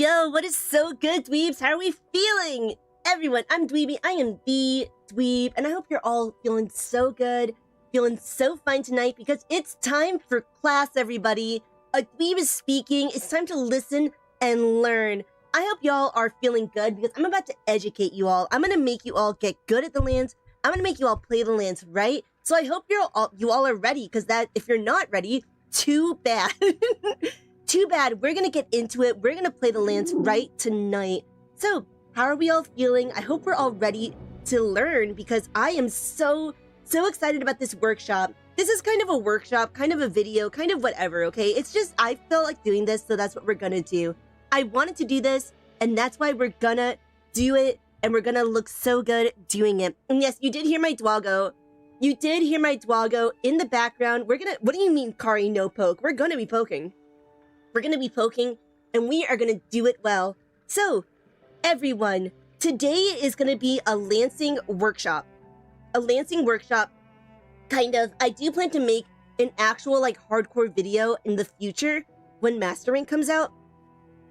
Yo, what is so good, dweebs? How are we feeling? Everyone, I'm Dweeby. I am the dweeb, and I hope you're all feeling so good, feeling so fine tonight, because it's time for class, everybody. A dweeb is speaking. It's time to listen and learn. I hope y'all are feeling good, because I'm about to educate you all. I'm going to make you all get good at the lands. I'm going to make you all play the lands right. So I hope you all are ready, because if you're not ready, too bad. Too bad. We're going to get into it. We're going to play the lands right tonight. So, how are we all feeling? I hope we're all ready to learn, because I am so excited about this workshop. This is kind of a workshop, kind of a video, kind of whatever, okay? It's just, I felt like doing this, so that's what we're going to do. I wanted to do this, and that's why we're going to do it, and we're going to look so good doing it. And yes, you did hear my dwoggo. You did hear my dwoggo in the background. We're going to, what do you mean, Kari, no poke? We're going to be poking. We're going to be poking, and we are going to do it well. So, everyone, today is going to be a lancing workshop. A lancing workshop, kind of. I do plan to make an actual, hardcore video in the future when Mastering comes out.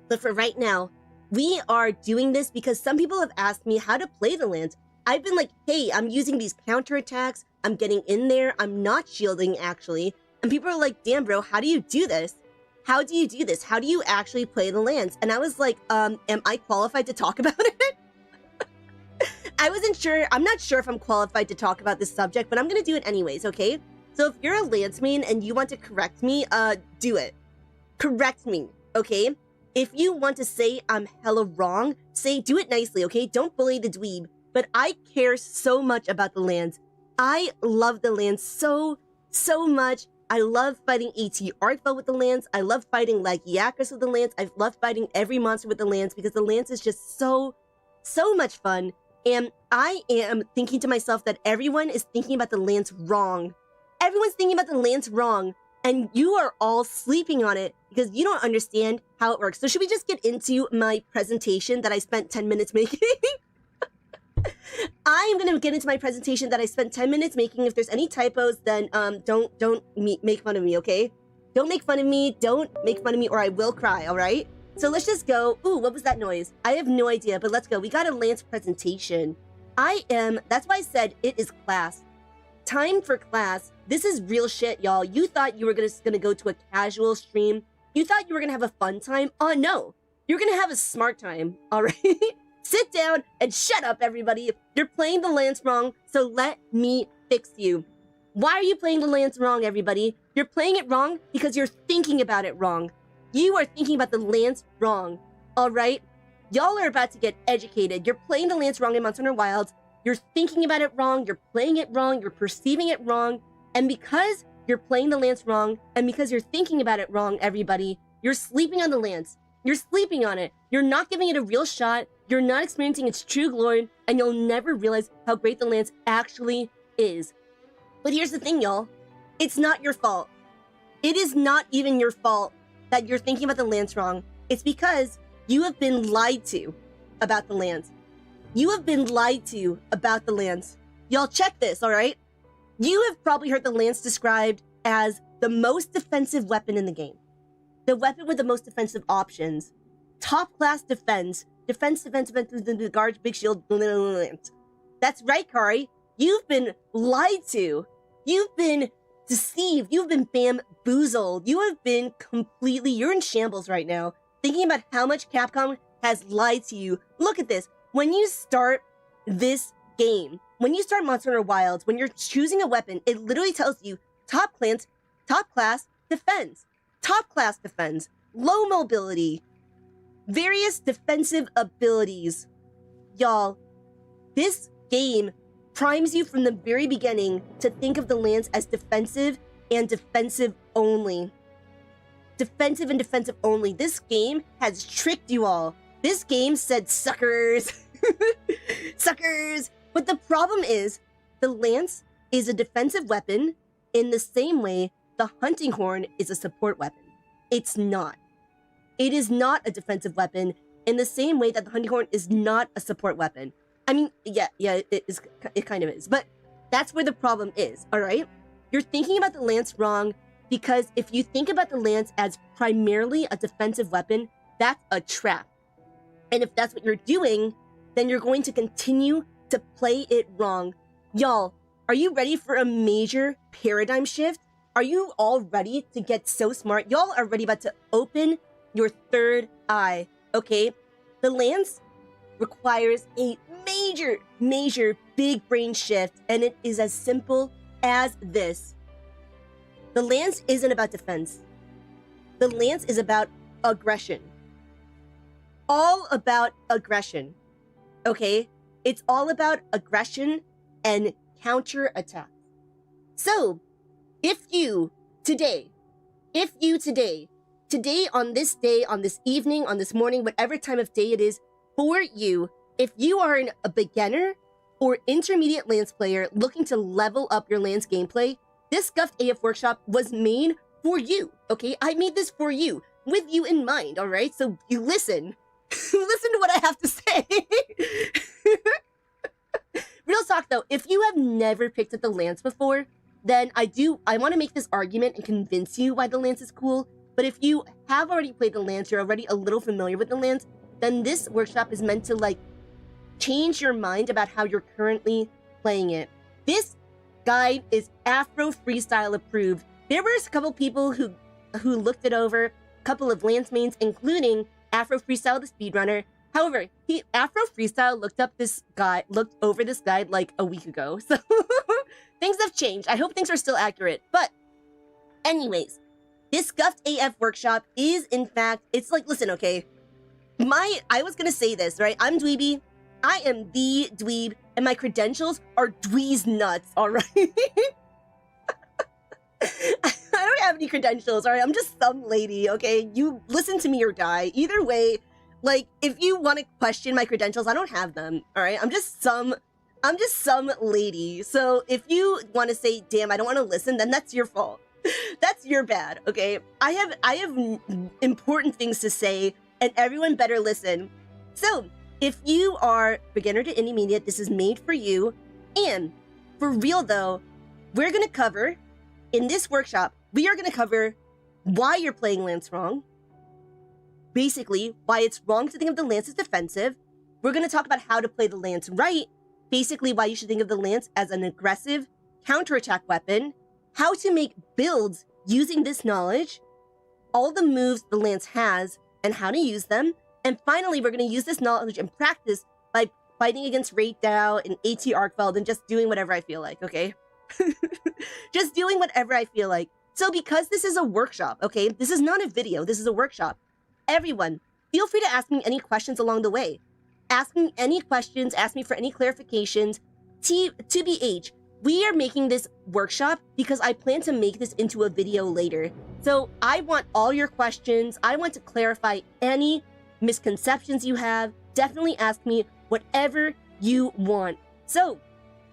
But for right now, we are doing this because some people have asked me how to play the lands. I've been like, hey, I'm using these counterattacks. I'm getting in there. I'm not shielding, actually. And people are like, damn, bro, how do you do this? How do you do this? How do you actually play the lands? And I was like, am I qualified to talk about it? I wasn't sure. I'm not sure if I'm qualified to talk about this subject, but I'm going to do it anyways, okay? So if you're a lance main and you want to correct me, do it. Correct me, okay? If you want to say I'm hella wrong, do it nicely, okay? Don't bully the dweeb. But I care so much about the lands. I love the lands so much. I love fighting AT Artfell with the lands. I love fighting Yakras with the lands. I love fighting every monster with the lands because the lands is just so much fun. And I am thinking to myself that everyone is thinking about the lands wrong. Everyone's thinking about the lands wrong. And you are all sleeping on it because you don't understand how it works. So should we just get into my presentation that I spent 10 minutes making? I am going to get into my presentation that I spent 10 minutes making. If there's any typos, then don't make fun of me, okay? Don't make fun of me. Don't make fun of me or I will cry, all right? So let's just go. Ooh, what was that noise? I have no idea, but let's go. We got a lance presentation. That's why I said it is class. Time for class. This is real shit, y'all. You thought you were gonna go to a casual stream. You thought you were gonna have a fun time. Oh, no. You're gonna have a smart time, all right? Sit down and shut up, everybody. You're playing the lance wrong, so let me fix you. Why are you playing the lance wrong, everybody? You're playing it wrong because you're thinking about it wrong. You are thinking about the lance wrong, all right? Y'all are about to get educated. You're playing the lance wrong in Monster Hunter Wilds. You're thinking about it wrong. You're playing it wrong. You're perceiving it wrong. And because you're playing the lance wrong, and because you're thinking about it wrong, everybody, you're sleeping on the lance. You're sleeping on it. You're not giving it a real shot. You're not experiencing its true glory, and you'll never realize how great the lance actually is. But here's the thing, y'all. It's not your fault. It is not even your fault that you're thinking about the lance wrong. It's because you have been lied to about the lance. You have been lied to about the lance. Y'all check this, all right? You have probably heard the lance described as the most defensive weapon in the game. The weapon with the most defensive options. Top class defense, the guards, big shield, lance. That's right, Kari. You've been lied to. You've been deceived. You've been bamboozled. You have been you're in shambles right now. Thinking about how much Capcom has lied to you. Look at this. When you start this game, when you start Monster Hunter Wilds, when you're choosing a weapon, it literally tells you top class defense. Top class defense, low mobility, various defensive abilities. Y'all, this game primes you from the very beginning to think of the lance as defensive and defensive only. Defensive and defensive only. This game has tricked you all. This game said suckers. Suckers. But the problem is, the lance is a defensive weapon in the same way the hunting horn is a support weapon. It's not. It is not a defensive weapon in the same way that the hunting horn is not a support weapon. I mean, yeah, it kind of is. But that's where the problem is, all right? You're thinking about the lance wrong because if you think about the lance as primarily a defensive weapon, that's a trap. And if that's what you're doing, then you're going to continue to play it wrong. Y'all, are you ready for a major paradigm shift? Are you all ready to get so smart? Y'all are ready about to open your third eye, okay? The lance requires a major big brain shift, and it is as simple as this. The lance isn't about defense. The lance is about aggression. All about aggression, okay? It's all about aggression and counterattack. So, if you today, on this day, on this evening, on this morning, whatever time of day it is for you, if you are a beginner or intermediate lance player looking to level up your lance gameplay, this Scuffed AF workshop was made for you, okay? I made this for you, with you in mind, all right? So you listen. Listen to what I have to say. Real talk though, if you have never picked up the lance before, then I want to make this argument and convince you why the lance is cool. But if you have already played the lance, you're already a little familiar with the lance, then this workshop is meant to like change your mind about how you're currently playing it. This guide is Afro Freestyle approved. There was a couple people who looked it over, a couple of lance mains, including Afro Freestyle the speedrunner. However, Afro Freestyle looked over this guide like a week ago. So things have changed. I hope things are still accurate. But anyways, this Scuffed AF workshop is in fact, it's like, listen, okay. I was gonna say this, right? I'm Dweeby. I am the dweeb, and my credentials are Dwee's nuts, all right? I don't have any credentials, all right? I'm just some lady, okay? You listen to me or die. Either way, like, if you want to question my credentials, I don't have them, all right? I'm just some lady. So if you want to say, damn, I don't want to listen, then that's your fault. That's your bad, okay? I have important things to say, and everyone better listen. So, if you are beginner to intermediate, this is made for you. And for real though, we're gonna cover, in this workshop, we are gonna cover why you're playing lance wrong. Basically, why it's wrong to think of the lance as defensive. We're gonna talk about how to play the lance right. Basically, why you should think of the lance as an aggressive counterattack weapon. How to make builds using this knowledge. All the moves the lance has and how to use them. And finally, we're going to use this knowledge and practice by fighting against Raid Dow and AT Arkfeld and just doing whatever I feel like, okay? Just doing whatever I feel like. So because this is a workshop, okay? This is not a video, this is a workshop. Everyone, feel free to ask me any questions along the way. Ask me any questions, ask me for any clarifications. TBH, we are making this workshop because I plan to make this into a video later. So I want all your questions. I want to clarify any misconceptions you have. Definitely ask me whatever you want. So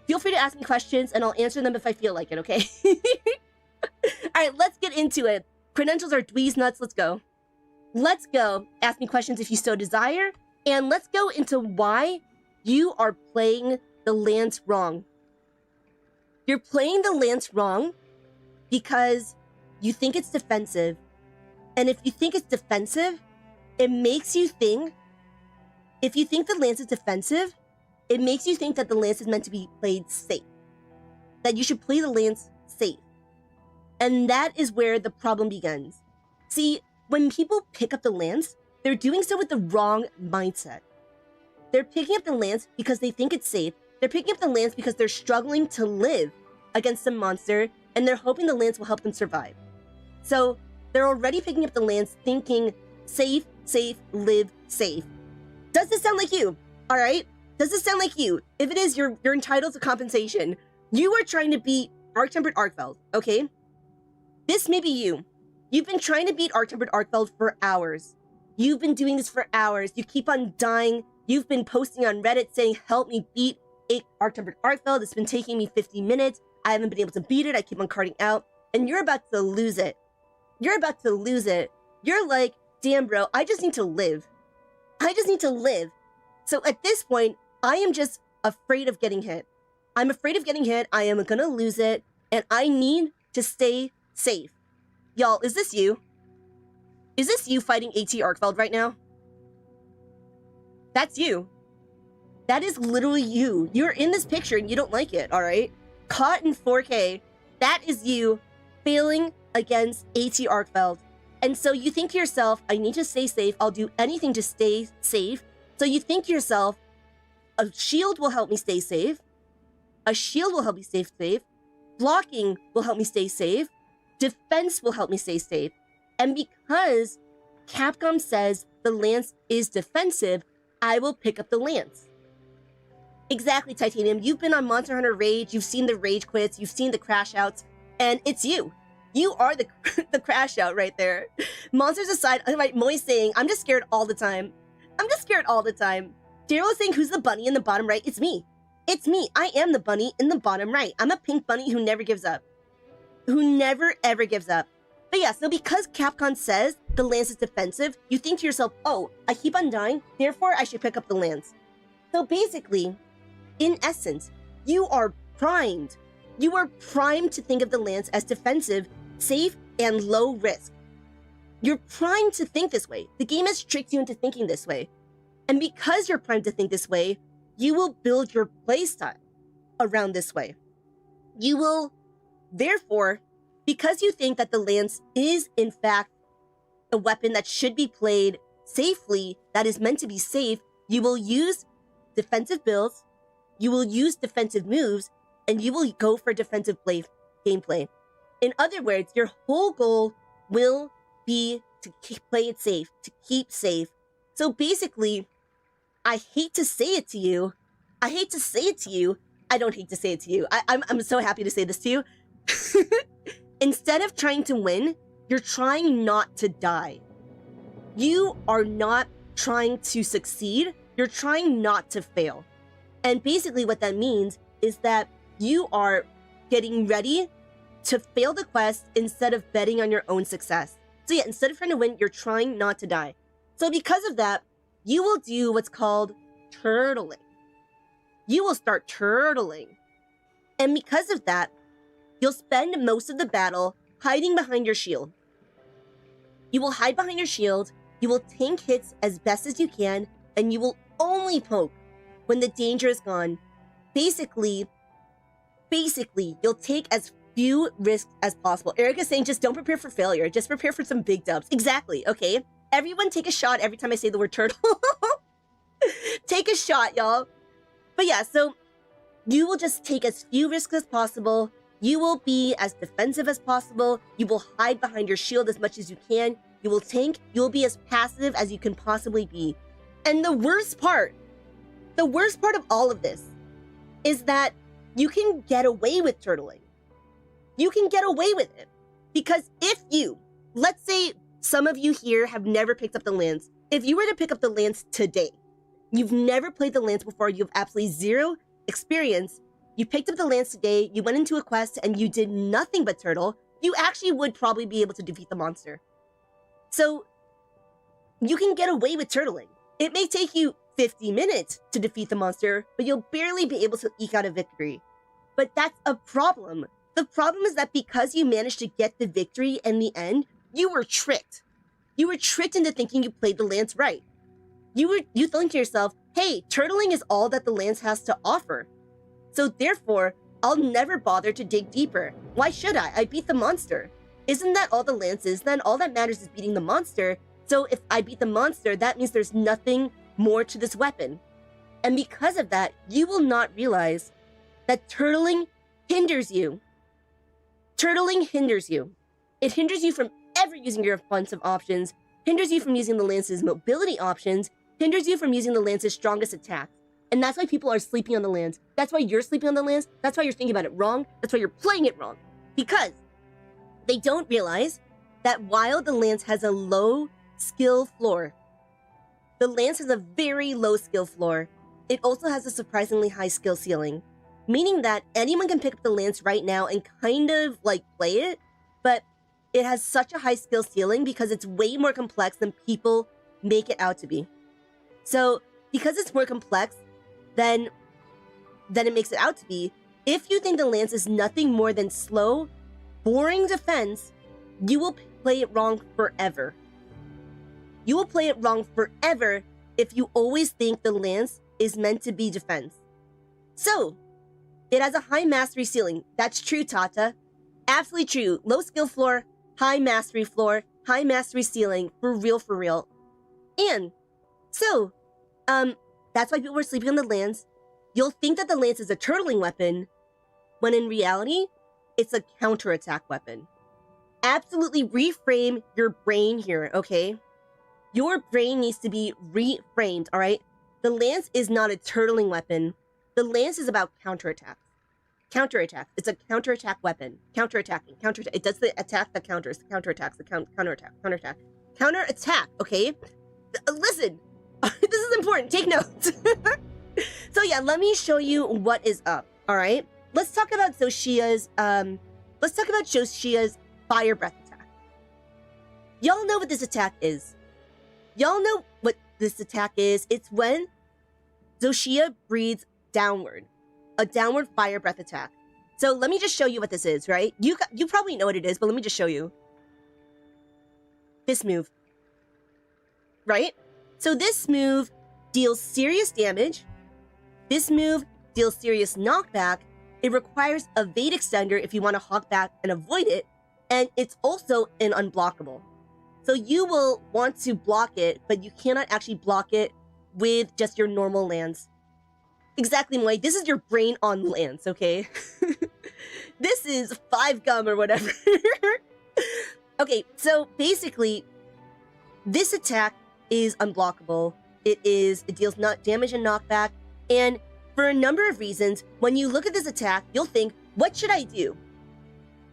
feel free to ask me questions and I'll answer them if I feel like it, okay? All right, let's get into it. Credentials are Dwee's nuts. Let's go. Let's go. Ask me questions if you so desire. And let's go into why you are playing the lance wrong. You're playing the lance wrong because you think it's defensive. And if you think it's defensive, it makes you think, if you think the lance is defensive, it makes you think that the lance is meant to be played safe. That you should play the lance safe. And that is where the problem begins. See, when people pick up the lance, they're doing so with the wrong mindset. They're picking up the lance because they think it's safe. They're picking up the lance because they're struggling to live against a monster, and they're hoping the lance will help them survive. So they're already picking up the lance thinking, safe, safe, live safe. Does this sound like you? All right? Does this sound like you? If it is, you're entitled to compensation. You are trying to beat Arc-Tempered Arkfeld, okay? This may be you. You've been trying to beat Arc-Tempered Arkfeld for hours. You've been doing this for hours. You keep on dying. You've been posting on Reddit saying, help me beat Arc-Tempered Arkfeld. It's been taking me 50 minutes. I haven't been able to beat it. I keep on carding out. And you're about to lose it. You're about to lose it. You're like, damn, bro, I just need to live. I just need to live. So at this point, I am just afraid of getting hit. I'm afraid of getting hit. I am gonna lose it. And I need to stay safe. Y'all, is this you? Is this you fighting AT Arkfeld right now? That's you. That is literally you. You're in this picture and you don't like it, all right? Caught in 4K. That is you failing against AT Arkfeld. And so you think to yourself, I need to stay safe. I'll do anything to stay safe. So you think to yourself, a shield will help me stay safe. A shield will help me stay safe. Blocking will help me stay safe. Defense will help me stay safe. And because Capcom says the lance is defensive, I will pick up the lance. Exactly, Titanium. You've been on Monster Hunter Rage. You've seen the rage quits. You've seen the crash outs. And it's you. You are the crash out right there. Monsters aside, right, Moi's saying, I'm just scared all the time. I'm just scared all the time. Daryl is saying, who's the bunny in the bottom right? It's me. It's me. I am the bunny in the bottom right. I'm a pink bunny who never gives up. Who never, ever gives up. But yeah, so because Capcom says the lance is defensive, you think to yourself, oh, I keep on dying, therefore I should pick up the lance. So basically, in essence, you are primed. You are primed to think of the lance as defensive, safe, and low risk. You're primed to think this way. The game has tricked you into thinking this way. And because you're primed to think this way, you will build your playstyle around this way. You will, therefore, because you think that the lance is, in fact, a weapon that should be played safely, that is meant to be safe, you will use defensive builds, you will use defensive moves, and you will go for defensive gameplay. In other words, your whole goal will be to play it safe, to keep safe. So basically, I hate to say it to you. I hate to say it to you. I don't hate to say it to you. I'm so happy to say this to you. Instead of trying to win, you're trying not to die. You are not trying to succeed. You're trying not to fail. And basically what that means is that you are getting ready to fail the quest instead of betting on your own success. So yeah, instead of trying to win, you're trying not to die. So because of that, you will do what's called turtling. You will start turtling. And because of that, you'll spend most of the battle hiding behind your shield. You will hide behind your shield, you will tank hits as best as you can, and you will only poke when the danger is gone. Basically, you'll take as few risks as possible. Eric is saying, just don't prepare for failure. Just prepare for some big dubs. Exactly, okay? Everyone take a shot every time I say the word turtle. Take a shot, y'all. But yeah, so you will just take as few risks as possible. You will be as defensive as possible. You will hide behind your shield as much as you can. You will tank. You will be as passive as you can possibly be. And the worst part of all of this is that you can get away with turtling. You can get away with it. Because if you, let's say some of you here have never picked up the lance. If you were to pick up the lance today, you've never played the lance before, you have absolutely zero experience, you picked up the lance today, you went into a quest, and you did nothing but turtle, you actually would probably be able to defeat the monster. So, you can get away with turtling. It may take you 50 minutes to defeat the monster, but you'll barely be able to eke out a victory. But that's a problem. The problem is that because you managed to get the victory in the end, you were tricked. You were tricked into thinking you played the lance right. You think to yourself, hey, turtling is all that the lance has to offer. So therefore, I'll never bother to dig deeper. Why should I? I beat the monster. Isn't that all the lance is then? All that matters is beating the monster. So if I beat the monster, that means there's nothing more to this weapon. And because of that, you will not realize that turtling hinders you. Turtling hinders you. It hinders you from ever using your offensive options, hinders you from using the lance's mobility options, hinders you from using the lance's strongest attacks. And that's why people are sleeping on the lance. That's why you're sleeping on the lance. That's why you're thinking about it wrong. That's why you're playing it wrong. Because they don't realize that while the lance has a low skill floor, the lance has a very low skill floor. It also has a surprisingly high skill ceiling, meaning that anyone can pick up the lance right now and kind of like play it, but it has such a high skill ceiling because it's way more complex than people make it out to be. So because it's more complex than it makes it out to be, if you think the lance is nothing more than slow, boring defense, you will play it wrong forever. You will play it wrong forever if you always think the lance is meant to be defense. So, it has a high mastery ceiling. That's true, Tata. Absolutely true. Low skill floor, high mastery ceiling. For real, for real. And, so, that's why people were sleeping on the lance. You'll think that the lance is a turtling weapon, when in reality, it's a counterattack weapon. Absolutely reframe your brain here, okay? Your brain needs to be reframed, all right? The lance is not a turtling weapon. The lance is about counterattack. Counterattack. It's a counterattack weapon. Counterattacking. It does the attack that counters. The counterattacks. The counterattack. Counterattack. Counterattack, okay? Listen. This is important. Take notes. So yeah, let me show you what is up, all right? Let's talk about Zoshia's Fire Breath attack. Y'all know what this attack is. Y'all know what this attack is. It's when Zoshia breathes downward. A downward Fire Breath attack. So let me just show you what this is, right? You probably know what it is, but let me just show you. This move. Right? So this move deals serious damage. This move deals serious knockback. It requires a Vade Extender if you want to hawk back and avoid it. And it's also an unblockable. So you will want to block it, but you cannot actually block it with just your normal lance. Exactly, Moy. This is your brain on lance, okay? This is 5 gum or whatever. Okay, so basically, this attack is unblockable. It deals damage and knockback. And for a number of reasons, when you look at this attack, you'll think, what should I do?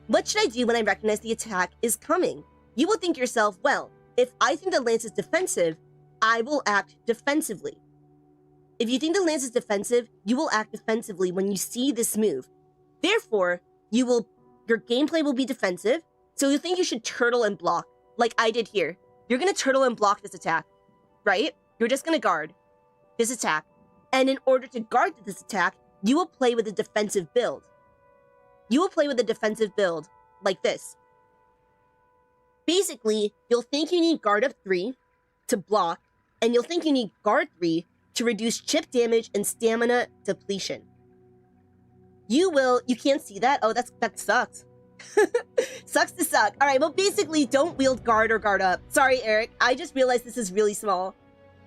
What should I do when I recognize the attack is coming? You will think to yourself, well, if I think the lance is defensive, I will act defensively. If you think the lance is defensive, you will act defensively when you see this move. Therefore, your gameplay will be defensive, so you think you should turtle and block, like I did here. You're gonna turtle and block this attack, right? You're just gonna guard this attack. And in order to guard this attack, you will play with a defensive build. You will play with a defensive build like this. Basically, you'll think you need guard up 3 to block, and you'll think you need guard 3 to reduce chip damage and stamina depletion. You can't see that? Oh, that sucks. Sucks to suck. All right, well, basically, don't wield guard or guard up. Sorry, Eric. I just realized this is really small.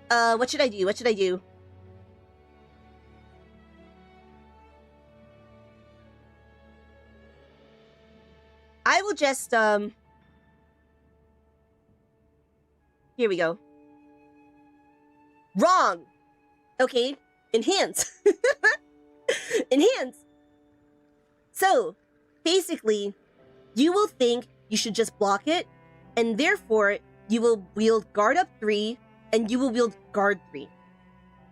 What should I do? What should I do? I will just, here we go. Wrong! Okay, enhance. Enhance! So, basically, you will think you should just block it, and therefore, you will wield guard up 3, and you will wield guard 3.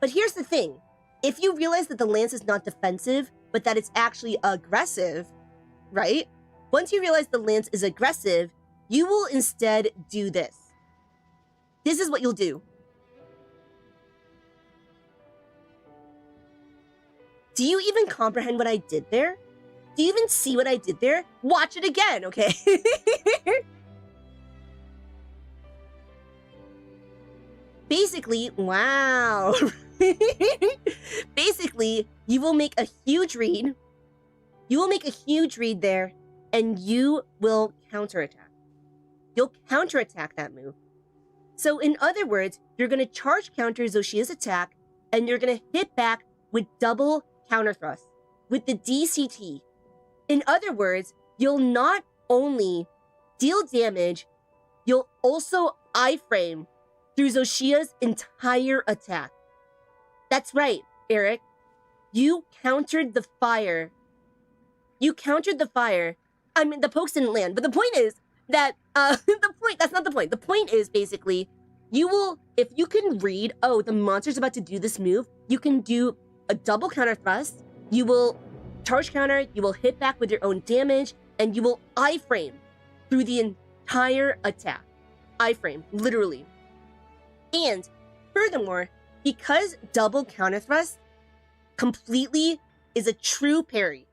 But here's the thing. If you realize that the lance is not defensive, but that it's actually aggressive, right? Once you realize the lance is aggressive, you will instead do this. This is what you'll do. Do you even comprehend what I did there? Do you even see what I did there? Watch it again, okay? Basically, wow. Basically, you will make a huge read. You will make a huge read there, and you will counterattack. You'll counterattack that move. So in other words, you're going to charge counter Zoshia's attack, and you're going to hit back with double counter thrust, with the DCT. In other words, you'll not only deal damage, you'll also iframe through Zoshia's entire attack. That's right, Eric. You countered the fire. You countered the fire. I mean, the pokes didn't land, but the point is that, that's not the point. The point is basically, if you can read, oh, the monster's about to do this move, you can do a double counter thrust, you will charge counter, you will hit back with your own damage, and you will iframe through the entire attack. Iframe, literally. And furthermore, because double counter thrust completely is a true parry.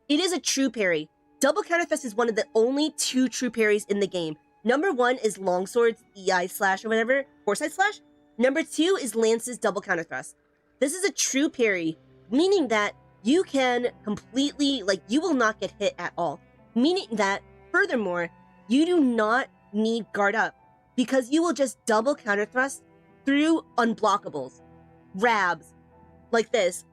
It is a true parry. Double counter thrust is one of the only 2 true parries in the game. Number 1 is longsword's EI slash or whatever, foresight slash. Number 2 is Lance's double counter thrust. This is a true parry, meaning that you can completely, like, you will not get hit at all. Meaning that, furthermore, you do not need guard up because you will just double counter thrust through unblockables, grabs, like this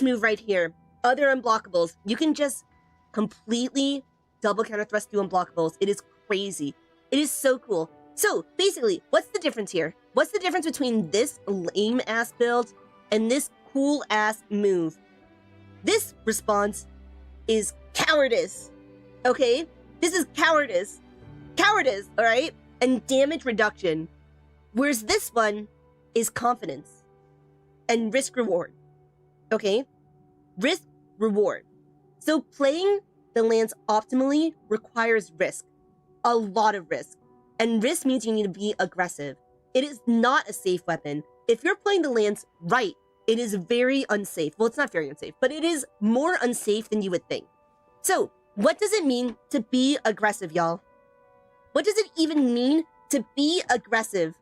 move right here, other unblockables. You can just completely double counter thrust through unblockables. It is crazy. It is so cool. So basically, what's the difference here? What's the difference between this lame ass build and this cool ass move? This response is cowardice. Okay? This is cowardice. Cowardice, all right? And damage reduction. Whereas this one is confidence and risk reward. Okay? Risk reward. So playing the Lance optimally requires risk. A lot of risk. And risk means you need to be aggressive. It is not a safe weapon. If you're playing the Lance right, it is very unsafe. Well, it's not very unsafe, but it is more unsafe than you would think. So, what does it mean to be aggressive, y'all? What does it even mean to be aggressive?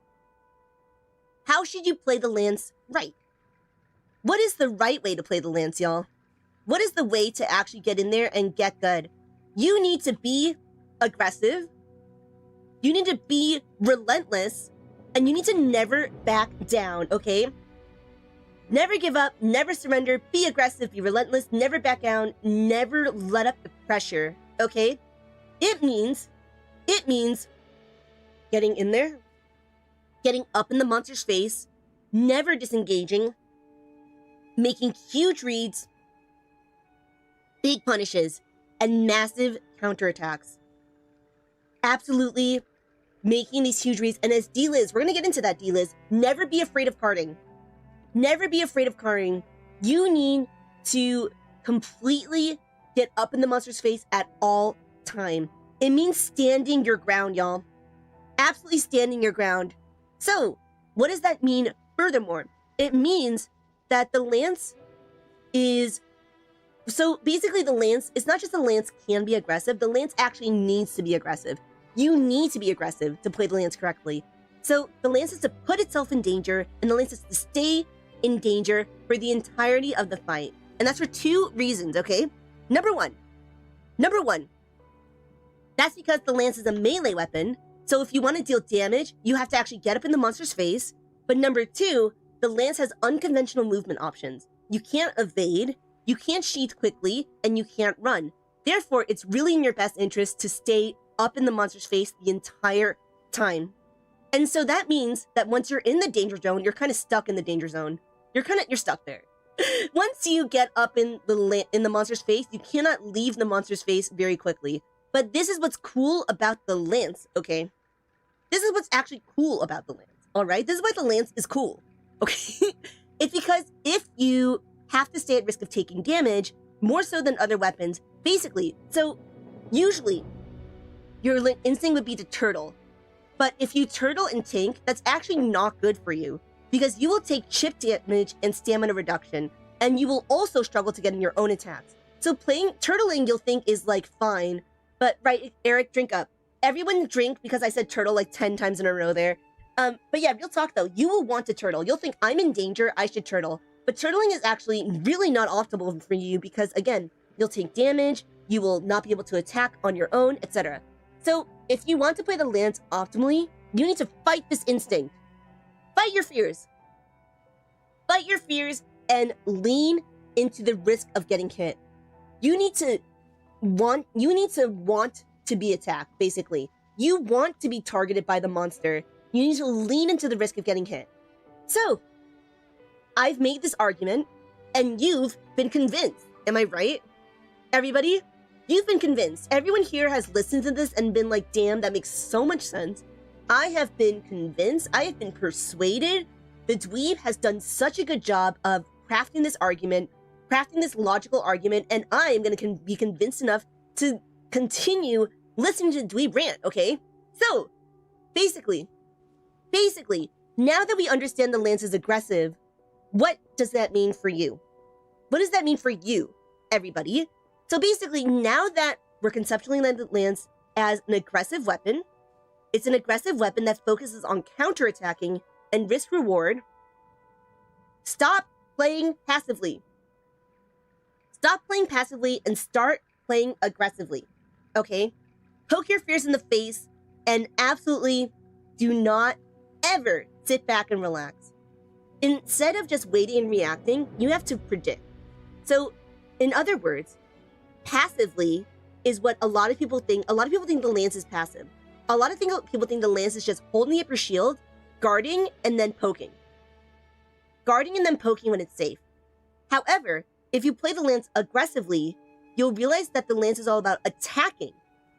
How should you play the Lance right? What is the right way to play the Lance, y'all? What is the way to actually get in there and get good? You need to be aggressive. You need to be relentless. And you need to never back down, okay? Never give up, never surrender, be aggressive, be relentless, never back down, never let up the pressure, okay? It means getting in there, getting up in the monster's face, never disengaging, making huge reads, big punishes, and massive counterattacks. Absolutely making these huge reads. And as D-Liz, we're going to get into that, D-Liz, never be afraid of carding. Never be afraid of carding. You need to completely get up in the monster's face at all time. It means standing your ground, y'all. Absolutely standing your ground. So, what does that mean furthermore? It means that the Lance is... So, basically the Lance, it's not just the Lance can be aggressive, the Lance actually needs to be aggressive. You need to be aggressive to play the Lance correctly. So, the Lance is to put itself in danger, and the Lance is to stay in danger for the entirety of the fight. And that's for 2 reasons, okay? Number one, that's because the Lance is a melee weapon, so if you want to deal damage, you have to actually get up in the monster's face. But number 2, the Lance has unconventional movement options. You can't evade, you can't sheath quickly, and you can't run. Therefore, it's really in your best interest to stay up in the monster's face the entire time. And so that means that once you're in the danger zone, you're kind of stuck in the danger zone. You're stuck there. Once you get up in the monster's face, you cannot leave the monster's face very quickly. But this is what's cool about the Lance, okay? This is what's actually cool about the Lance, all right? This is why the Lance is cool, okay? It's because if you have to stay at risk of taking damage, more so than other weapons, basically, so usually your instinct would be to turtle. But if you turtle and tank, that's actually not good for you because you will take chip damage and stamina reduction, and you will also struggle to get in your own attacks. So playing turtling, you'll think is like fine, but right, Eric, drink up. Everyone drink because I said turtle like 10 times in a row there. But yeah, real talk though, you will want to turtle. You'll think I'm in danger, I should turtle. But turtling is actually really not optimal for you because again, you'll take damage, you will not be able to attack on your own, etc. So if you want to play the Lance optimally, you need to fight this instinct. Fight your fears. Fight your fears and lean into the risk of getting hit. You need to want to be attacked, basically. You want to be targeted by the monster. You need to lean into the risk of getting hit. So, I've made this argument, and you've been convinced. Am I right? Everybody? You've been convinced. Everyone here has listened to this and been like, damn, that makes so much sense. I have been convinced. I have been persuaded. The Dweeb has done such a good job of crafting this argument, crafting this logical argument, and I am going to be convinced enough to continue listening to the Dweeb rant, okay? So, basically, now that we understand the Lance is aggressive, what does that mean for you? What does that mean for you, everybody? So basically, now that we're conceptually the Lance as an aggressive weapon, it's an aggressive weapon that focuses on counterattacking and risk reward, stop playing passively. Stop playing passively and start playing aggressively, okay? Poke your fears in the face and absolutely do not ever sit back and relax. Instead of just waiting and reacting, you have to predict. So, in other words, passively is what a lot of people think. A lot of people think the lance is passive. A lot of people think the lance is just holding up your shield, guarding, and then poking. Guarding and then poking when it's safe. However, if you play the lance aggressively, you'll realize that the lance is all about attacking.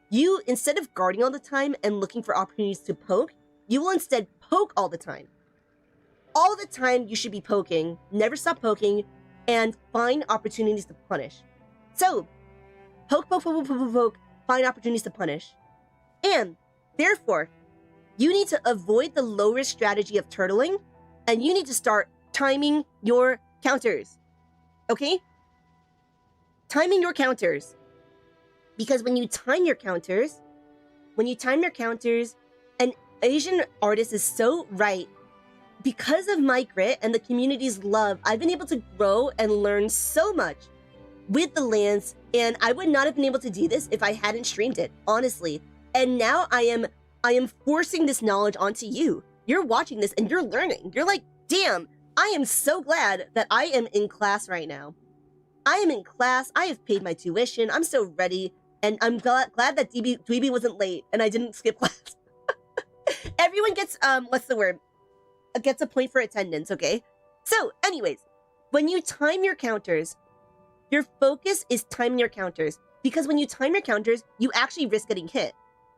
You, instead of guarding all the time and looking for opportunities to poke, you will instead poke all the time. All the time you should be poking, never stop poking, and find opportunities to punish. So, poke, find opportunities to punish. And, therefore, you need to avoid the low-risk strategy of turtling, and you need to start timing your counters. Okay? Timing your counters. Because when you time your counters, an Asian artist is so right. Because of my grit and the community's love, I've been able to grow and learn so much with the lance, and I would not have been able to do this if I hadn't streamed it, honestly. And now I am forcing this knowledge onto you. You're watching this and you're learning. You're like, damn, I am so glad that I am in class right now. I am in class, I have paid my tuition, I'm so ready, and I'm glad that Dweeby wasn't late and I didn't skip class. Everyone gets, gets a point for attendance, okay? So, anyways, when you time your counters, your focus is timing your counters. Because when you time your counters, you actually risk getting hit.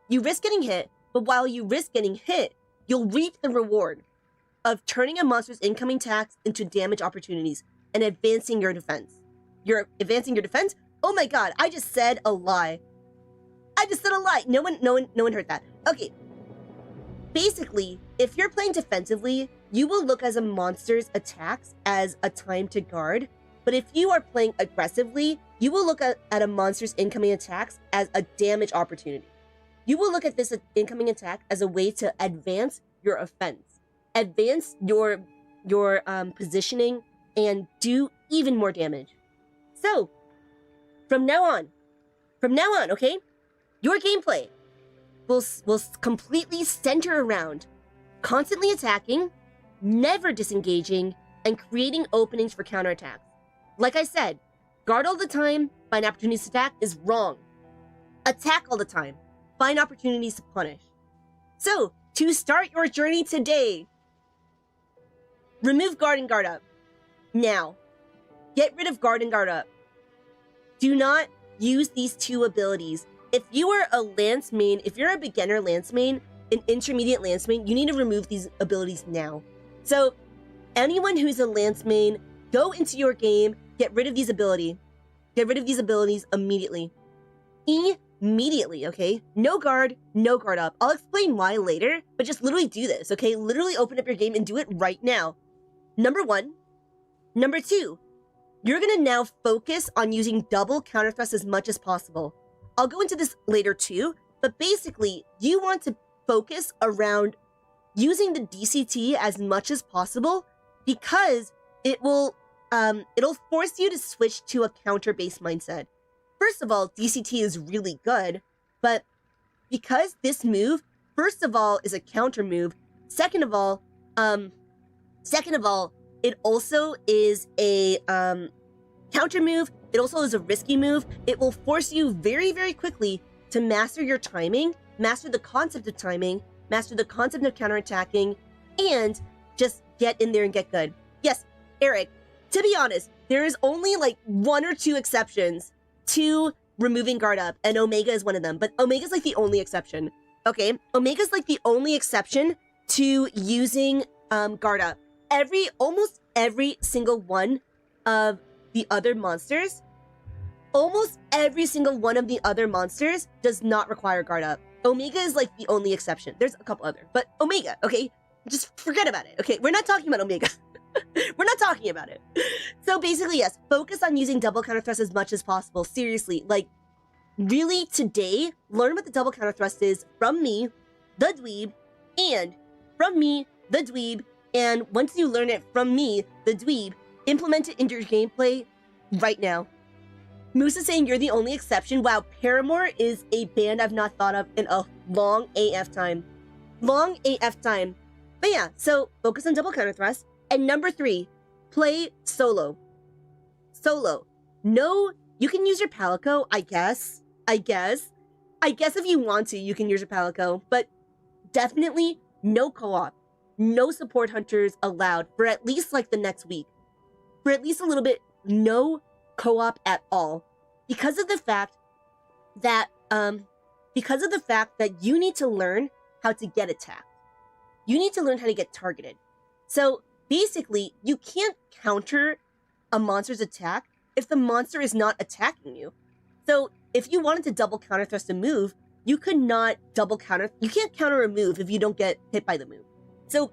You risk getting hit, but while you risk getting hit, you'll reap the reward of turning a monster's incoming attacks into damage opportunities and advancing your defense. You're advancing your defense? Oh my god, I just said a lie. I just said a lie. No one heard that. Okay. Basically, if you're playing defensively, you will look at a monster's attacks as a time to guard. But if you are playing aggressively, you will look at a monster's incoming attacks as a damage opportunity. You will look at this incoming attack as a way to advance your offense, advance your positioning, and do even more damage. So, from now on, okay, your gameplay will completely center around constantly attacking, never disengaging, and creating openings for counterattacks. Like I said, guard all the time, find opportunities to attack is wrong. Attack all the time, find opportunities to punish. So, to start your journey today, remove guard and guard up. Now, get rid of guard and guard up. Do not use these two abilities. If you are a lance main, if you're a beginner lance main, an intermediate lance main, you need to remove these abilities now. So, anyone who's a lance main, go into your game, get rid of these abilities. Get rid of these abilities immediately. Immediately, okay? No guard up. I'll explain why later, but just literally do this, okay? Literally open up your game and do it right now. Number one. Number two, you're gonna now focus on using double counter thrust as much as possible. I'll go into this later too, but basically, you want to focus around using the DCT as much as possible because it'll force you to switch to a counter-based mindset. First of all, DCT is really good, but because this move, first of all, is a counter move, second of all, it also is a counter move. It also is a risky move. It will force you very, very quickly to master your timing, master the concept of timing, master the concept of counterattacking, and just get in there and get good. Yes, Eric, to be honest, there is only like 1 or 2 exceptions to removing guard up, and Omega is one of them, but Omega's like the only exception, okay? Omega's like the only exception to using guard up. Almost every single one of the other monsters, almost every single one of the other monsters does not require guard up. Omega is like the only exception. There's a couple other, but Omega, okay? Just forget about it, okay? We're not talking about Omega. We're not talking about it. So basically, yes, focus on using double counter thrust as much as possible. Seriously, like, really today, learn what the double counter thrust is from me, the dweeb, and from me, the dweeb, And once you learn it from me, the dweeb, implement it into your gameplay right now. Moose is saying you're the only exception. Wow, Paramore is a band I've not thought of in a long AF time. Long AF time. But yeah, so focus on double counter thrust. And number 3, play solo. Solo. No, you can use your Palico, I guess if you want to, you can use your Palico, but definitely no co-op. No support hunters allowed for at least like the next week. For at least a little bit, no co-op at all. Because of the fact that you need to learn how to get attacked. You need to learn how to get targeted. So basically, you can't counter a monster's attack if the monster is not attacking you. So if you wanted to double counter thrust a move, you can't counter a move if you don't get hit by the move. So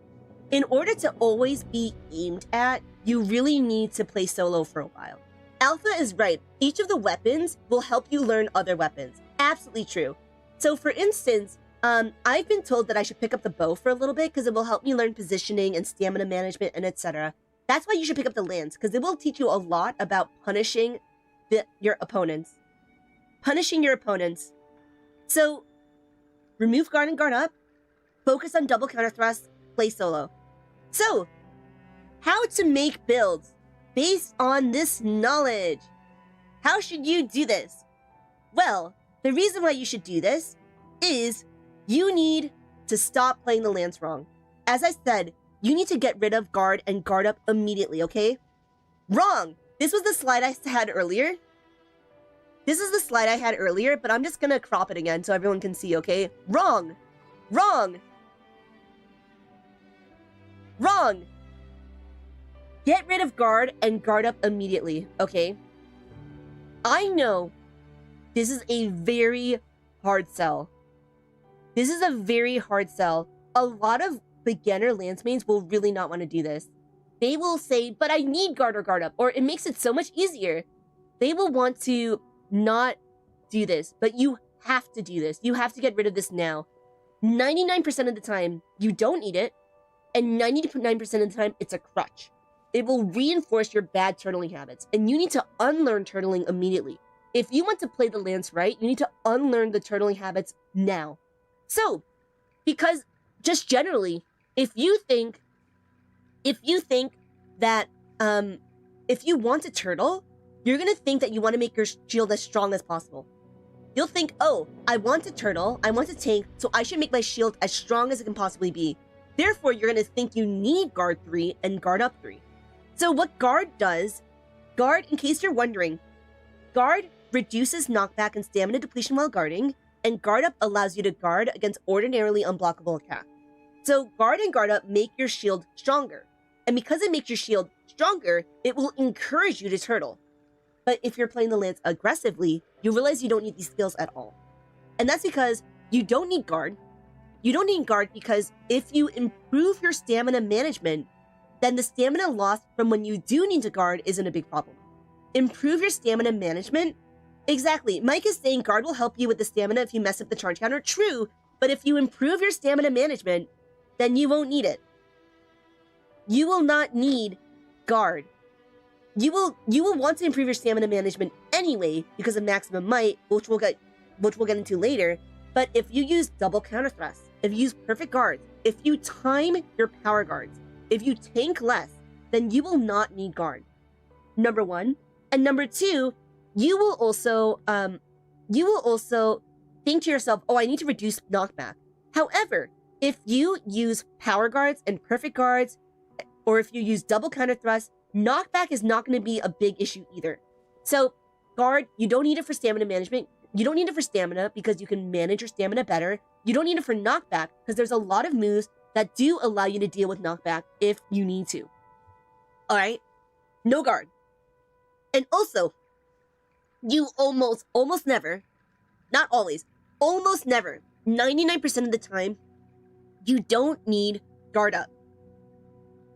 in order to always be aimed at, you really need to play solo for a while. Alpha is right. Each of the weapons will help you learn other weapons. Absolutely true. So for instance, I've been told that I should pick up the bow for a little bit because it will help me learn positioning and stamina management and etc. That's why you should pick up the lance, because it will teach you a lot about punishing your opponents. Punishing your opponents. So, remove guard and guard up, focus on double counter thrust, play solo. So, how to make builds based on this knowledge. How should you do this? Well, the reason why you should do this is you need to stop playing the lance wrong. As I said, you need to get rid of guard and guard up immediately, okay? Wrong! This was the slide I had earlier. This is the slide I had earlier, but I'm just gonna crop it again so everyone can see, okay? Wrong! Wrong! Wrong! Get rid of guard and guard up immediately, okay? I know this is a very hard sell. This is a very hard sell. A lot of beginner lance mains will really not want to do this. They will say, but I need guard or guard up, or it makes it so much easier. They will want to not do this, but you have to do this. You have to get rid of this now. 99% of the time, you don't need it, and 99% of the time, it's a crutch. It will reinforce your bad turtling habits, and you need to unlearn turtling immediately. If you want to play the lance right, you need to unlearn the turtling habits now. So, because just generally, if you think that if you want to turtle, you're gonna think that you want to make your shield as strong as possible. You'll think, oh, I want to turtle, I want to tank, so I should make my shield as strong as it can possibly be. Therefore, you're gonna think you need guard 3 and guard up 3. So what guard does, guard, in case you're wondering, guard reduces knockback and stamina depletion while guarding, and guard up allows you to guard against ordinarily unblockable attack. So guard and guard up make your shield stronger. And because it makes your shield stronger, it will encourage you to turtle. But if you're playing the lance aggressively, you realize you don't need these skills at all. And that's because you don't need guard. You don't need guard because if you improve your stamina management, then the stamina loss from when you do need to guard isn't a big problem. Improve your stamina management? Exactly. Mike is saying guard will help you with the stamina if you mess up the charge counter. True, but if you improve your stamina management, then you won't need it. You will not need guard. You will want to improve your stamina management anyway because of maximum might, which we'll get into later. But if you use double counter thrust, if you use perfect guards, if you time your power guards, if you tank less, then you will not need guard. Number 1. And number 2, you will also think to yourself, oh, I need to reduce knockback. However, if you use power guards and perfect guards, or if you use double counter thrust, knockback is not going to be a big issue either. So guard, you don't need it for stamina management. You don't need it for stamina because you can manage your stamina better. You don't need it for knockback because there's a lot of moves that do allow you to deal with knockback if you need to. All right, no guard. And also, you almost never, not always, almost never, 99% of the time, you don't need guard up.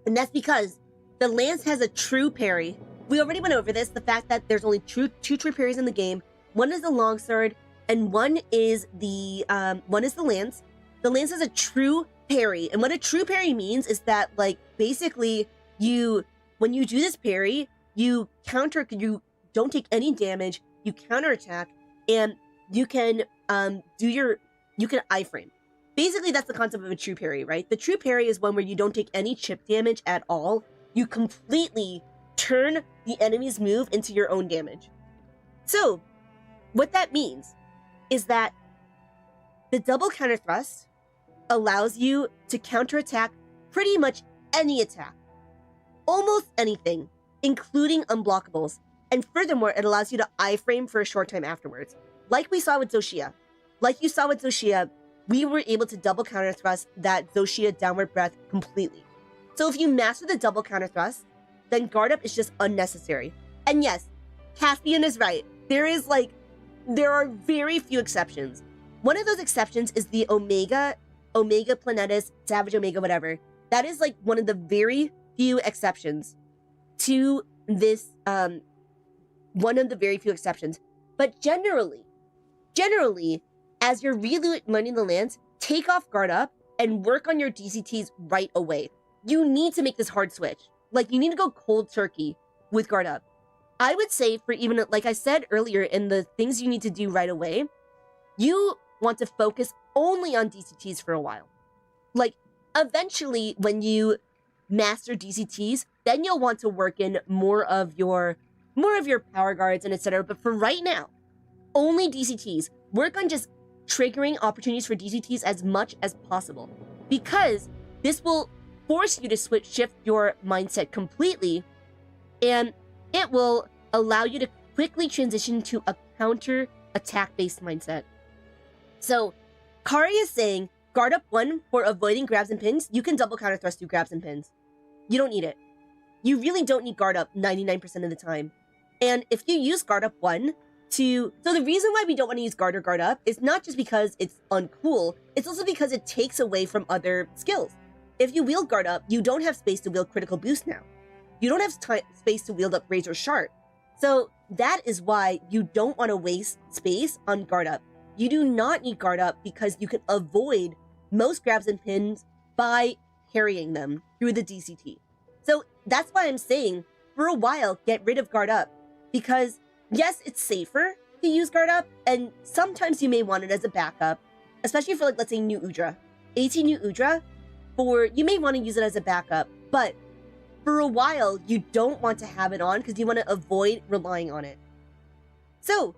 And that's because the lance has a true parry. We already went over this, the fact that there's only two true parries in the game. One is the longsword, and one is the lance. The lance has a true parry. And what a true parry means is that, like, basically when you do this parry, you don't take any damage, you counterattack, and you can iframe. Basically, that's the concept of a true parry, right? The true parry is one where you don't take any chip damage at all. You completely turn the enemy's move into your own damage. So, what that means is that the double counter thrust allows you to counterattack pretty much any attack. Almost anything, including unblockables. And furthermore, it allows you to iframe for a short time afterwards. Like we saw with Zoshia. Like you saw with Zoshia, we were able to double counter thrust that Zoshia downward breath completely. So if you master the double counter thrust, then guard up is just unnecessary. And yes, Caspian is right. There are very few exceptions. One of those exceptions is the Omega Planetus, Savage Omega, whatever. That is like one of the very few exceptions to this, one of the very few exceptions. But generally, as you're learning the lands, take off guard up and work on your DCTs right away. You need to make this hard switch. Like, you need to go cold turkey with guard up. I would say for even, like I said earlier, in the things you need to do right away, you want to focus only on DCTs for a while. Like, eventually, when you master DCTs, then you'll want to work in more of your power guards and etc. But for right now, only DCTs. Work on just triggering opportunities for DCTs as much as possible, because this will force you to shift your mindset completely, and it will allow you to quickly transition to a counter attack based mindset. So Kari is saying guard up 1 for avoiding grabs and pins. You can double counter thrust through grabs and pins. You don't need it. You really don't need guard up 99% of the time. And if you use guard up 1 so the reason why we don't want to use guard or guard up is not just because it's uncool, it's also because it takes away from other skills. If you wield guard up, you don't have space to wield critical boost now. You don't have space to wield up Razor Sharp. So that is why you don't want to waste space on guard up. You do not need guard up because you can avoid most grabs and pins by parrying them through the DCT. So that's why I'm saying, for a while, get rid of guard up. Because yes, it's safer to use guard up, and sometimes you may want it as a backup, especially for, like, let's say New Udra. AT New Udra, you may want to use it as a backup, but for a while, you don't want to have it on because you want to avoid relying on it. So,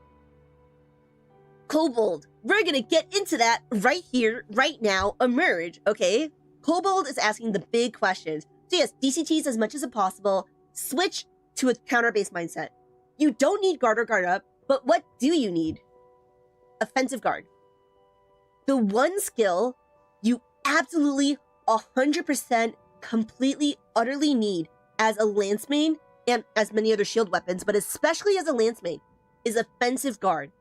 Kobold, we're going to get into that right here, right now, emerge, okay? Kobold is asking the big questions. So yes, DCTs as much as possible, switch to a counter-based mindset. You don't need guard or guard up, but what do you need? Offensive guard. The one skill you absolutely 100% completely, utterly need as a lance main and as many other shield weapons, but especially as a lance main, is offensive guard,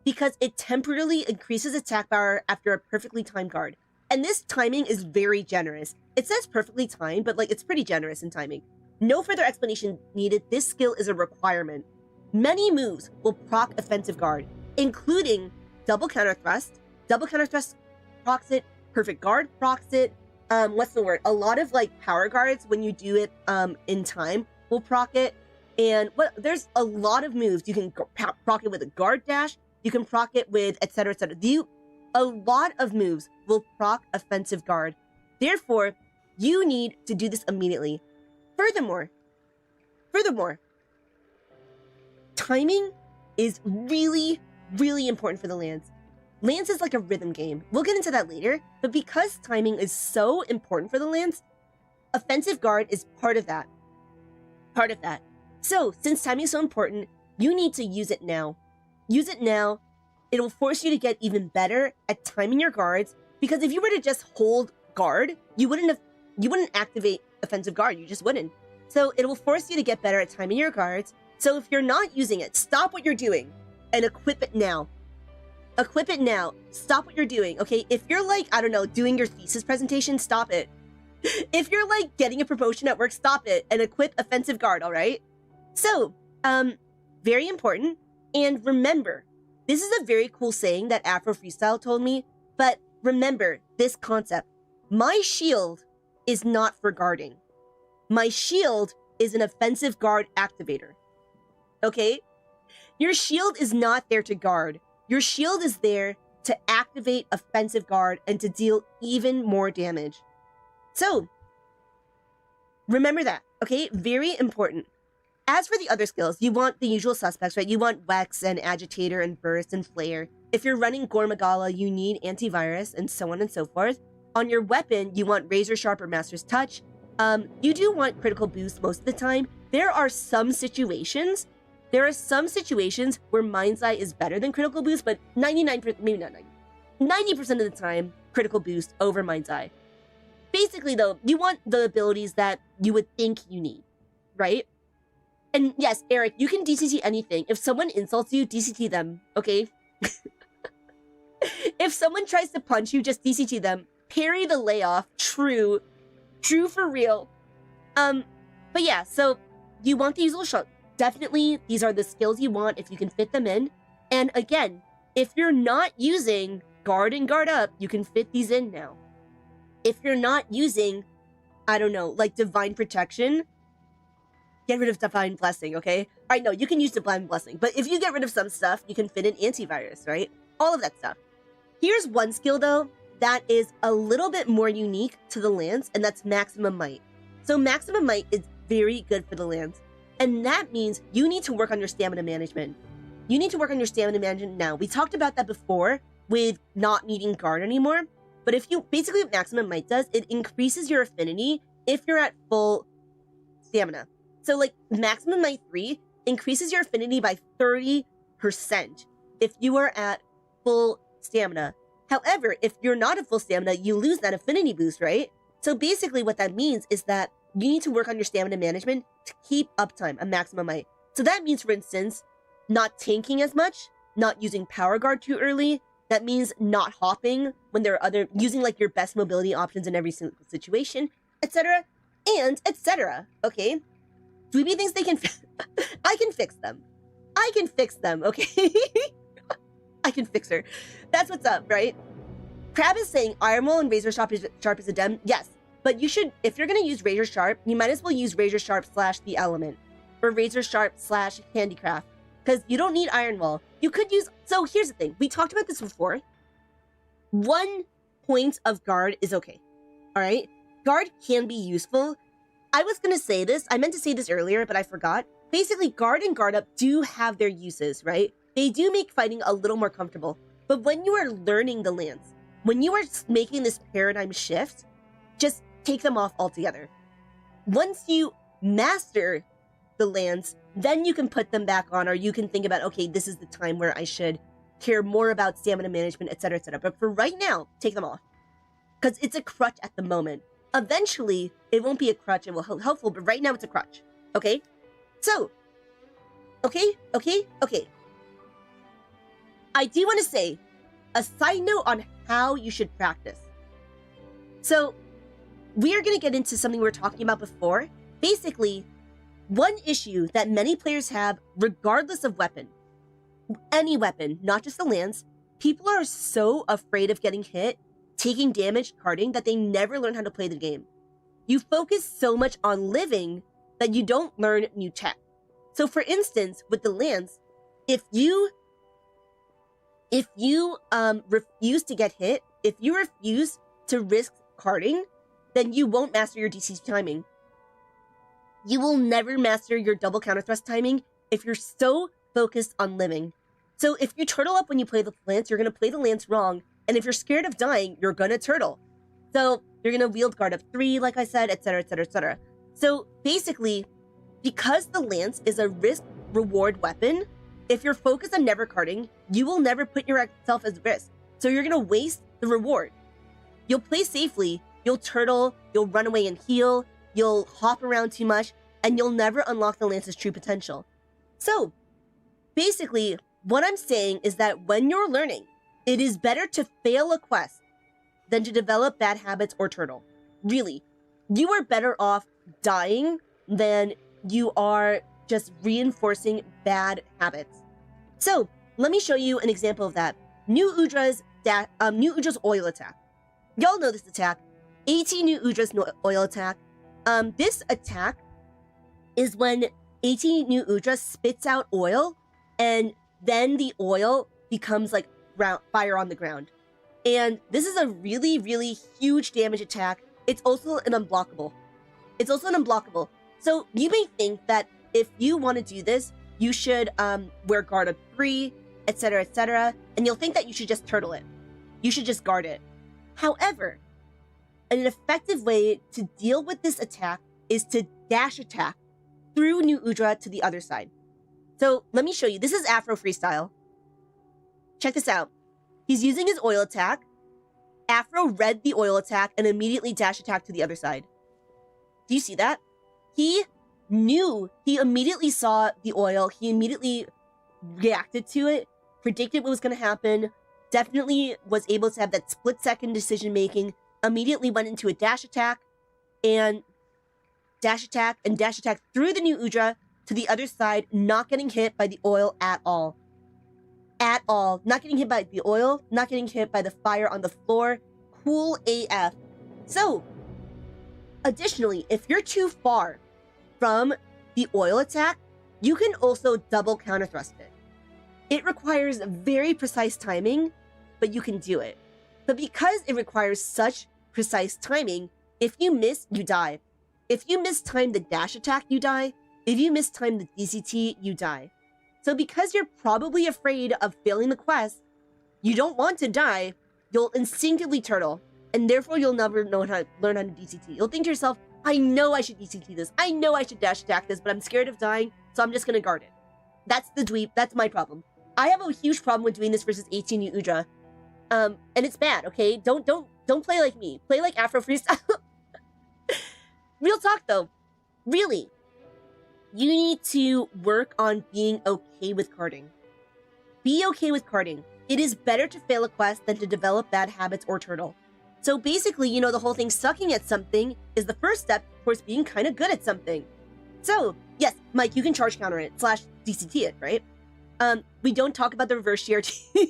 because it temporarily increases attack power after a perfectly timed guard. And this timing is very generous. It says perfectly timed, but like, it's pretty generous in timing. No further explanation needed. This skill is a requirement. Many moves will proc offensive guard, including double counter thrust. Double counter thrust procs it. Perfect guard procs it. What's the word? A lot of like power guards, when you do it in time, will proc it. And there's a lot of moves. You can proc it with a guard dash. You can proc it with etc. etc. A lot of moves will proc offensive guard. Therefore, you need to do this immediately. Furthermore, timing is really, really important for the lance. Lance is like a rhythm game. We'll get into that later, but because timing is so important for the lance, offensive guard is part of that. So, since timing is so important, you need to use it now. Use it now. It'll force you to get even better at timing your guards, because if you were to just hold guard, you wouldn't activate offensive guard, you just wouldn't. So it will force you to get better at timing your guards. So if you're not using it, stop what you're doing and equip it now. Equip it now. Stop what you're doing, okay? If you're like, I don't know, doing your thesis presentation, stop it. If you're like getting a promotion at work, stop it and equip offensive guard, all right? So, very important. And remember, this is a very cool saying that Afro Freestyle told me, but remember this concept. My shield is not for guarding. My shield is an offensive guard activator. Okay? Your shield is not there to guard. Your shield is there to activate offensive guard and to deal even more damage. So, remember that, okay? Very important. As for the other skills, you want the usual suspects, right? You want Wex and Agitator and Burst and Flare. If you're running Gormagala, you need Antivirus and so on and so forth. On your weapon, you want Razor Sharp or Master's Touch. You do want critical boost most of the time. There are some situations where Mind's Eye is better than critical boost, but 99%, maybe not 90% of the time, critical boost over Mind's Eye. Basically, though, you want the abilities that you would think you need, right? And yes, Eric, you can DCT anything. If someone insults you, DCT them, okay? If someone tries to punch you, just DCT them. Parry the layoff. True for real. But yeah, so you want the usual shot. Definitely, these are the skills you want if you can fit them in. And again, if you're not using guard and guard up, you can fit these in now. If you're not using, I don't know, like Divine Protection, get rid of Divine Blessing, okay? I know, you can use Divine Blessing, but if you get rid of some stuff, you can fit in Antivirus, right? All of that stuff. Here's one skill, though, that is a little bit more unique to the Lance, and that's Maximum Might. So Maximum Might is very good for the Lance, and that means you need to work on your stamina management. You need to work on your stamina management now. We talked about that before with not needing guard anymore, but if you, basically what Maximum Might does, it increases your affinity if you're at full stamina. So like Maximum Might 3 increases your affinity by 30% if you are at full stamina. However, if you're not at full stamina, you lose that affinity boost, right? So basically what that means is that you need to work on your stamina management to keep uptime, a Maximum Might. So that means, for instance, not tanking as much, not using Power Guard too early. That means not hopping when there are other, using like your best mobility options in every single situation, etc. and etc. Okay? Dweeby thinks they can, I can fix them. I can fix them, okay? I can fix her. That's what's up, right? Crab is saying Iron Will and Razor Sharp is a dem. Yes, but you should, if you're going to use Razor Sharp, you might as well use Razor Sharp / the Element, or Razor Sharp / Handicraft, because you don't need Iron Will. You could use, so here's the thing. We talked about this before. 1 point of guard is okay, all right? Guard can be useful. I was going to say this. I meant to say this earlier, but I forgot. Basically, guard and guard up do have their uses, right? They do make fighting a little more comfortable. But when you are learning the Lance, when you are making this paradigm shift, just take them off altogether. Once you master the Lance, then you can put them back on, or you can think about, okay, this is the time where I should care more about stamina management, etc., etc. But for right now, take them off. Because it's a crutch at the moment. Eventually, it won't be a crutch, it will be helpful, but right now it's a crutch. Okay? So, okay. I do want to say a side note on how you should practice. So, we are going to get into something we were talking about before. Basically, one issue that many players have, regardless of weapon, any weapon, not just the Lance, people are so afraid of getting hit, taking damage, carding, that they never learn how to play the game. You focus so much on living that you don't learn new tech. So for instance, with the Lance, if you refuse to get hit, if you refuse to risk carding, then you won't master your DC timing. You will never master your double counter thrust timing if you're so focused on living. So if you turtle up when you play the Lance, you're going to play the Lance wrong. And if you're scared of dying, you're going to turtle. So you're going to wield guard up 3, like I said, etc., etc., etc. So basically, because the Lance is a risk-reward weapon, if you're focused on never carding, you will never put yourself as risk. So you're going to waste the reward. You'll play safely, you'll turtle, you'll run away and heal, you'll hop around too much, and you'll never unlock the Lance's true potential. So basically, what I'm saying is that when you're learning, it is better to fail a quest than to develop bad habits or turtle. Really, you are better off dying than you are just reinforcing bad habits. So let me show you an example of that. New Udra's oil attack. Y'all know this attack. 18 new Udra's oil attack. This attack is when 18 new Udra spits out oil, and then the oil becomes like fire on the ground. And this is a really, really huge damage attack. It's also an unblockable. So you may think that if you want to do this, you should wear guard up 3, etc., and you'll think that you should just turtle it. You should just guard it. However, an effective way to deal with this attack is to dash attack through New Udra to the other side. So let me show you. This is Afro Freestyle. Check this out. He's using his oil attack. Afro read the oil attack and immediately dash attack to the other side. Do you see that? He immediately saw the oil. He immediately reacted to it, predicted what was going to happen, definitely was able to have that split-second decision-making, immediately went into a dash attack, and dash attack through the New Udra to the other side, not getting hit by the oil at all. At all. Not getting hit by the oil, not getting hit by the fire on the floor. Cool AF. So, additionally, if you're too far from the oil attack, you can also double counter thrust it. It requires very precise timing, but you can do it. But because it requires such precise timing, if you miss, you die. If you mistime the dash attack, you die. If you mistime the DCT, you die. So because you're probably afraid of failing the quest, you don't want to die, you'll instinctively turtle, and therefore you'll never learn how to DCT. You'll think to yourself, I know I should DCT this, I know I should dash attack this, but I'm scared of dying, so I'm just gonna guard it. That's the dweeb, that's my problem. I have a huge problem with doing this versus 18 new Udra. And it's bad, okay? Don't play like me. Play like Afro Freestyle. Real talk though, really. You need to work on being okay with carding. Be okay with carding. It is better to fail a quest than to develop bad habits or turtle. So basically, you know, the whole thing sucking at something is the first step towards being kind of good at something. So, yes, Mike, you can charge counter it, / DCT it, right? We don't talk about the reverse GRT.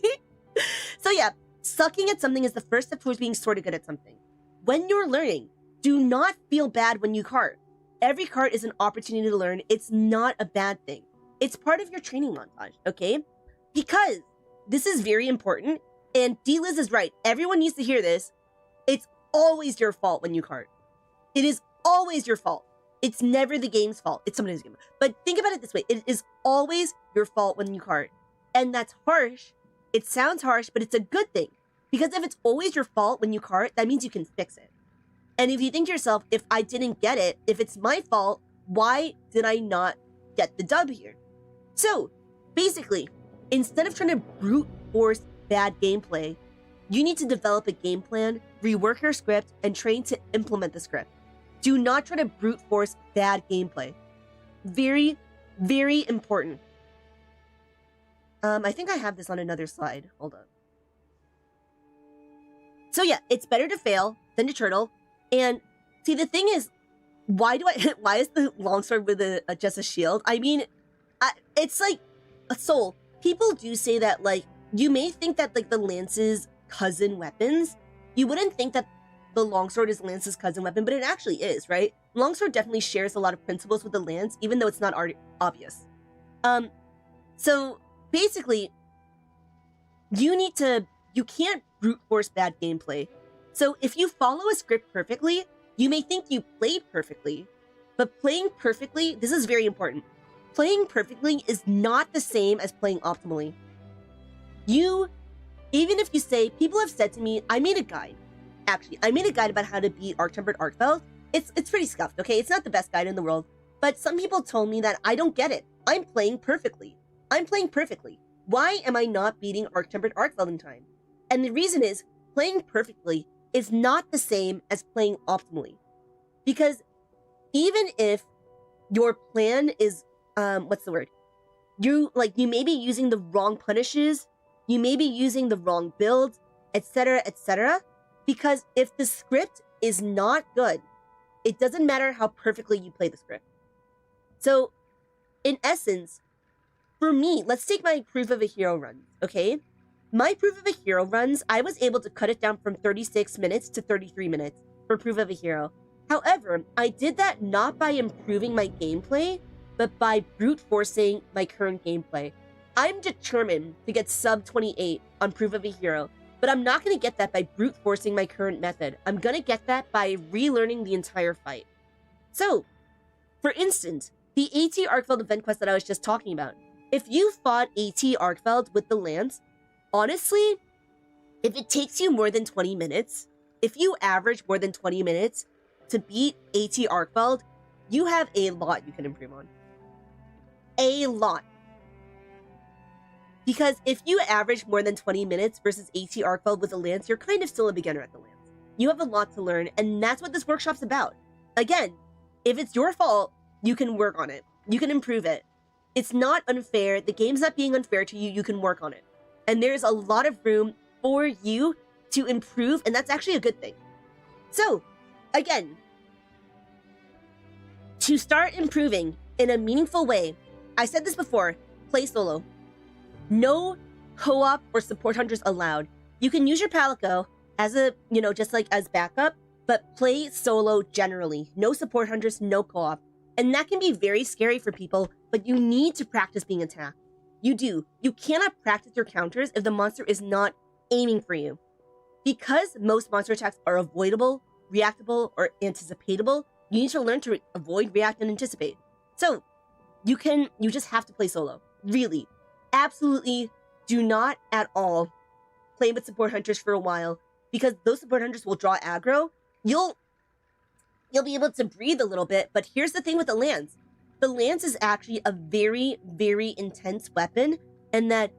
So yeah, sucking at something is the first step towards being sort of good at something. When you're learning, do not feel bad when you card. Every card is an opportunity to learn. It's not a bad thing. It's part of your training montage, okay? Because this is very important, and D-Liz is right. Everyone needs to hear this. It's always your fault when you card. It is always your fault. It's never the game's fault. It's somebody's game. But think about it this way. It is always your fault when you card. And that's harsh. It sounds harsh, but it's a good thing. Because if it's always your fault when you card, that means you can fix it. And if you think to yourself, if I didn't get it, if it's my fault, why did I not get the dub here? So, basically, instead of trying to brute force bad gameplay, you need to develop a game plan, rework your script, and train to implement the script. Do not try to brute force bad gameplay. Very, very important. I think I have this on another slide. Hold on. So yeah, it's better to fail than to turtle. And see, the thing is, why is the longsword with just a shield? I mean, it's like a soul. People do say that, like, you may think that, like, the lance's cousin weapons, you wouldn't think that the longsword is lance's cousin weapon, but it actually is, right? Longsword definitely shares a lot of principles with the lance, even though it's not obvious. So basically, you can't brute force bad gameplay. So if you follow a script perfectly, you may think you played perfectly, but playing perfectly, this is very important. Playing perfectly is not the same as playing optimally. Even if you say, people have said to me, I made a guide. Actually, I made a guide about how to beat Arc-Tempered Arcveld. It's pretty scuffed, okay? It's not the best guide in the world, but some people told me that I don't get it. I'm playing perfectly. I'm playing perfectly. Why am I not beating Arc-Tempered Arcveld in time? And the reason is, playing perfectly is not the same as playing optimally. Because even if your plan is, what's the word? You may be using the wrong punishes, you may be using the wrong build, etc., etc. Because if the script is not good, it doesn't matter how perfectly you play the script. So, in essence, for me, let's take my proof of a hero run, okay? My proof of a hero runs, I was able to cut it down from 36 minutes to 33 minutes. for Proof of a Hero. However, I did that not by improving my gameplay, but by brute forcing my current gameplay. I'm determined to get sub 28 on Proof of a Hero, but I'm not going to get that by brute forcing my current method. I'm going to get that by relearning the entire fight. So, for instance, the AT Arkfeld event quest that I was just talking about. If you fought AT Arkfeld with the lance, honestly, if it takes you more than 20 minutes, if you average more than 20 minutes to beat AT Arkfeld, you have a lot you can improve on. A lot. Because if you average more than 20 minutes versus AT Arkfeld with a lance, you're kind of still a beginner at the lance. You have a lot to learn, and that's what this workshop's about. Again, if it's your fault, you can work on it. You can improve it. It's not unfair. The game's not being unfair to you. You can work on it. And there's a lot of room for you to improve, and that's actually a good thing. So, again, to start improving in a meaningful way, I said this before, play solo. No co-op or support hunters allowed. You can use your Palico as a, just like as backup, but play solo generally. No support hunters, no co-op. And that can be very scary for people, but you need to practice being attacked. You do. You cannot practice your counters if the monster is not aiming for you. Because most monster attacks are avoidable, reactable, or anticipatable, you need to learn to avoid, react, and anticipate. So, you just have to play solo. Really. Absolutely do not at all play with support hunters for a while, because those support hunters will draw aggro. You'll be able to breathe a little bit, but here's the thing with the lance. The lance is actually a very, very intense weapon, and that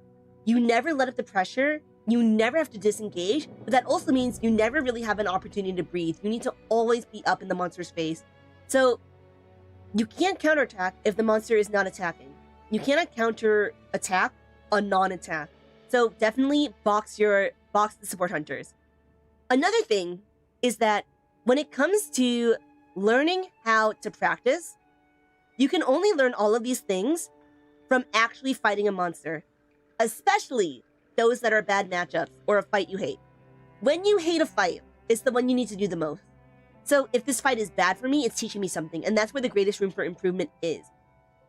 you never let up the pressure, you never have to disengage, but that also means you never really have an opportunity to breathe. You need to always be up in the monster's face. So, you can't counterattack if the monster is not attacking. You cannot counter-attack a non-attack. So definitely box the support hunters. Another thing is that when it comes to learning how to practice, you can only learn all of these things from actually fighting a monster, especially those that are bad matchups or a fight you hate. When you hate a fight, it's the one you need to do the most. So if this fight is bad for me, it's teaching me something, and that's where the greatest room for improvement is.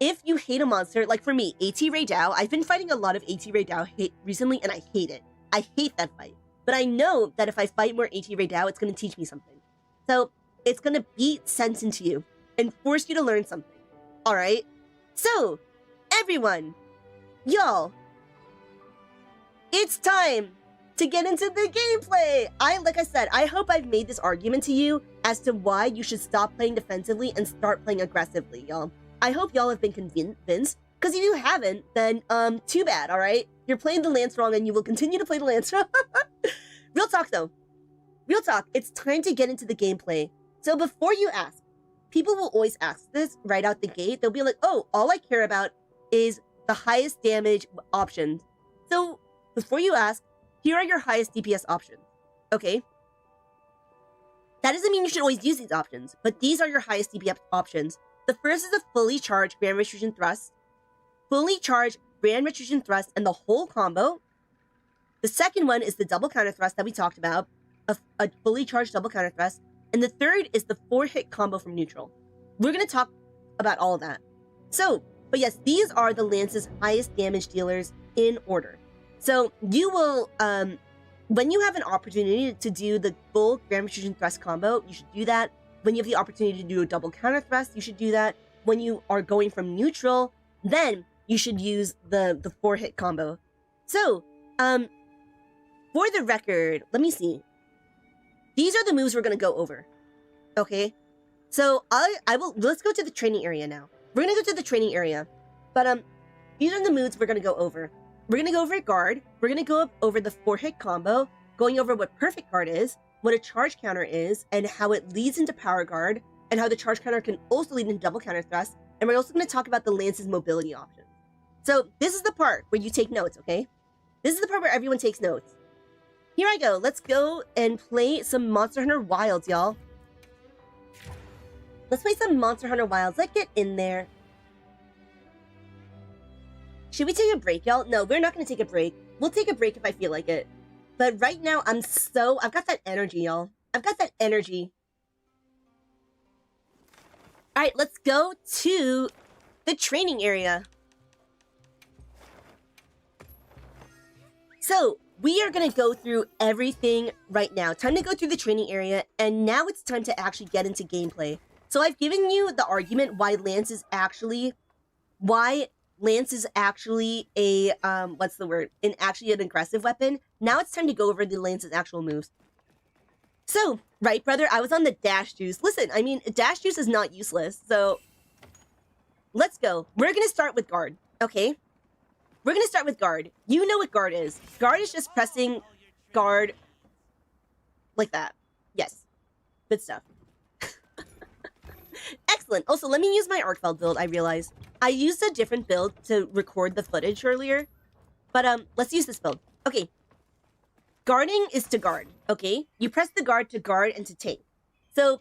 If you hate a monster, like for me, AT Ray Dao, I've been fighting a lot of AT Ray Dao recently, and I hate it. I hate that fight. But I know that if I fight more AT Ray Dao, it's going to teach me something. So it's going to beat sense into you and force you to learn something. All right? So, everyone, y'all, it's time to get into the gameplay. Like I said, I hope I've made this argument to you as to why you should stop playing defensively and start playing aggressively, y'all. I hope y'all have been convinced, because if you haven't, then too bad, all right? You're playing the lance wrong, and you will continue to play the lance wrong. Real talk, though. Real talk, it's time to get into the gameplay. So before you ask, people will always ask this right out the gate. They'll be like, oh, all I care about is the highest damage options. So before you ask, here are your highest DPS options, okay? That doesn't mean you should always use these options, but these are your highest DPS options. The first is a fully charged Grand Retribution Thrust, fully charged Grand Retribution Thrust, and the whole combo. The second one is the double counter thrust that we talked about, a fully charged double counter thrust. And the third is the 4-hit combo from neutral. We're going to talk about all of that. So, but yes, these are the Lance's highest damage dealers in order. So you will, when you have an opportunity to do the full Grand Retribution Thrust combo, you should do that. When you have the opportunity to do a double counter thrust, you should do that. When you are going from neutral, then you should use the 4-hit combo. So, for the record, let me see. These are the moves we're going to go over. Okay? So, let's go to the training area now. We're going to go to the training area. But, these are the moves we're going to go over. We're going to go over guard. We're going to go over the 4-hit combo, going over what perfect guard is, what a charge counter is, and how it leads into power guard, and how the charge counter can also lead into double counter thrust. And we're also going to talk about the Lance's mobility options. So, this is the part where you take notes, okay? This is the part where everyone takes notes. Here I go. Let's go and play some Monster Hunter Wilds, y'all. Let's play some Monster Hunter Wilds. Let's get in there. Should we take a break, y'all? No, we're not going to take a break. We'll take a break if I feel like it. But right now, I've got that energy, y'all. I've got that energy. All right, let's go to the training area. So we are going to go through everything right now. Time to go through the training area, and now it's time to actually get into gameplay. So I've given you the argument why Lance is actually a actually an aggressive weapon. Now it's time to go over the Lance's actual moves. So, right, brother, I was on the dash juice. Listen, I mean, dash juice is not useless. So let's go. We're going to start with guard, okay? We're going to start with guard. You know what guard is. Guard is just pressing guard like that. Yes. Good stuff. Excellent. Also, let me use my Arcfeld build, I realized. I used a different build to record the footage earlier. But let's use this build. Okay. Guarding is to guard, okay? You press the guard to guard and to tank. So,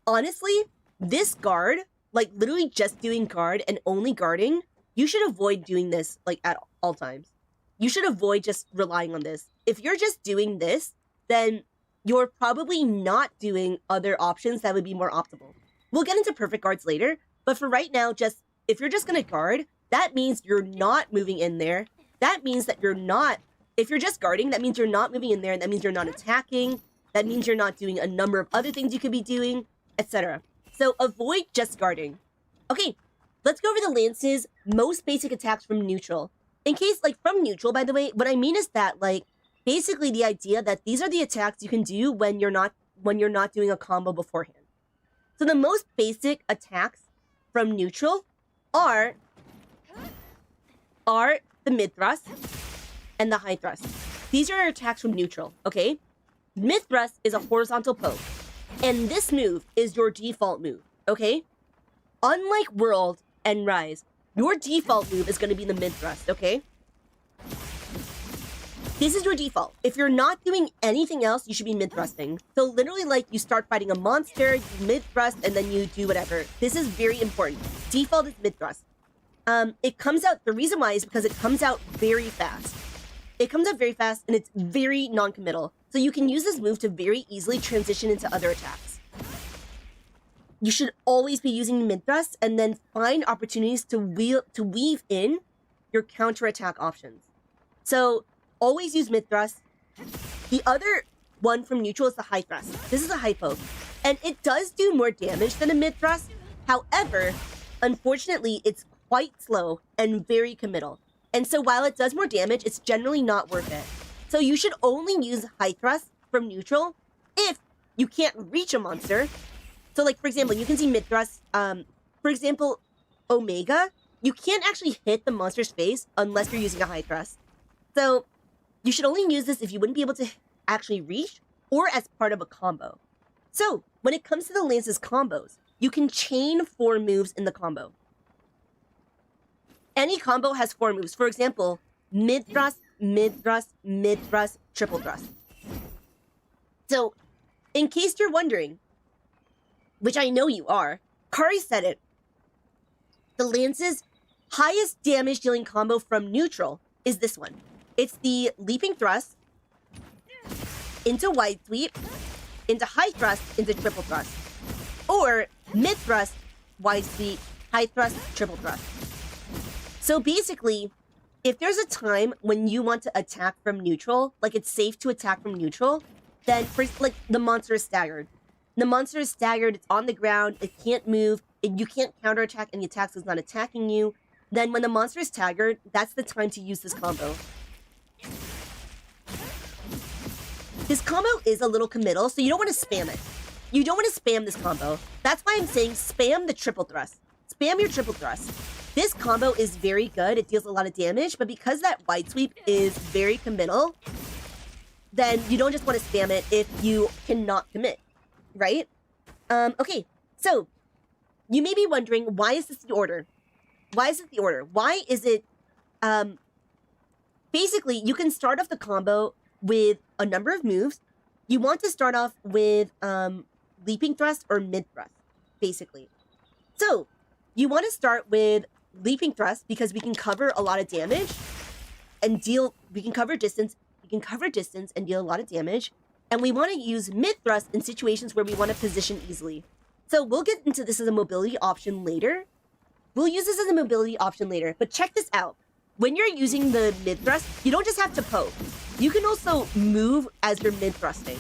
honestly, this guard, like literally just doing guard and only guarding, you should avoid doing this like at all times. You should avoid just relying on this. If you're just doing this, then you're probably not doing other options that would be more optimal. We'll get into perfect guards later, but for right now, if you're just gonna guard, that means you're not moving in there. That means that if you're just guarding, that means you're not moving in there, and that means you're not attacking. That means you're not doing a number of other things you could be doing, etc. So avoid just guarding. Okay, let's go over the Lance's most basic attacks from neutral. In case, like, from neutral, by the way, what I mean is that, like, basically the idea that these are the attacks you can do when you're not doing a combo beforehand. So the most basic attacks from neutral are the mid thrust and the high thrust. These are attacks from neutral, okay? Mid thrust is a horizontal poke, and this move is your default move, okay? Unlike World and Rise, your default move is going to be the mid thrust, okay? This is your default. If you're not doing anything else, you should be mid thrusting. So literally, like, you start fighting a monster, you mid thrust, and then you do whatever. This is very important. Default is mid thrust. It comes out, the reason why is because it comes out very fast. It comes out very fast, and it's very non-committal. So you can use this move to very easily transition into other attacks. You should always be using mid thrust, and then find opportunities to weave in your counter-attack options. So always use mid thrust. The other one from neutral is the high thrust. This is a high poke, and it does do more damage than a mid thrust. However, unfortunately, it's quite slow and very committal. And so while it does more damage, it's generally not worth it. So you should only use high thrust from neutral if you can't reach a monster. So, like, for example, you can see mid thrust. For example, Omega, you can't actually hit the monster's face unless you're using a high thrust. So you should only use this if you wouldn't be able to actually reach or as part of a combo. So when it comes to the Lance's combos, you can chain 4 moves in the combo. Any combo has 4 moves. For example, mid thrust, mid thrust, mid thrust, triple thrust. So in case you're wondering, which I know you are, Kari said it. The Lance's highest damage dealing combo from neutral is this one. It's the leaping thrust into wide sweep, into high thrust, into triple thrust. Or mid thrust, wide sweep, high thrust, triple thrust. So basically, if there's a time when you want to attack from neutral, like it's safe to attack from neutral, then like the monster is staggered. The monster is staggered, it's on the ground, it can't move, you can't counterattack any attacks, it's not attacking you. Then when the monster is staggered, that's the time to use this combo. This combo is a little committal, so you don't want to spam it. You don't want to spam this combo. That's why I'm saying spam the triple thrust. Spam your triple thrust. This combo is very good, it deals a lot of damage, but because that wide sweep is very committal, then you don't just want to spam it if you cannot commit, right? Okay, so you may be wondering, why is this the order? Why is it the order? Why is it, basically, you can start off the combo with a number of moves. You want to start off with leaping thrust or mid thrust, basically. So you want to start with leaping thrust because we can cover a lot of damage and we can cover distance and deal a lot of damage. And we want to use mid thrust in situations where we want to position easily. So we'll get into this as a mobility option later. We'll use this as a mobility option later, but check this out. When you're using the mid thrust, you don't just have to poke. You can also move as you're mid thrusting.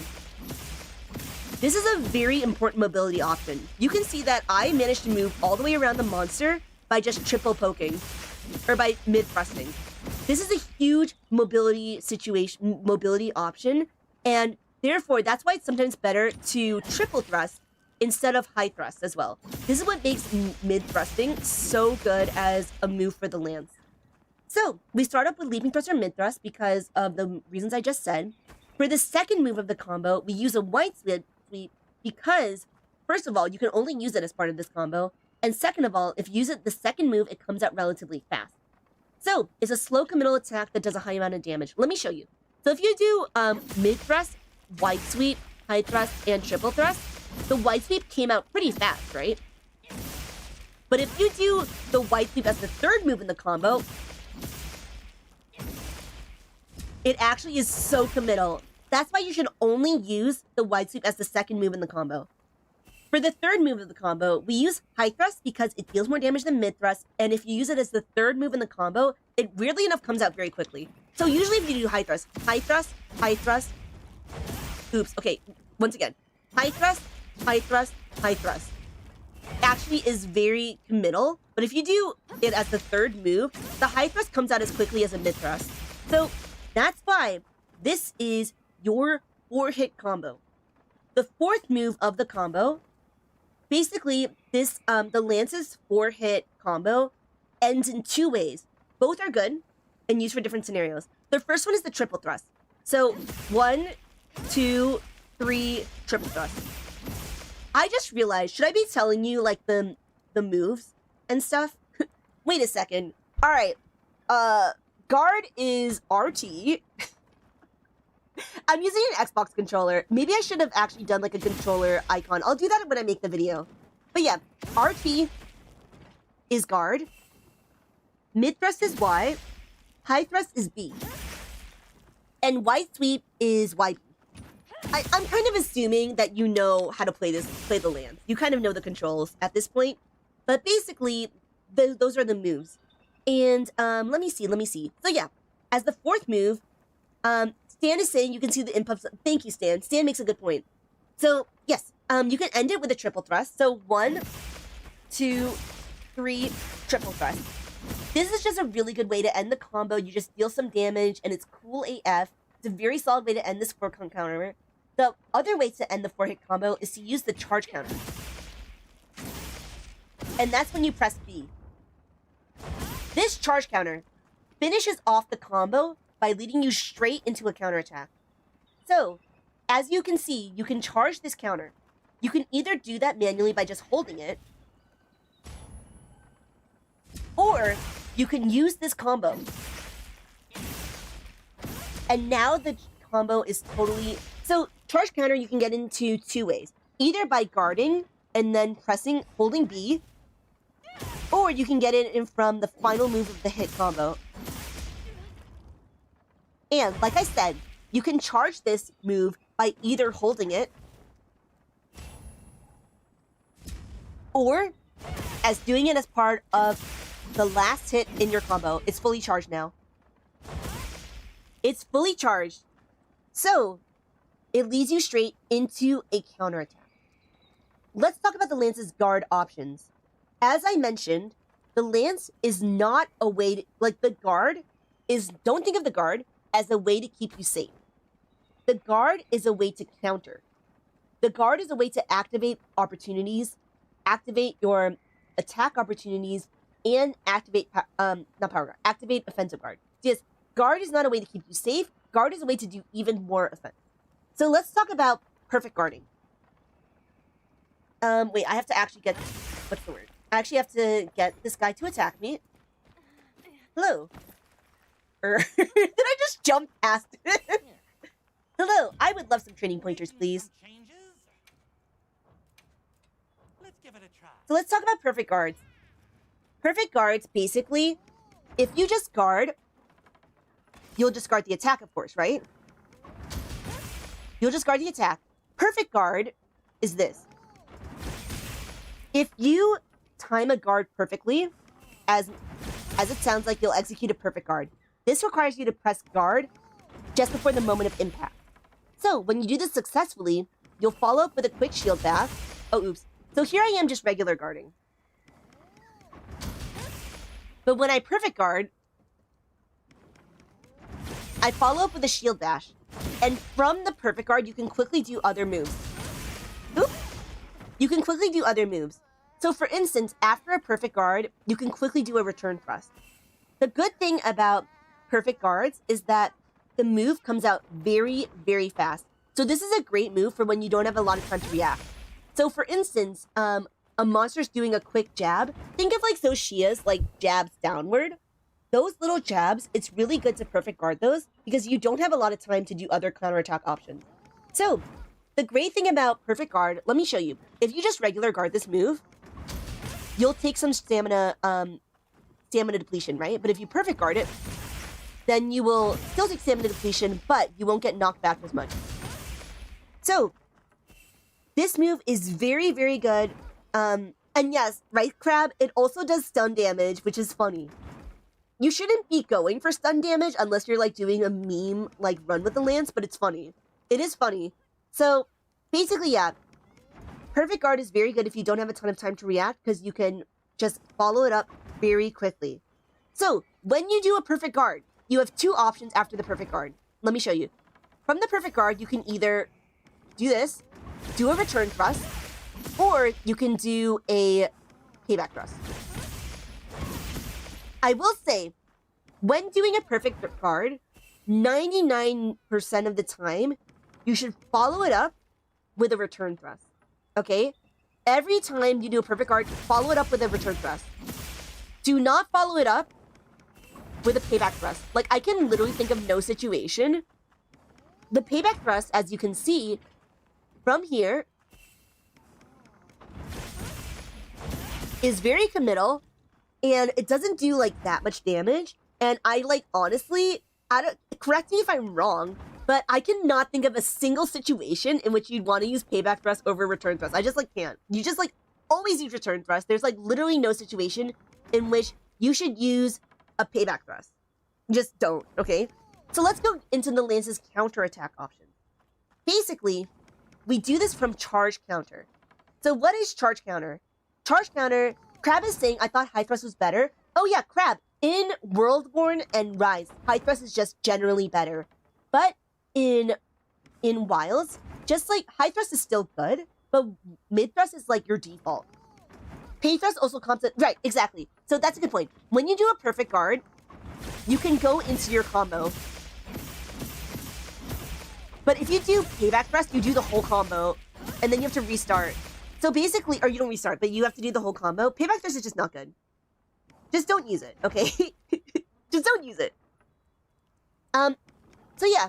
This is a very important mobility option. You can see that I managed to move all the way around the monster by just triple poking, or by mid thrusting. This is a huge mobility option, and therefore that's why it's sometimes better to triple thrust instead of high thrust as well. This is what makes mid thrusting so good as a move for the lance. So we start up with leaping thrust or mid thrust because of the reasons I just said. For the second move of the combo, we use a white sweep because, first of all, you can only use it as part of this combo, and second of all, if you use it the second move, it comes out relatively fast. So it's a slow committal attack that does a high amount of damage. Let me show you. So if you do mid thrust, wide sweep, high thrust, and triple thrust, the wide sweep came out pretty fast, right? But if you do the wide sweep as the third move in the combo, it actually is so committal. That's why you should only use the wide sweep as the second move in the combo. For the third move of the combo, we use high thrust because it deals more damage than mid thrust, and if you use it as the third move in the combo, it weirdly enough comes out very quickly. So usually if you do high thrust, high thrust, high thrust, oops, okay, once again, high thrust, high thrust, high thrust, actually is very committal, but if you do it as the third move, the high thrust comes out as quickly as a mid thrust. So that's why this is your 4-hit combo. The fourth move of the combo, basically this the Lance's 4-hit combo ends in two ways. Both are good and used for different scenarios. The first one is the triple thrust. So 1, 2, 3, triple thrust. I just realized, should I be telling you like the moves and stuff? Wait a second. All right. Guard is RT. I'm using an Xbox controller. Maybe I should have actually done like a controller icon. I'll do that when I make the video. But yeah, RT is guard. Mid thrust is Y. High thrust is B. And wide sweep is YB. I'm kind of assuming that you know how to play the Lance. You kind of know the controls at this point. But basically, those are the moves. And let me see. So yeah, as the fourth move, Stan is saying you can see the inputs. Thank you, Stan. Stan makes a good point. So yes, you can end it with a triple thrust. So 1, 2, 3, triple thrust. This is just a really good way to end the combo. You just deal some damage, and it's cool AF. It's a very solid way to end this 4-count counter. The other way to end the 4-hit combo is to use the charge counter. And that's when you press B. This charge counter finishes off the combo by leading you straight into a counterattack. So, as you can see, you can charge this counter. You can either do that manually by just holding it, or you can use this combo. And now the combo is totally... So, charge counter you can get into two ways. Either by guarding and then holding B, or you can get it in from the final move of the hit combo. And, like I said, you can charge this move by either holding it, or as doing it as part of the last hit in your combo. It's fully charged now. It's fully charged. So, it leads you straight into a counterattack. Let's talk about the Lance's guard options. As I mentioned, the Lance is not a way to, like the guard is, don't think of the guard as a way to keep you safe. The guard is a way to counter. The guard is a way to activate opportunities, activate your attack opportunities, and activate, activate offensive guard. Yes, guard is not a way to keep you safe. Guard is a way to do even more offense. So let's talk about perfect guarding. Wait, I have to actually get, what's the word? I actually have to get this guy to attack me. Hello. Did I just jump past it? Hello, I would love some training pointers, please. Let's give it a try. So let's talk about perfect guards. Perfect guards, basically, if you just guard, you'll just guard the attack, of course, right? You'll just guard the attack. Perfect guard is this. If you time a guard perfectly, as it sounds like you'll execute a perfect guard. This requires you to press guard just before the moment of impact. So when you do this successfully, you'll follow up with a quick shield bash. Oh, oops. So here I am just regular guarding. But when I perfect guard, I follow up with a shield bash. And from the perfect guard, you can quickly do other moves. Oop! You can quickly do other moves. So for instance, after a perfect guard, you can quickly do a return thrust. The good thing about perfect guards is that the move comes out very, very fast. So this is a great move for when you don't have a lot of time to react. So for instance, a monster's doing a quick jab. Think of like those Shias, like jabs downward. Those little jabs, it's really good to perfect guard those because you don't have a lot of time to do other counterattack options. So the great thing about perfect guard, let me show you. If you just regular guard this move, you'll take some stamina depletion, right? But if you perfect guard it, then you will still take stamina depletion, but you won't get knocked back as much. So this move is very, very good. And yes, right, Crab, it also does stun damage, which is funny. You shouldn't be going for stun damage unless you're like doing a meme, like run with the lance, but it's funny. It is funny. So basically, yeah, perfect guard is very good if you don't have a ton of time to react because you can just follow it up very quickly. So when you do a perfect guard, you have two options after the perfect guard. Let me show you. From the perfect guard, you can either do this, do a return thrust, or you can do a payback thrust. I will say, when doing a perfect guard, 99% of the time, you should follow it up with a return thrust. Okay? Every time you do a perfect guard, follow it up with a return thrust. Do not follow it up with a payback thrust. Like, I can literally think of no situation. The payback thrust, as you can see, from here, is very committal, and it doesn't do, like, that much damage. And I, like, honestly, correct me if I'm wrong, but I cannot think of a single situation in which you'd want to use payback thrust over return thrust. I just, like, can't. You just, like, always use return thrust. There's, like, literally no situation in which you should use a payback thrust. Just don't, okay? So let's go into the Lance's counterattack option. Basically, we do this from charge counter. So what is charge counter? Charge counter, Crab is saying, I thought high thrust was better. Oh yeah, Crab, in Worldborn and Rise, high thrust is just generally better. But in Wilds, just like high thrust is still good, but mid thrust is like your default. Pay thrust also comes at, right, exactly. So that's a good point. When you do a perfect guard, you can go into your combo. But if you do payback thrust, you do the whole combo, and then you have to restart. So basically, or you don't restart, but you have to do the whole combo. Payback thrust is just not good. Just don't use it, okay? Just don't use it. So yeah.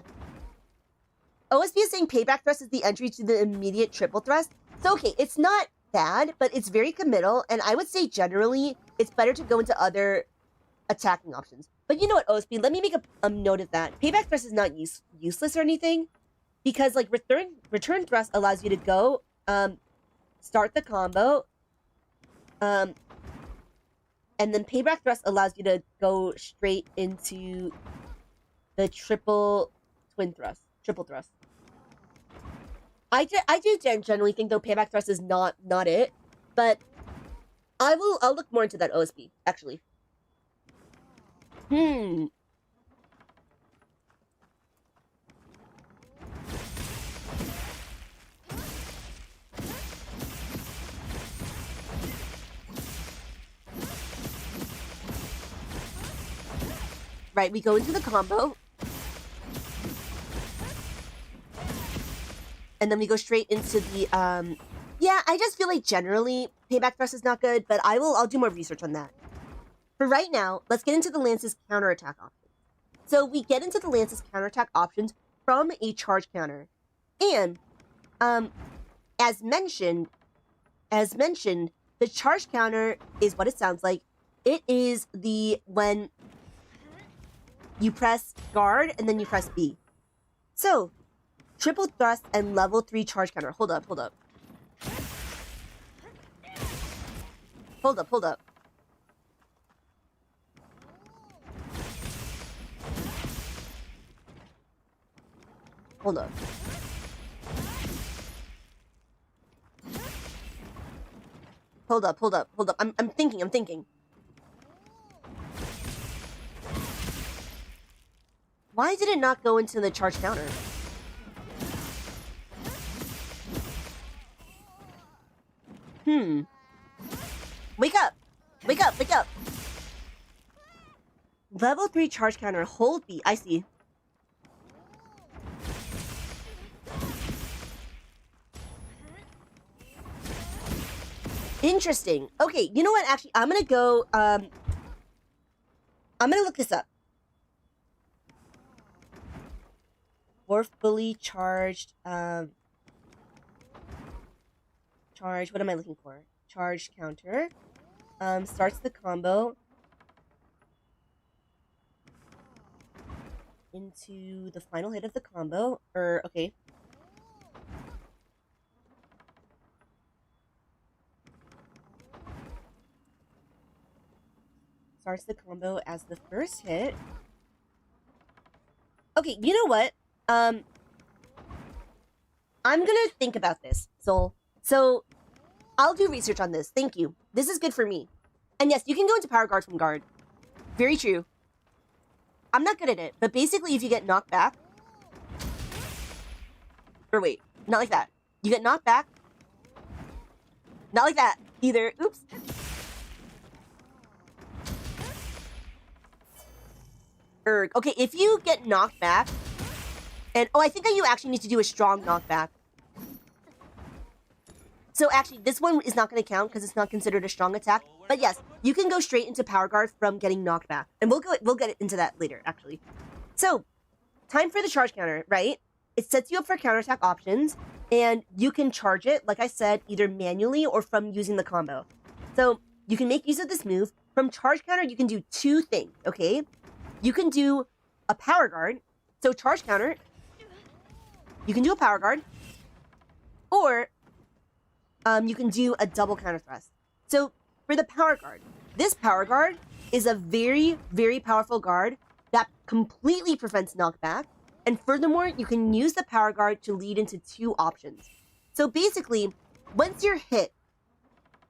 OSB is saying payback thrust is the entry to the immediate triple thrust. So okay, it's not bad, but it's very committal, and I would say generally, it's better to go into other attacking options. But you know what, OSB, let me make a note of that. Payback thrust is not useless or anything, because like return thrust allows you to go, start the combo, and then payback thrust allows you to go straight into the triple thrust. I do generally think though payback thrust is not it, but I'll look more into that OSB actually. Right, we go into the combo. And then we go straight into the, yeah, I just feel like generally payback thrust is not good, but I'll do more research on that. For right now, let's get into the Lance's counterattack options. So we get into the Lance's counterattack options from a charge counter. And, as mentioned, the charge counter is what it sounds like. It is when you press guard and then you press B. So, triple thrust and level 3 charge counter. Hold up. Hold up, hold up. Hold up. Hold up, hold up, hold up. I'm thinking. Why did it not go into the charge counter? Wake up! Wake up, wake up! Level 3 charge counter, hold B. I see. Interesting. Okay, you know what? Actually, I'm gonna go, I'm gonna look this up. Forcefully charged, charge, what am I looking for? Charge counter. Starts the combo into the final hit of the combo. Okay. Starts the combo as the first hit. Okay, you know what? I'm gonna think about this, Soul. So, I'll do research on this. Thank you. This is good for me. And yes, you can go into Power Guard from guard. Very true. I'm not good at it, but basically if you get knocked back... Or wait, not like that. You get knocked back. Not like that either. Oops. Okay, if you get knocked back... And, I think that you actually need to do a strong knockback. So actually, this one is not going to count because it's not considered a strong attack. But yes, you can go straight into Power Guard from getting knocked back. And we'll get into that later, actually. So, time for the charge counter, right? It sets you up for counterattack options. And you can charge it, like I said, either manually or from using the combo. So, you can make use of this move. From charge counter, you can do two things, okay? You can do a Power Guard. So, charge counter, you can do a Power Guard. Or... you can do a double counter thrust. So, for the Power Guard, this Power Guard is a very, very powerful guard that completely prevents knockback. And furthermore, you can use the Power Guard to lead into two options. So basically, once you're hit,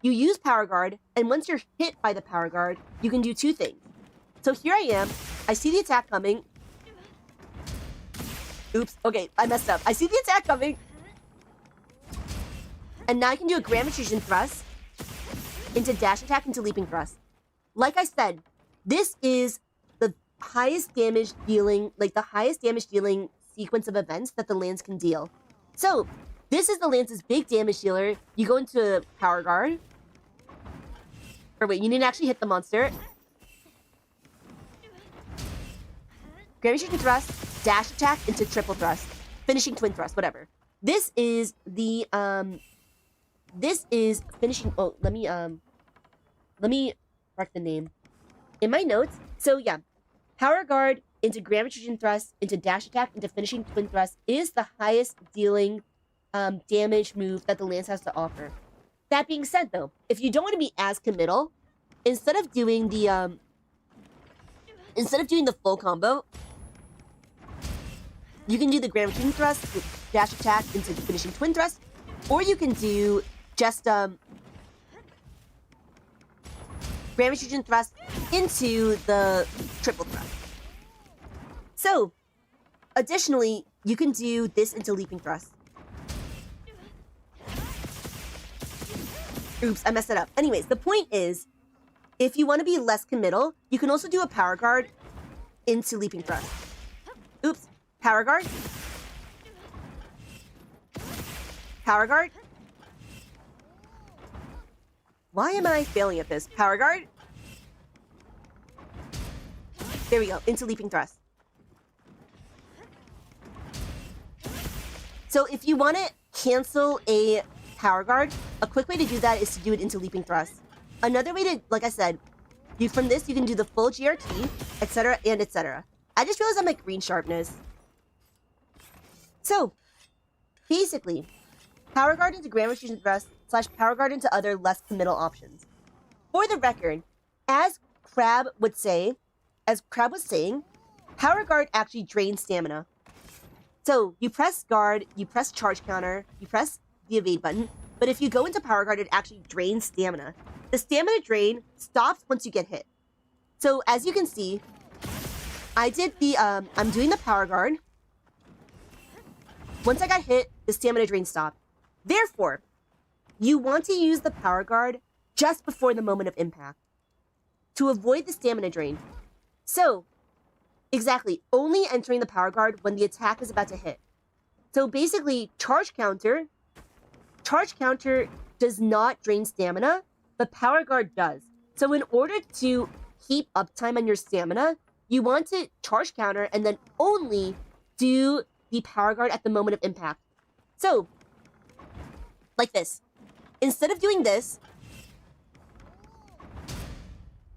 you use Power Guard, and once you're hit by the Power Guard, you can do two things. So here I am, I see the attack coming. Oops, okay, I messed up. I see the attack coming. And now I can do a Grand Magician Thrust into Dash Attack into Leaping Thrust. Like I said, this is the highest damage dealing, sequence of events that the Lance can deal. So, this is the Lance's big damage dealer. You go into Power Guard. Or wait, you need to actually hit the monster. Grand Magician Thrust, Dash Attack into Triple Thrust. Finishing Twin Thrust, whatever. This is the, this is finishing... Oh, let me mark the name. In my notes, so yeah. Power Guard into Grand Magician Thrust, into Dash Attack, into Finishing Twin Thrust is the highest dealing damage move that the Lance has to offer. That being said, though, if you don't want to be as committal, instead of doing the full combo, you can do the Grand Magician Thrust with Dash Attack into Finishing Twin Thrust, or you can do just Grand Magician Thrust into the Triple Thrust. So, additionally, you can do this into Leaping Thrust. Oops, I messed it up. Anyways, the point is, if you want to be less committal, you can also do a Power Guard into Leaping Thrust. Oops, Power Guard. Power Guard. Why am I failing at this? Power Guard. There we go, into Leaping Thrust. So if you want to cancel a Power Guard, a quick way to do that is to do it into Leaping Thrust. Another way to, like I said, from this you can do the full GRT, etc. and etc. I just realized I'm at green sharpness. So, basically, Power Guard into Grand Magician Thrust / Power Guard into other less committal options. for the record, as Crab was saying, Power Guard actually drains stamina. So you press guard, you press charge counter, you press the evade button, but if you go into Power Guard, it actually drains stamina. The stamina drain stops once you get hit. So as you can see, I did the, I'm doing the Power Guard. Once I got hit, the stamina drain stopped. Therefore, you want to use the Power Guard just before the moment of impact to avoid the stamina drain. So, exactly, only entering the Power Guard when the attack is about to hit. So basically, Charge Counter does not drain stamina, but Power Guard does. So in order to keep uptime on your stamina, you want to Charge Counter and then only do the Power Guard at the moment of impact. So, like this. Instead of doing this,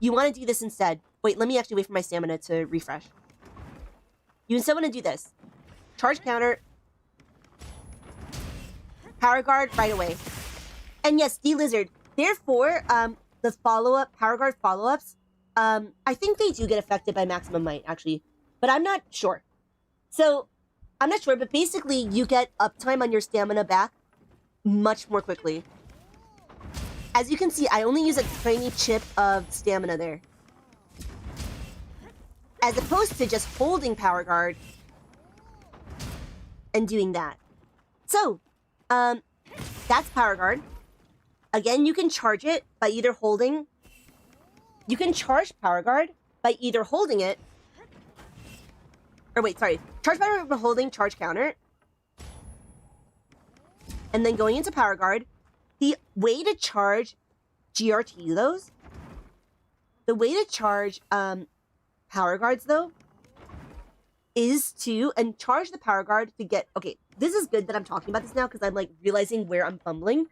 you want to do this instead. Wait, let me actually wait for my stamina to refresh. You instead want to do this. Charge Counter, Power Guard right away. And yes, D-Lizard. Therefore, the follow-up, Power Guard follow-ups, I think they do get affected by maximum might, actually. But I'm not sure. So, I'm not sure, but basically, you get uptime on your stamina back much more quickly. As you can see, I only use a tiny chip of stamina there. As opposed to just holding Power Guard and doing that. So, that's Power Guard. Again, you can charge it by either holding... You can charge Power Guard by either holding it... Or wait, sorry. Charge Power Guard by holding Charge Counter. And then going into Power Guard. The way to charge GRT, those... The way to charge, Power Guards, though, is to... And charge the Power Guard to get... Okay, this is good that I'm talking about this now, because I'm, like, realizing where I'm fumbling.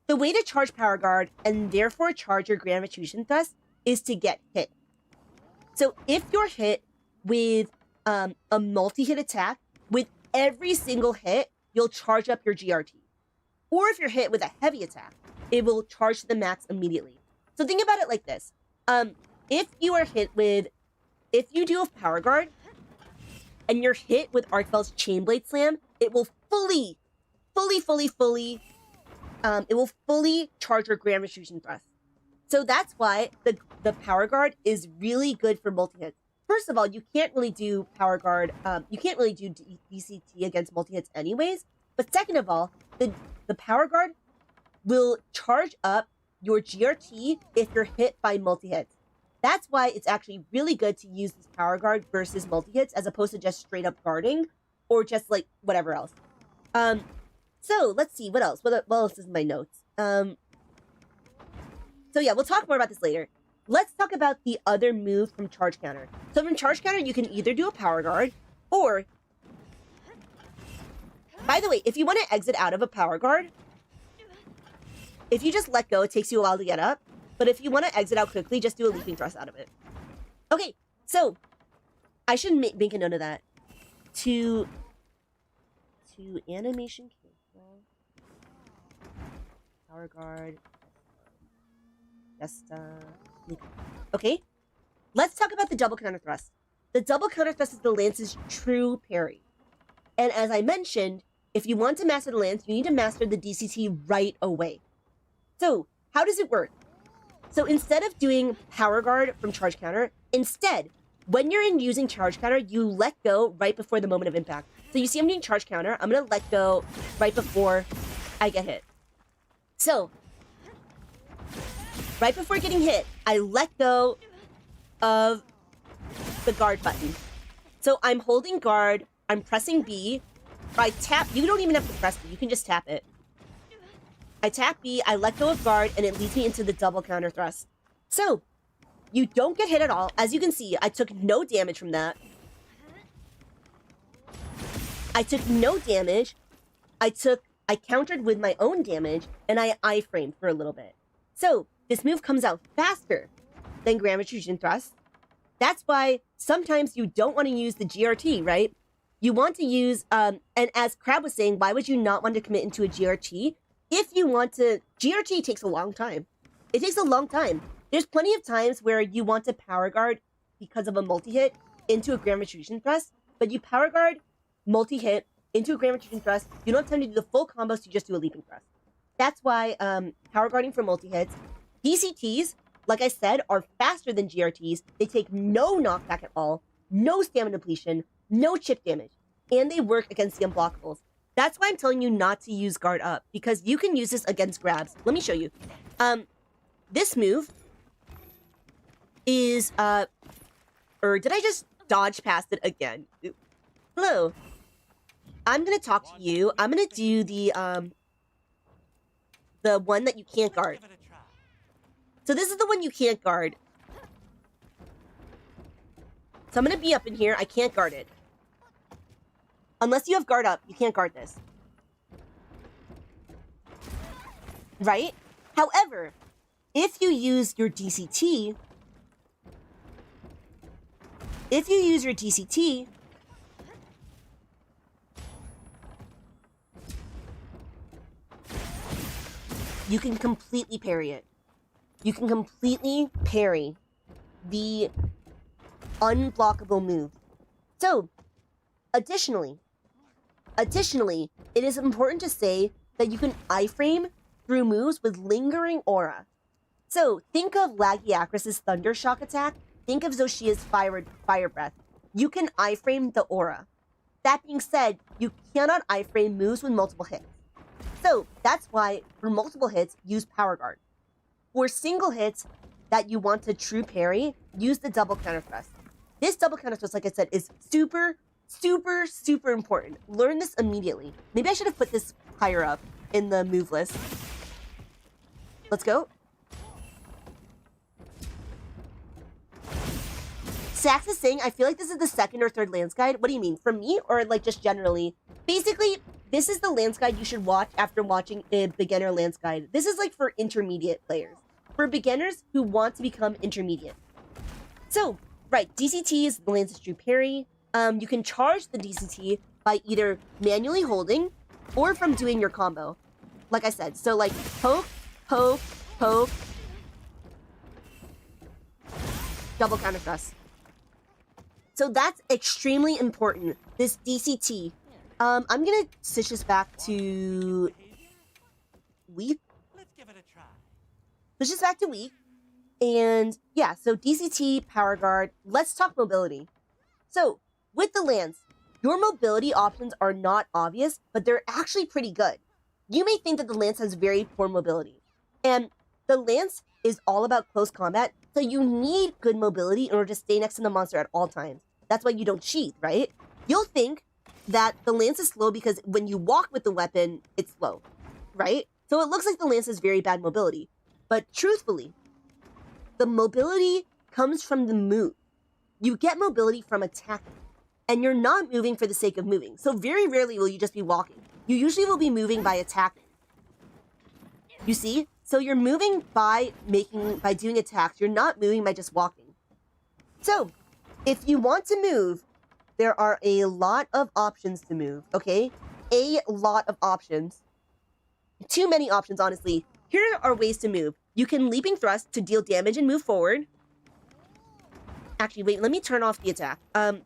The way to charge Power Guard, and therefore charge your Grand Retribution Thrust, is to get hit. So if you're hit with a multi-hit attack, with every single hit, you'll charge up your GRT. Or if you're hit with a heavy attack, it will charge to the max immediately. So think about it like this. If you are hit with... If you do a Power Guard, and you're hit with Arcfel's Chainblade Slam, it will fully it will fully charge your Grand Retribution Thrust. So that's why the Power Guard is really good for multi-hits. First of all, you can't really do Power Guard, you can't really do DCT against multi-hits anyways. But second of all, the Power Guard will charge up your GRT if you're hit by multi-hits. That's why it's actually really good to use this Power Guard versus multi-hits as opposed to just straight up guarding or just like whatever else. So let's see, what else? What else is in my notes? So yeah, we'll talk more about this later. Let's talk about the other move from Charge Counter. So from Charge Counter, you can either do a Power Guard or... By the way, if you want to exit out of a Power Guard, if you just let go, it takes you a while to get up. But if you want to exit out quickly, just do a Leaping Thrust out of it. Okay, so I should make a note of that. To animation cancel. Power Guard. Okay, let's talk about the double counter thrust. The double counter thrust is the Lance's true parry. And as I mentioned, if you want to master the Lance, you need to master the DCT right away. So, how does it work? So instead of doing Power Guard from Charge Counter, instead, when you're in using Charge Counter, you let go right before the moment of impact. So you see I'm doing Charge Counter, I'm going to let go right before I get hit. So, right before getting hit, I let go of the guard button. So I'm holding guard, I'm pressing B, I tap, you don't even have to press B, you can just tap it. I tap B, I let go of guard, and it leads me into the double counter thrust. So, you don't get hit at all. As you can see, I took no damage from that. I took no damage. I countered with my own damage, and I iframed for a little bit. So, this move comes out faster than Grand Retribution Thrust. That's why sometimes you don't want to use the GRT, right? You want to use, and as Crab was saying, why would you not want to commit into a GRT? If you want to, GRT takes a long time. It takes a long time. There's plenty of times where you want to power guard because of a multi-hit into a grand retreat thrust, but you power guard, multi-hit, into a grand retreat thrust. You don't have time to do the full combo, so you just do a leaping thrust. That's why power guarding for multi-hits. DCTs, like I said, are faster than GRTs. They take no knockback at all, no stamina depletion, no chip damage, and they work against the unblockables. That's why I'm telling you not to use guard up, because you can use this against grabs. Let me show you. This move is, or did I just dodge past it again? Hello. I'm gonna talk to you. I'm gonna do the one that you can't guard. So this is the one you can't guard. So I'm gonna be up in here. I can't guard it. Unless you have guard up, you can't guard this. Right? However, if you use your DCT, you can completely parry it. You can completely parry the unblockable move. So, additionally, it is important to say that you can iframe through moves with lingering aura. So, think of Laggy Acris's Thunder Shock attack. Think of Zoshia's Fire Breath. You can iframe the aura. That being said, you cannot iframe moves with multiple hits. So, that's why, for multiple hits, use Power Guard. For single hits that you want to true parry, use the double counter thrust. This double counter thrust, like I said, is super important. Learn this immediately. Maybe I should have put this higher up in the move list. Let's go. Sax is saying, I feel like this is the second or third Lance guide. What do you mean? From me or like just generally? Basically, this is the Lance guide you should watch after watching a beginner Lance guide. This is like for intermediate players. For beginners who want to become intermediate. So, right, DCT is the Lance's true parry. You can charge the DCT by either manually holding or from doing your combo. Like I said, so like poke, poke, poke, double counter thrust. So that's extremely important, this DCT. I'm gonna switch this back to weak. Let's give it a try. Switch this back to weak. And yeah, so DCT, power guard. Let's talk mobility. So with the Lance, your mobility options are not obvious, but they're actually pretty good. You may think that the Lance has very poor mobility. And the Lance is all about close combat, so you need good mobility in order to stay next to the monster at all times. That's why you don't cheat, right? You'll think that the Lance is slow because when you walk with the weapon, it's slow, right? So it looks like the Lance has very bad mobility. But truthfully, the mobility comes from the move. You get mobility from attacking, and you're not moving for the sake of moving. So very rarely will you just be walking. You usually will be moving by attacking. You see? So you're moving by doing attacks. You're not moving by just walking. So, if you want to move, there are a lot of options to move, okay? A lot of options. Too many options, honestly. Here are ways to move. You can leaping thrust to deal damage and move forward. Actually, wait, let me turn off the attack. I'm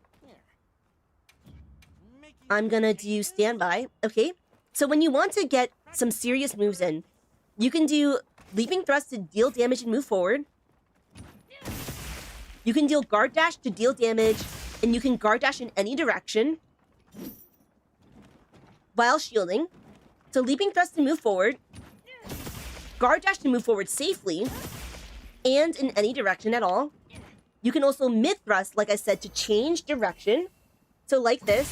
gonna do standby. Okay, so when you want to get some serious moves in, you can do leaping thrust to deal damage and move forward. You can deal guard dash to deal damage, and you can guard dash in any direction while shielding. So leaping thrust to move forward, guard dash to move forward safely, and in any direction at all. You can also mid thrust, like I said, to change direction. So like this.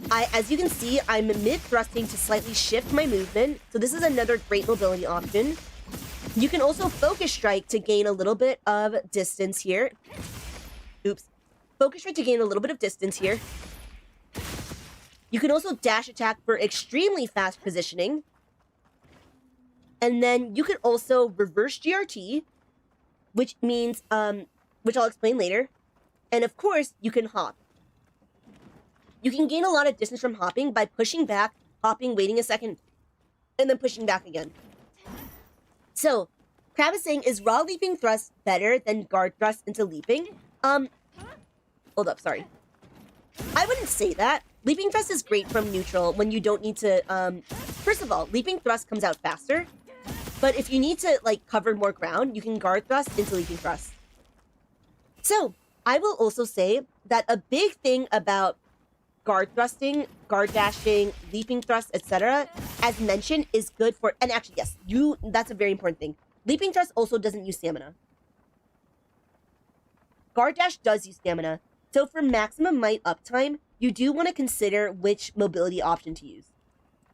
As you can see, I'm mid-thrusting to slightly shift my movement, so this is another great mobility option. You can also focus strike to gain a little bit of distance here. Oops. Focus strike to gain a little bit of distance here. You can also dash attack for extremely fast positioning. And then you can also reverse GRT, which means, which I'll explain later. And of course, you can hop. You can gain a lot of distance from hopping by pushing back, hopping, waiting a second, and then pushing back again. So, Crab is saying, is raw leaping thrust better than guard thrust into leaping? Hold up, sorry. I wouldn't say that. Leaping thrust is great from neutral when you don't need to, first of all, leaping thrust comes out faster. But if you need to, like, cover more ground, you can guard thrust into leaping thrust. So, I will also say that a big thing about guard thrusting, guard dashing, leaping thrust, etc., as mentioned, is good for, and actually, yes, that's a very important thing. Leaping thrust also doesn't use stamina. Guard dash does use stamina. So for maximum might uptime, you do want to consider which mobility option to use.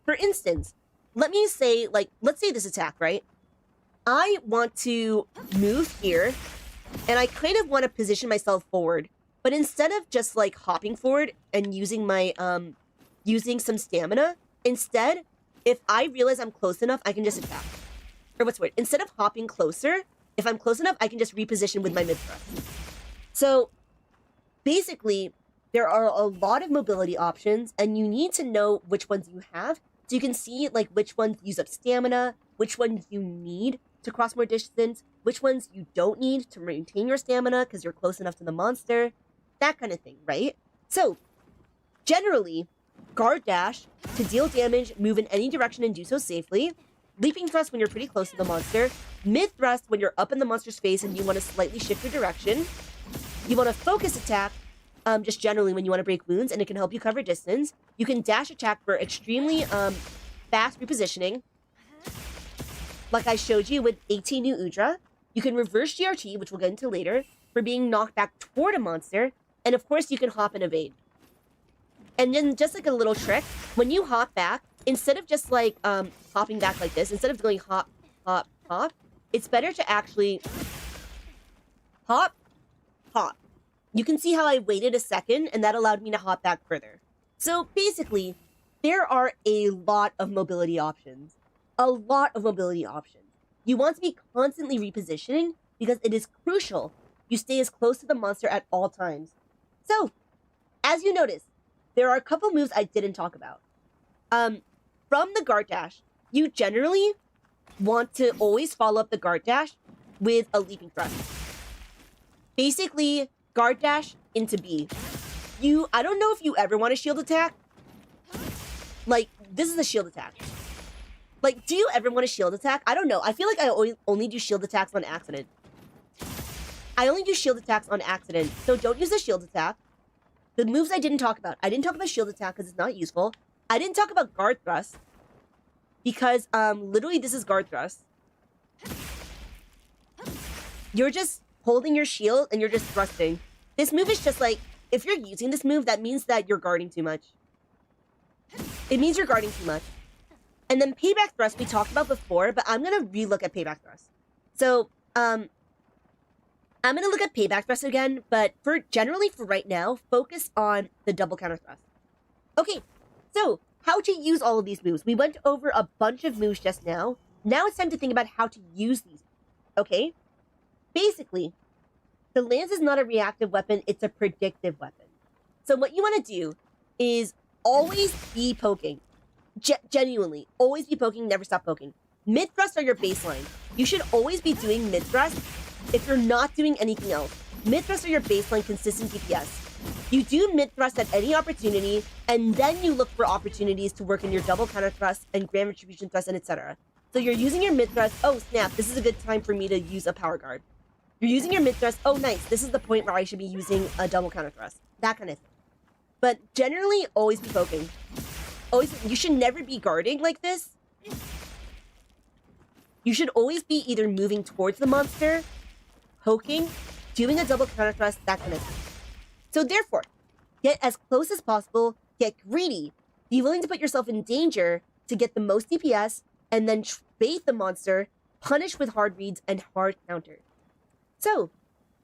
For instance, let's say this attack, right? I want to move here, and I kind of want to position myself forward. But instead of just like hopping forward and using my, using some stamina, instead, if I realize I'm close enough, I can just attack. Or what's weird? Instead of hopping closer, if I'm close enough, I can just reposition with my mid thrust. So basically, there are a lot of mobility options, and you need to know which ones you have, so you can see like which ones use up stamina, which ones you need to cross more distance, which ones you don't need to maintain your stamina because you're close enough to the monster, that kind of thing, right? So, generally, guard dash to deal damage, move in any direction and do so safely, leaping thrust when you're pretty close to the monster, mid thrust when you're up in the monster's face and you want to slightly shift your direction, you want to focus attack, just generally when you want to break wounds and it can help you cover distance. You can dash attack for extremely fast repositioning, like I showed you with 18 new Udra. You can reverse GRT, which we'll get into later, for being knocked back toward a monster, and of course you can hop and evade. And then just like a little trick, when you hop back, instead of just like hopping back like this, instead of going hop, hop, hop, it's better to actually hop, hop. You can see how I waited a second and that allowed me to hop back further. So basically, there are a lot of mobility options. A lot of mobility options. You want to be constantly repositioning because it is crucial you stay as close to the monster at all times. So, as you notice, there are a couple moves I didn't talk about. From the guard dash, you generally want to always follow up the guard dash with a leaping thrust. Basically, guard dash into B. I don't know if you ever want to shield attack. Like, this is a shield attack. Like, do you ever want to shield attack? I don't know. I feel like I only do shield attacks on accident. I only do shield attacks on accident, so don't use a shield attack. The moves I didn't talk about. I didn't talk about shield attack because it's not useful. I didn't talk about guard thrust because, literally this is guard thrust. You're just holding your shield and you're just thrusting. This move is just like, if you're using this move, that means that you're guarding too much. It means you're guarding too much. And then payback thrust we talked about before, but I'm going to relook at payback thrust. So, I'm going to look at payback thrust again, but generally for right now, focus on the double counter thrust. Okay, so how to use all of these moves. We went over a bunch of moves just now. Now it's time to think about how to use these, okay? Basically, the lance is not a reactive weapon, it's a predictive weapon. So what you want to do is always be poking. Genuinely, always be poking, never stop poking. Mid thrusts are your baseline. You should always be doing mid thrust if you're not doing anything else. Mid thrusts are your baseline consistent DPS. You do mid thrust at any opportunity, and then you look for opportunities to work in your double counter thrust and grand retribution thrust and etc. So you're using your mid thrust, oh snap, this is a good time for me to use a power guard. You're using your mid thrust, oh nice, this is the point where I should be using a double counter thrust. That kind of thing. But generally, always be poking. You should never be guarding like this. You should always be either moving towards the monster, poking, doing a double counter thrust, that kind of thing. So therefore, get as close as possible, get greedy, be willing to put yourself in danger to get the most DPS, and then bait the monster, punish with hard reads and hard counters. So,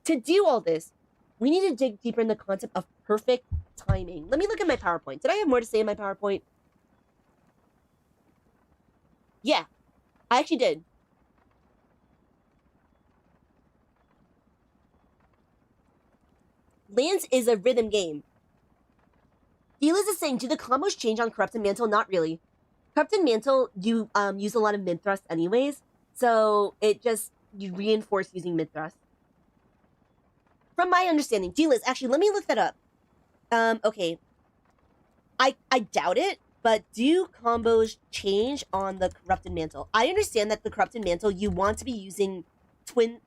to do all this, we need to dig deeper in the concept of perfect timing. Let me look at my PowerPoint. Did I have more to say in my PowerPoint? Yeah, I actually did. Lance is a rhythm game. Dealers is saying, do the combos change on Corrupt and Mantle? Not really. Corrupted Mantle, you use a lot of mid thrust anyways, so you reinforce using mid thrust. From my understanding, D-Liz, actually, let me look that up. Okay. I doubt it, but do combos change on the Corrupted Mantle? I understand that the Corrupted Mantle, you want to be using you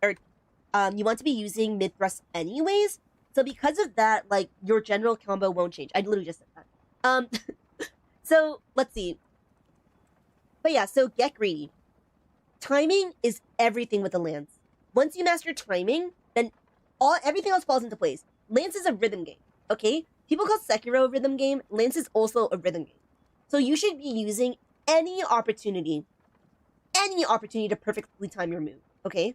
want to be using mid thrust anyways. So because of that, like, your general combo won't change. I literally just said that. So let's see. But yeah, so get greedy. Timing is everything with the Lance. Once you master timing, then everything else falls into place. Lance is a rhythm game, okay? People call Sekiro a rhythm game. Lance is also a rhythm game. So you should be using any opportunity to perfectly time your move, okay?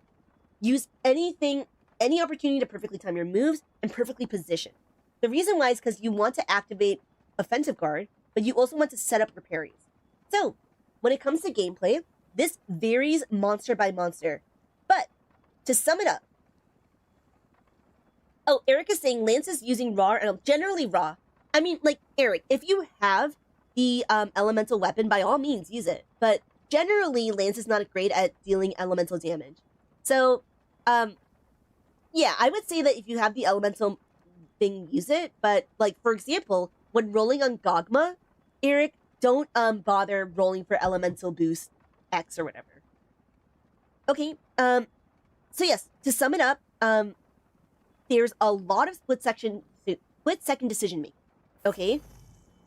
Use any opportunity to perfectly time your moves and perfectly position. The reason why is because you want to activate offensive guard, but you also want to set up your parries. So, when it comes to gameplay, this varies monster by monster. But, to sum it up, oh, Eric is saying Lance is using raw, and generally raw. I mean, like, Eric, if you have the elemental weapon, by all means, use it. But generally, Lance is not great at dealing elemental damage. So, yeah, I would say that if you have the elemental thing, use it. But, like, for example, when rolling on Gogma, Eric, don't bother rolling for elemental boost X or whatever. Okay, so yes, to sum it up, there's a lot of split-second decision making, okay?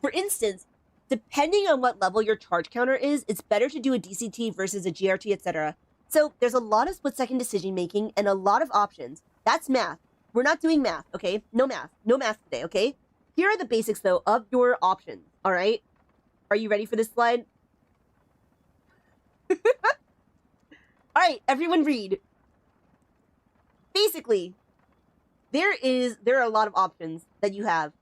For instance, depending on what level your charge counter is, it's better to do a DCT versus a GRT, etc. So there's a lot of split-second decision making and a lot of options. That's math. We're not doing math, okay? No math. No math today, okay? Here are the basics, though, of your options, all right? Are you ready for this slide? All right, everyone read. Basically, there are a lot of options that you have.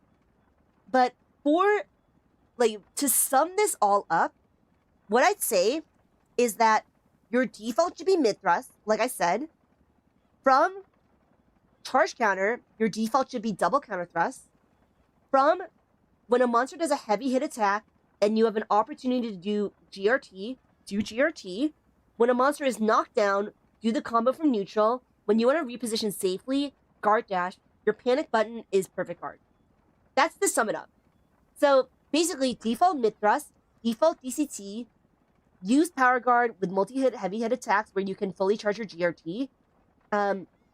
But to sum this all up, what I'd say is that your default should be mid-thrust, like I said. From charge counter, your default should be double counter thrust. From when a monster does a heavy hit attack and you have an opportunity to do GRT, do GRT. When a monster is knocked down, do the combo from neutral. When you want to reposition safely, guard dash. Your panic button is perfect guard. That's to sum it up. So basically, default mid thrust, default DCT, use power guard with multi-hit heavy hit attacks where you can fully charge your GRT.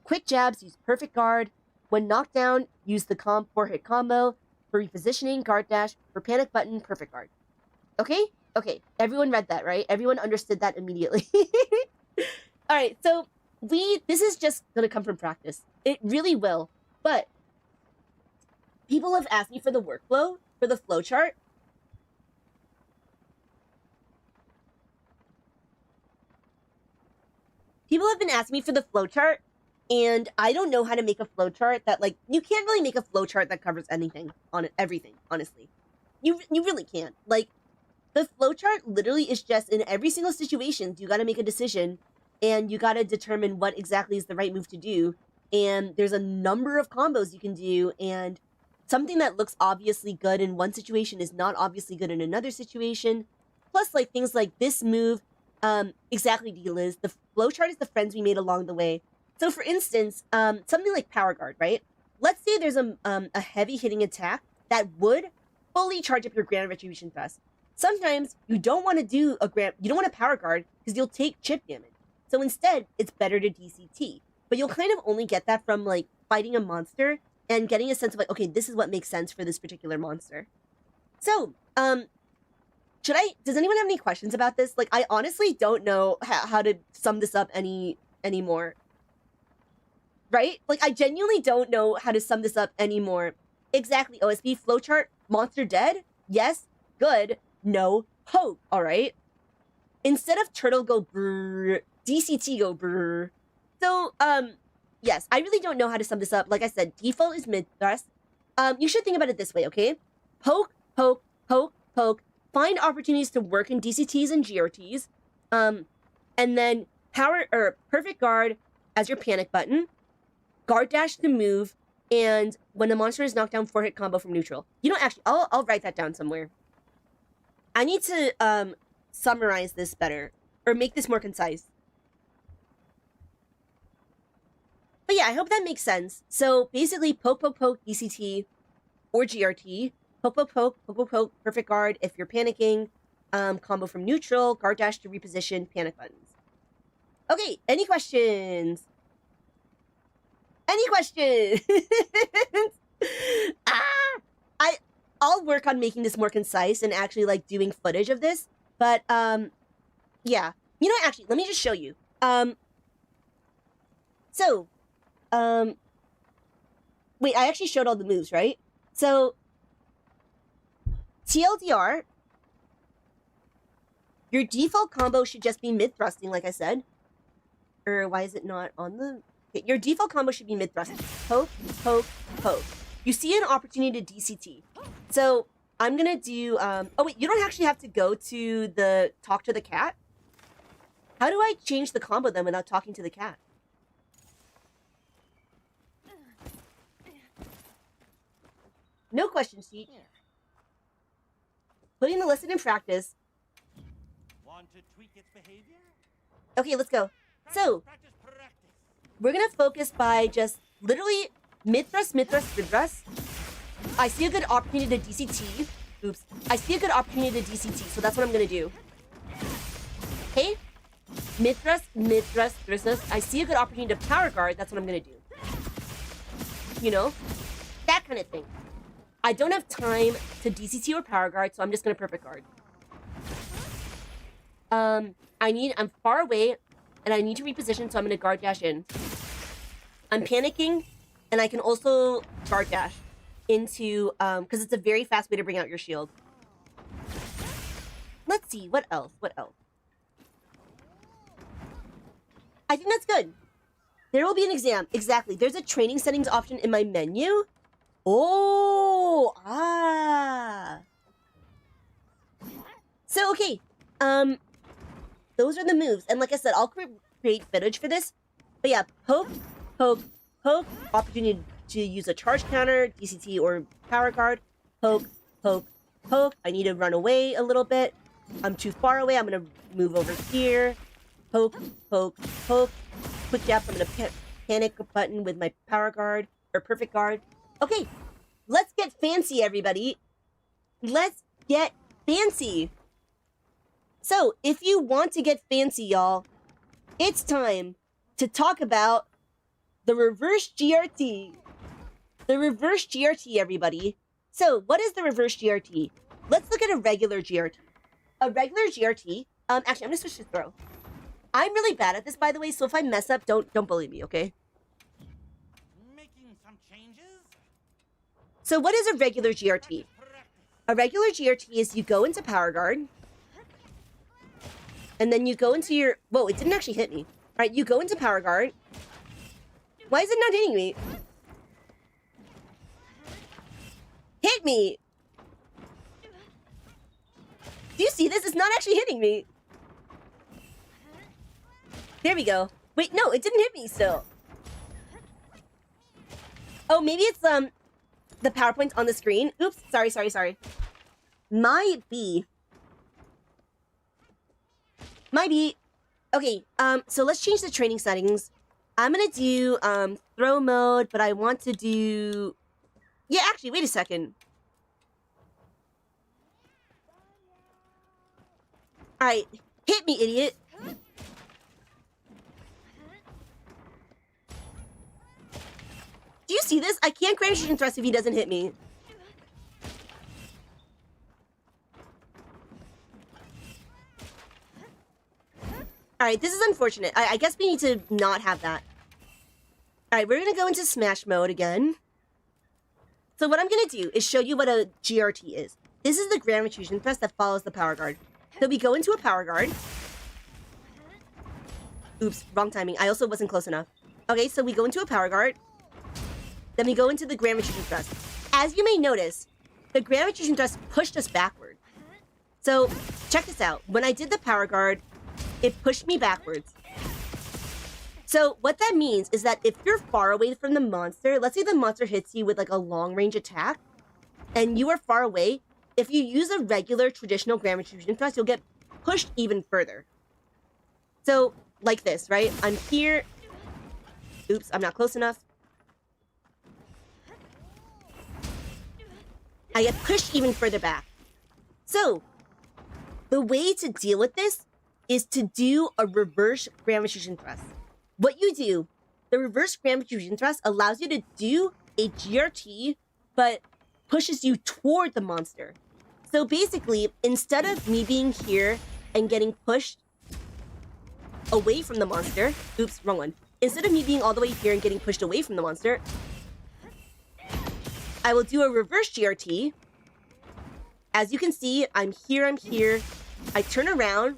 Quick jabs, use perfect guard. When knocked down, use the 4-hit combo. For repositioning, guard dash. For panic button, perfect guard. Okay? Okay. Everyone read that, right? Everyone understood that immediately. All right. So this is just going to come from practice. It really will. But people have asked me for the workflow, for the flowchart. People have been asking me for the flowchart, and I don't know how to make a flowchart that, like, you can't really make a flowchart that covers anything on everything, honestly. You really can't. Like, the flowchart literally is just in every single situation, you got to make a decision, and you got to determine what exactly is the right move to do. And there's a number of combos you can do, and something that looks obviously good in one situation is not obviously good in another situation. Plus, like, things like this move, exactly, D-Liz. The flowchart is the friends we made along the way. So, for instance, something like Power Guard, right? Let's say there's a heavy hitting attack that would fully charge up your Grand Retribution Thrust. Sometimes you don't want to do you don't want to Power Guard because you'll take chip damage. So instead, it's better to DCT. But you'll kind of only get that from, like, fighting a monster and getting a sense of, like, okay, this is what makes sense for this particular monster. So, does anyone have any questions about this? Like, I honestly don't know how to sum this up anymore. Right? Like, I genuinely don't know how to sum this up anymore. Exactly, OSB, flowchart, monster dead? Yes, good, no, hope, alright? Instead of turtle go brrr, DCT go brrr. So, yes, I really don't know how to sum this up. Like I said, default is mid-thrust. You should think about it this way, okay? Poke, poke, poke, poke. Find opportunities to work in DCTs and GRTs. And then perfect guard as your panic button. Guard dash to move. And when the monster is knocked down, 4-hit combo from neutral. You know, actually, I'll write that down somewhere. I need to summarize this better or make this more concise. But yeah, I hope that makes sense. So basically, poke, poke, poke, DCT, or GRT. Poke, poke, poke, poke, poke, poke, perfect guard if you're panicking. Combo from neutral, guard dash to reposition, panic buttons. Okay, any questions? Any questions? I'll work on making this more concise and actually like doing footage of this. But yeah. You know, actually, let me just show you. Wait, I actually showed all the moves, right? So, TLDR, your default combo should just be mid-thrusting, like I said. Or why is it not on the... Okay, your default combo should be mid-thrusting. Poke, poke, poke. You see an opportunity to DCT. So, I'm gonna do... oh, wait, you don't actually have to go to the... Talk to the cat? How do I change the combo then without talking to the cat? No question sheet. Putting the lesson in practice. Want to tweak its behavior? Okay, let's go. So, Practice, practice. we're gonna focus by just literally mid-thrust, mid-thrust, mid-thrust. I see a good opportunity to DCT. Oops. I see a good opportunity to DCT, so that's what I'm gonna do. Okay? Mid-thrust, mid-thrust, mid-thrust. I see a good opportunity to power guard, that's what I'm gonna do. You know? That kind of thing. I don't have time to DCT or power guard, so I'm just gonna perfect guard. I'm far away, and I need to reposition, so I'm gonna guard dash in. I'm panicking, and I can also guard dash into, because it's a very fast way to bring out your shield. Let's see, what else? I think that's good. There will be an exam, exactly. There's a training settings option in my menu. Oh, So, okay, those are the moves. And like I said, I'll create footage for this. But yeah, poke, poke, poke, opportunity to use a charge counter, DCT, or power guard. Poke, poke, poke. I need to run away a little bit. I'm too far away. I'm going to move over here. Poke, poke, poke. Quick jab. I'm going to panic button with my power guard, or perfect guard. Okay, let's get fancy, everybody. Let's get fancy. So, if you want to get fancy, y'all, it's time to talk about the reverse GRT. The reverse GRT, everybody. So, what is the reverse GRT? Let's look at a regular GRT. A regular GRT, actually, I'm gonna switch to throw. I'm really bad at this, by the way, so if I mess up, don't bully me, okay? Making some changes? So what is a regular GRT? A regular GRT is you go into power guard, and then you go into your... Whoa, it didn't actually hit me. All right, you go into power guard. Why is it not hitting me? Hit me! Do you see this? It's not actually hitting me. There we go. Wait, no, it didn't hit me still. Oh, maybe it's, the PowerPoint's on the screen. Oops, sorry. Might be. Okay, so let's change the training settings. I'm gonna do, throw mode, but I want to do... Yeah, actually, wait a second. Alright, hit me, idiot. Do you see this? I can't grab fusion thrust if he doesn't hit me. Alright, this is unfortunate. I guess we need to not have that. Alright, we're gonna go into smash mode again. So what I'm gonna do is show you what a GRT is. This is the Grand Fusion Thrust that follows the power guard. So we go into a power guard. Oops, wrong timing. I also wasn't close enough. Okay, so we go into a power guard. Then we go into the Grand Fusion Thrust. As you may notice, the Grand Fusion Thrust pushed us backward. So, check this out. When I did the power guard, it pushed me backwards. So, what that means is that if you're far away from the monster, let's say the monster hits you with like a long-range attack, and you are far away, if you use a regular traditional Grand Fusion Thrust, you'll get pushed even further. So, like this, right? I'm here. Oops, I'm not close enough. I get pushed even further back. So, the way to deal with this is to do a reverse gravity fusion thrust. What you do, the reverse gravity fusion thrust allows you to do a GRT, but pushes you toward the monster. So basically, instead of me being here and getting pushed away from the monster, oops, wrong one. Instead of me being all the way here and getting pushed away from the monster, I will do a reverse GRT. As you can see, I'm here. I turn around,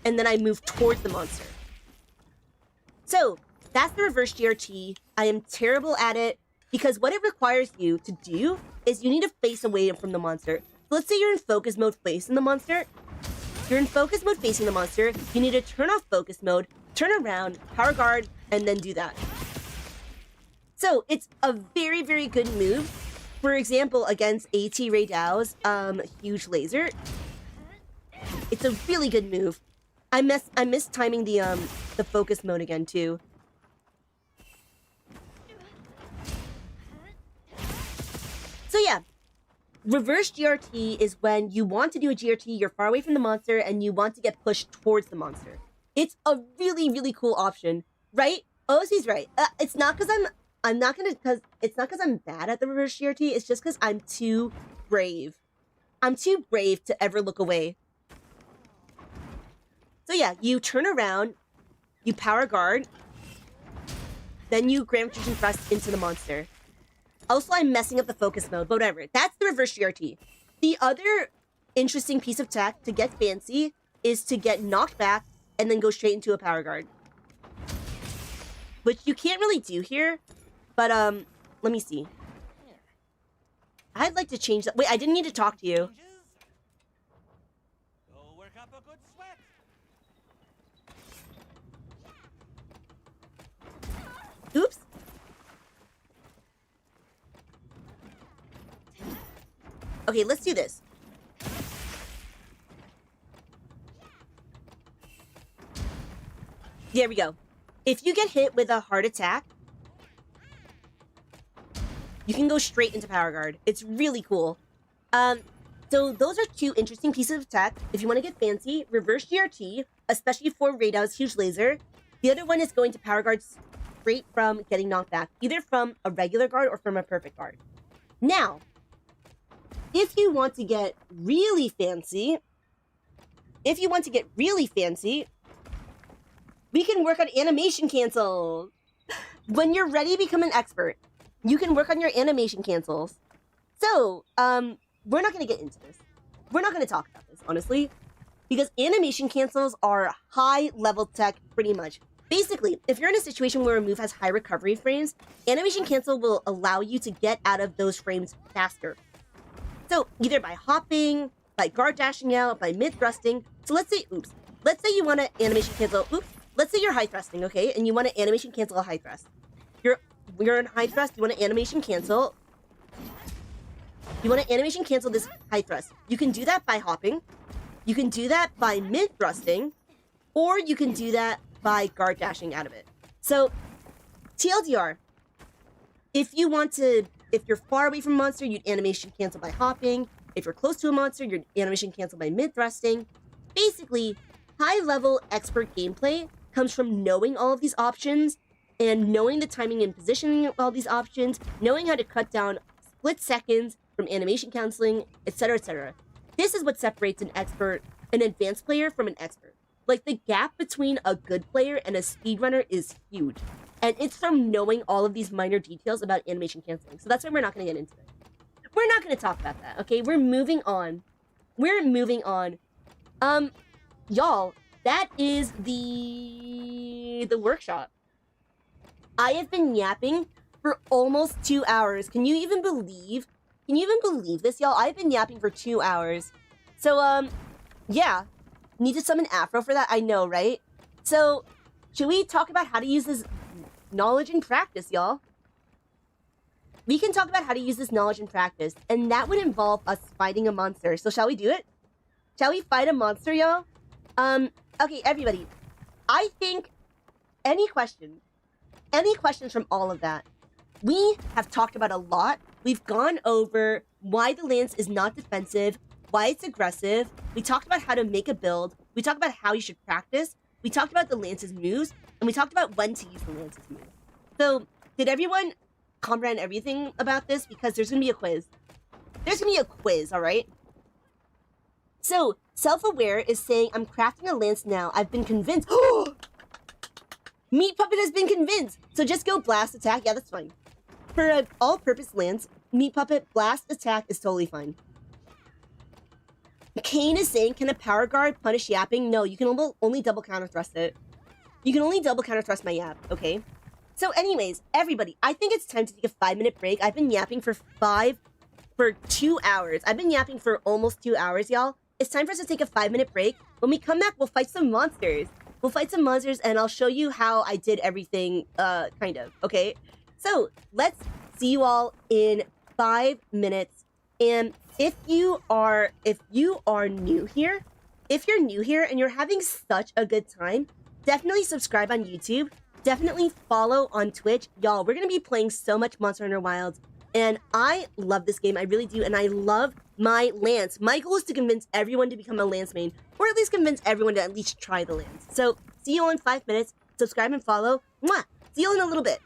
and then I move towards the monster. So, that's the reverse GRT. I am terrible at it, because what it requires you to do is you need to face away from the monster. So let's say you're in focus mode facing the monster. You're in focus mode facing the monster. You need to turn off focus mode, turn around, power guard, and then do that. So, it's a very, very good move. For example, against AT Ray Dao's huge laser. It's a really good move. I missed timing the focus mode again too. So yeah, reverse GRT is when you want to do a GRT, you're far away from the monster, and you want to get pushed towards the monster. It's a really, really cool option, right? OC's right. It's not because it's not because I'm bad at the reverse GRT. It's just because I'm too brave. I'm too brave to ever look away. So yeah, you turn around, you power guard, then you gravity fusion thrust into the monster. Also, I'm messing up the focus mode, but whatever. That's the reverse GRT. The other interesting piece of tech to get fancy is to get knocked back and then go straight into a power guard. Which you can't really do here, but let me see. I'd like to change that. Wait, I didn't need to talk to you. Go work up a good sweat. Oops. Okay, let's do this. There we go. If you get hit with a heart attack, you can go straight into power guard. It's really cool. So those are two interesting pieces of tech. If you want to get fancy, reverse GRT, especially for Ray Dao's huge laser. The other one is going to power guard straight from getting knocked back, either from a regular guard or from a perfect guard. Now, if you want to get really fancy, we can work on animation cancels. When you're ready to become an expert, you can work on your animation cancels. So, we're not going to get into this. We're not going to talk about this, honestly, because animation cancels are high-level tech, pretty much. Basically, if you're in a situation where a move has high recovery frames, animation cancel will allow you to get out of those frames faster. So, either by hopping, by guard dashing out, by mid-thrusting. So let's say you want to animation cancel, let's say you're high thrusting, okay? And you want to animation cancel a high thrust. You're in high thrust, you want to animation cancel. You want to animation cancel this high thrust. You can do that by hopping. You can do that by mid-thrusting. Or you can do that by guard dashing out of it. So, TLDR, if you're far away from a monster, you'd animation cancel by hopping. If you're close to a monster, you'd animation cancel by mid-thrusting. Basically, high-level expert gameplay comes from knowing all of these options and knowing the timing and positioning of all these options, knowing how to cut down split seconds from animation canceling, etc., etc. This is what separates an advanced player from an expert. Like, the gap between a good player and a speedrunner is huge. And it's from knowing all of these minor details about animation canceling. So that's why we're not going to get into it. We're not going to talk about that, okay? We're moving on. Y'all, that is the workshop. I have been yapping for almost 2 hours. Can you even believe this, y'all? I've been yapping for 2 hours. So, yeah. Need to summon Afro for that? I know, right? So, should we talk about how to use this knowledge in practice, y'all? We can talk about how to use this knowledge in practice, and that would involve us fighting a monster. So shall we do it? Shall we fight a monster, y'all? Okay, everybody. I think any questions from all of that? We have talked about a lot. We've gone over why the lance is not defensive, why it's aggressive. We talked about how to make a build. We talked about how you should practice. We talked about the lance's moves, and we talked about when to use the lance's moves. So, did everyone comprehend everything about this? Because there's gonna be a quiz. There's gonna be a quiz, all right? So, self-aware is saying, I'm crafting a lance now. I've been convinced. Meat Puppet has been convinced. So just go blast attack. Yeah, that's fine. For an all-purpose lance, Meat Puppet blast attack is totally fine. Kane is saying, can a power guard punish yapping? No, you can only double counter thrust it. You can only double counter thrust my yap, okay? So anyways, everybody, I think it's time to take a 5-minute break. I've been yapping for 2 hours. I've been yapping for almost 2 hours, y'all. It's time for us to take a 5-minute break. When we come back, we'll fight some monsters. We'll fight some monsters, and I'll show you how I did everything, kind of, okay? So, let's see you all in 5 minutes. And if you are new here, if you're new here and you're having such a good time, definitely subscribe on YouTube. Definitely follow on Twitch. Y'all, we're gonna be playing so much Monster Hunter Wilds. And I love this game, I really do, and I love my lance. My goal is to convince everyone to become a lance main, or at least convince everyone to at least try the lance. So, see you all in 5 minutes. Subscribe and follow. Mwah! See you all in a little bit.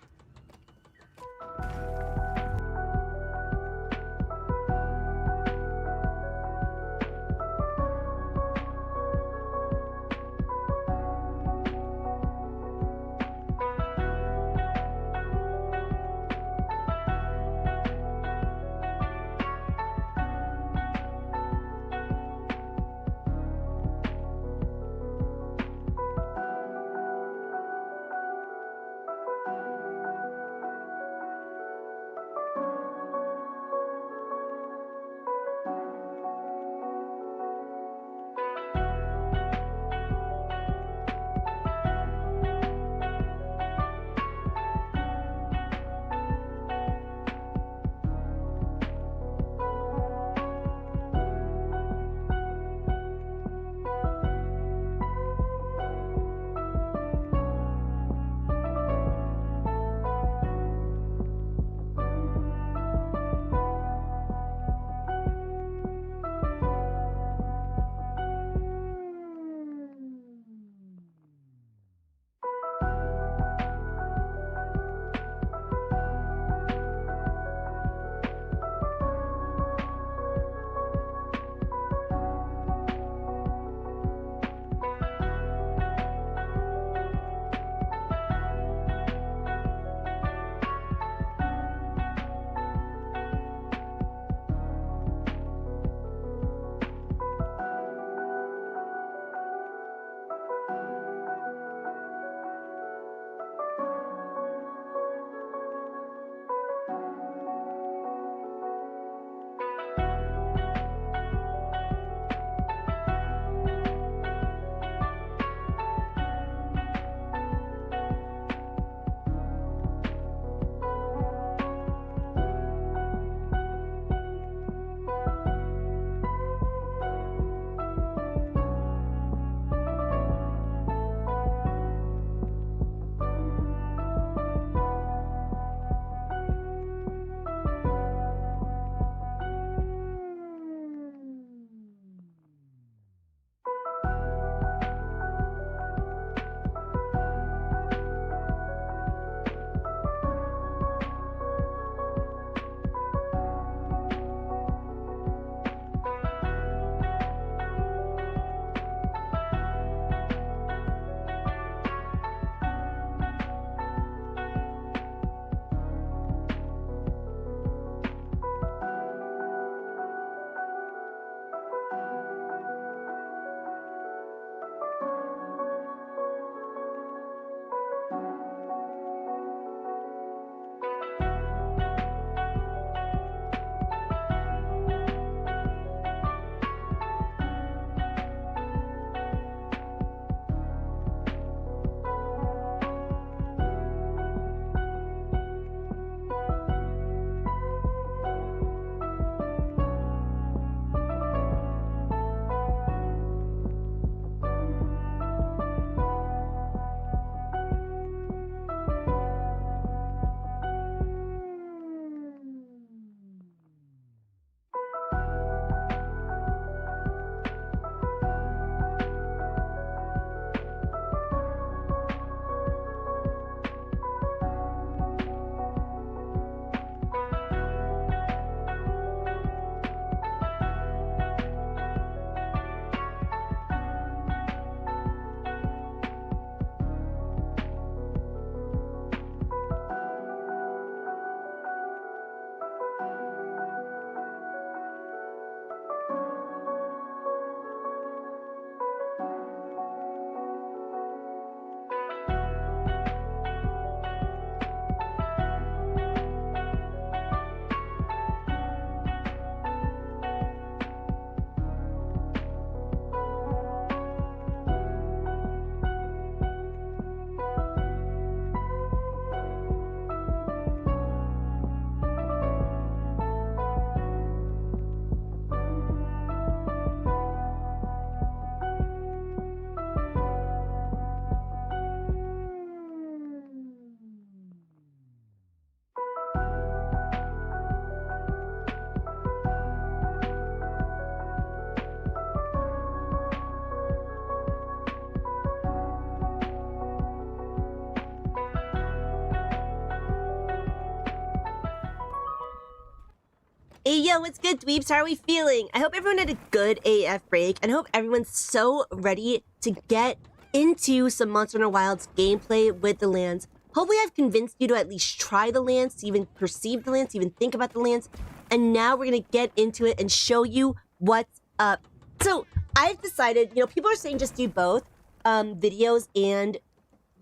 Hey, yo, what's good, dweebs? How are we feeling? I hope everyone had a good AF break, and I hope everyone's so ready to get into some Monster Hunter Wilds gameplay with the lands. Hopefully I've convinced you to at least try the lands, to even perceive the lands, to even think about the lands, and now we're gonna get into it and show you what's up. So, I've decided, people are saying just do both, videos and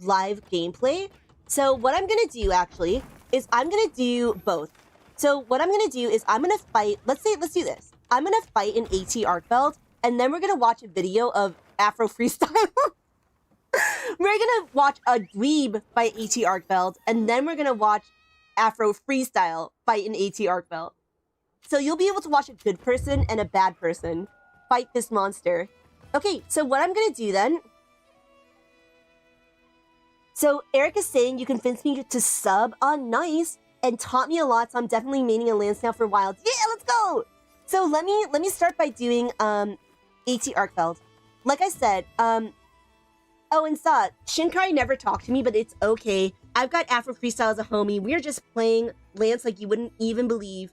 live gameplay. So what I'm gonna do, actually, is I'm gonna do both. So what I'm gonna do is I'm gonna fight, let's do this. I'm gonna fight an AT Arkfeld, and then we're gonna watch a video of Afro Freestyle. We're gonna watch a dweeb fight AT Arkfeld, and then we're gonna watch Afro Freestyle fight an AT Arkfeld. So you'll be able to watch a good person and a bad person fight this monster. Okay, so what I'm gonna do then... So Eric is saying you convinced me to sub on nice and taught me a lot, so I'm definitely maining a lance now for Wilds. Yeah, let's go! So let me start by doing AT Arkfeld. Like I said, oh, and Saw, Shinkai never talked to me, but it's okay. I've got Afro Freestyle as a homie. We're just playing lance like you wouldn't even believe.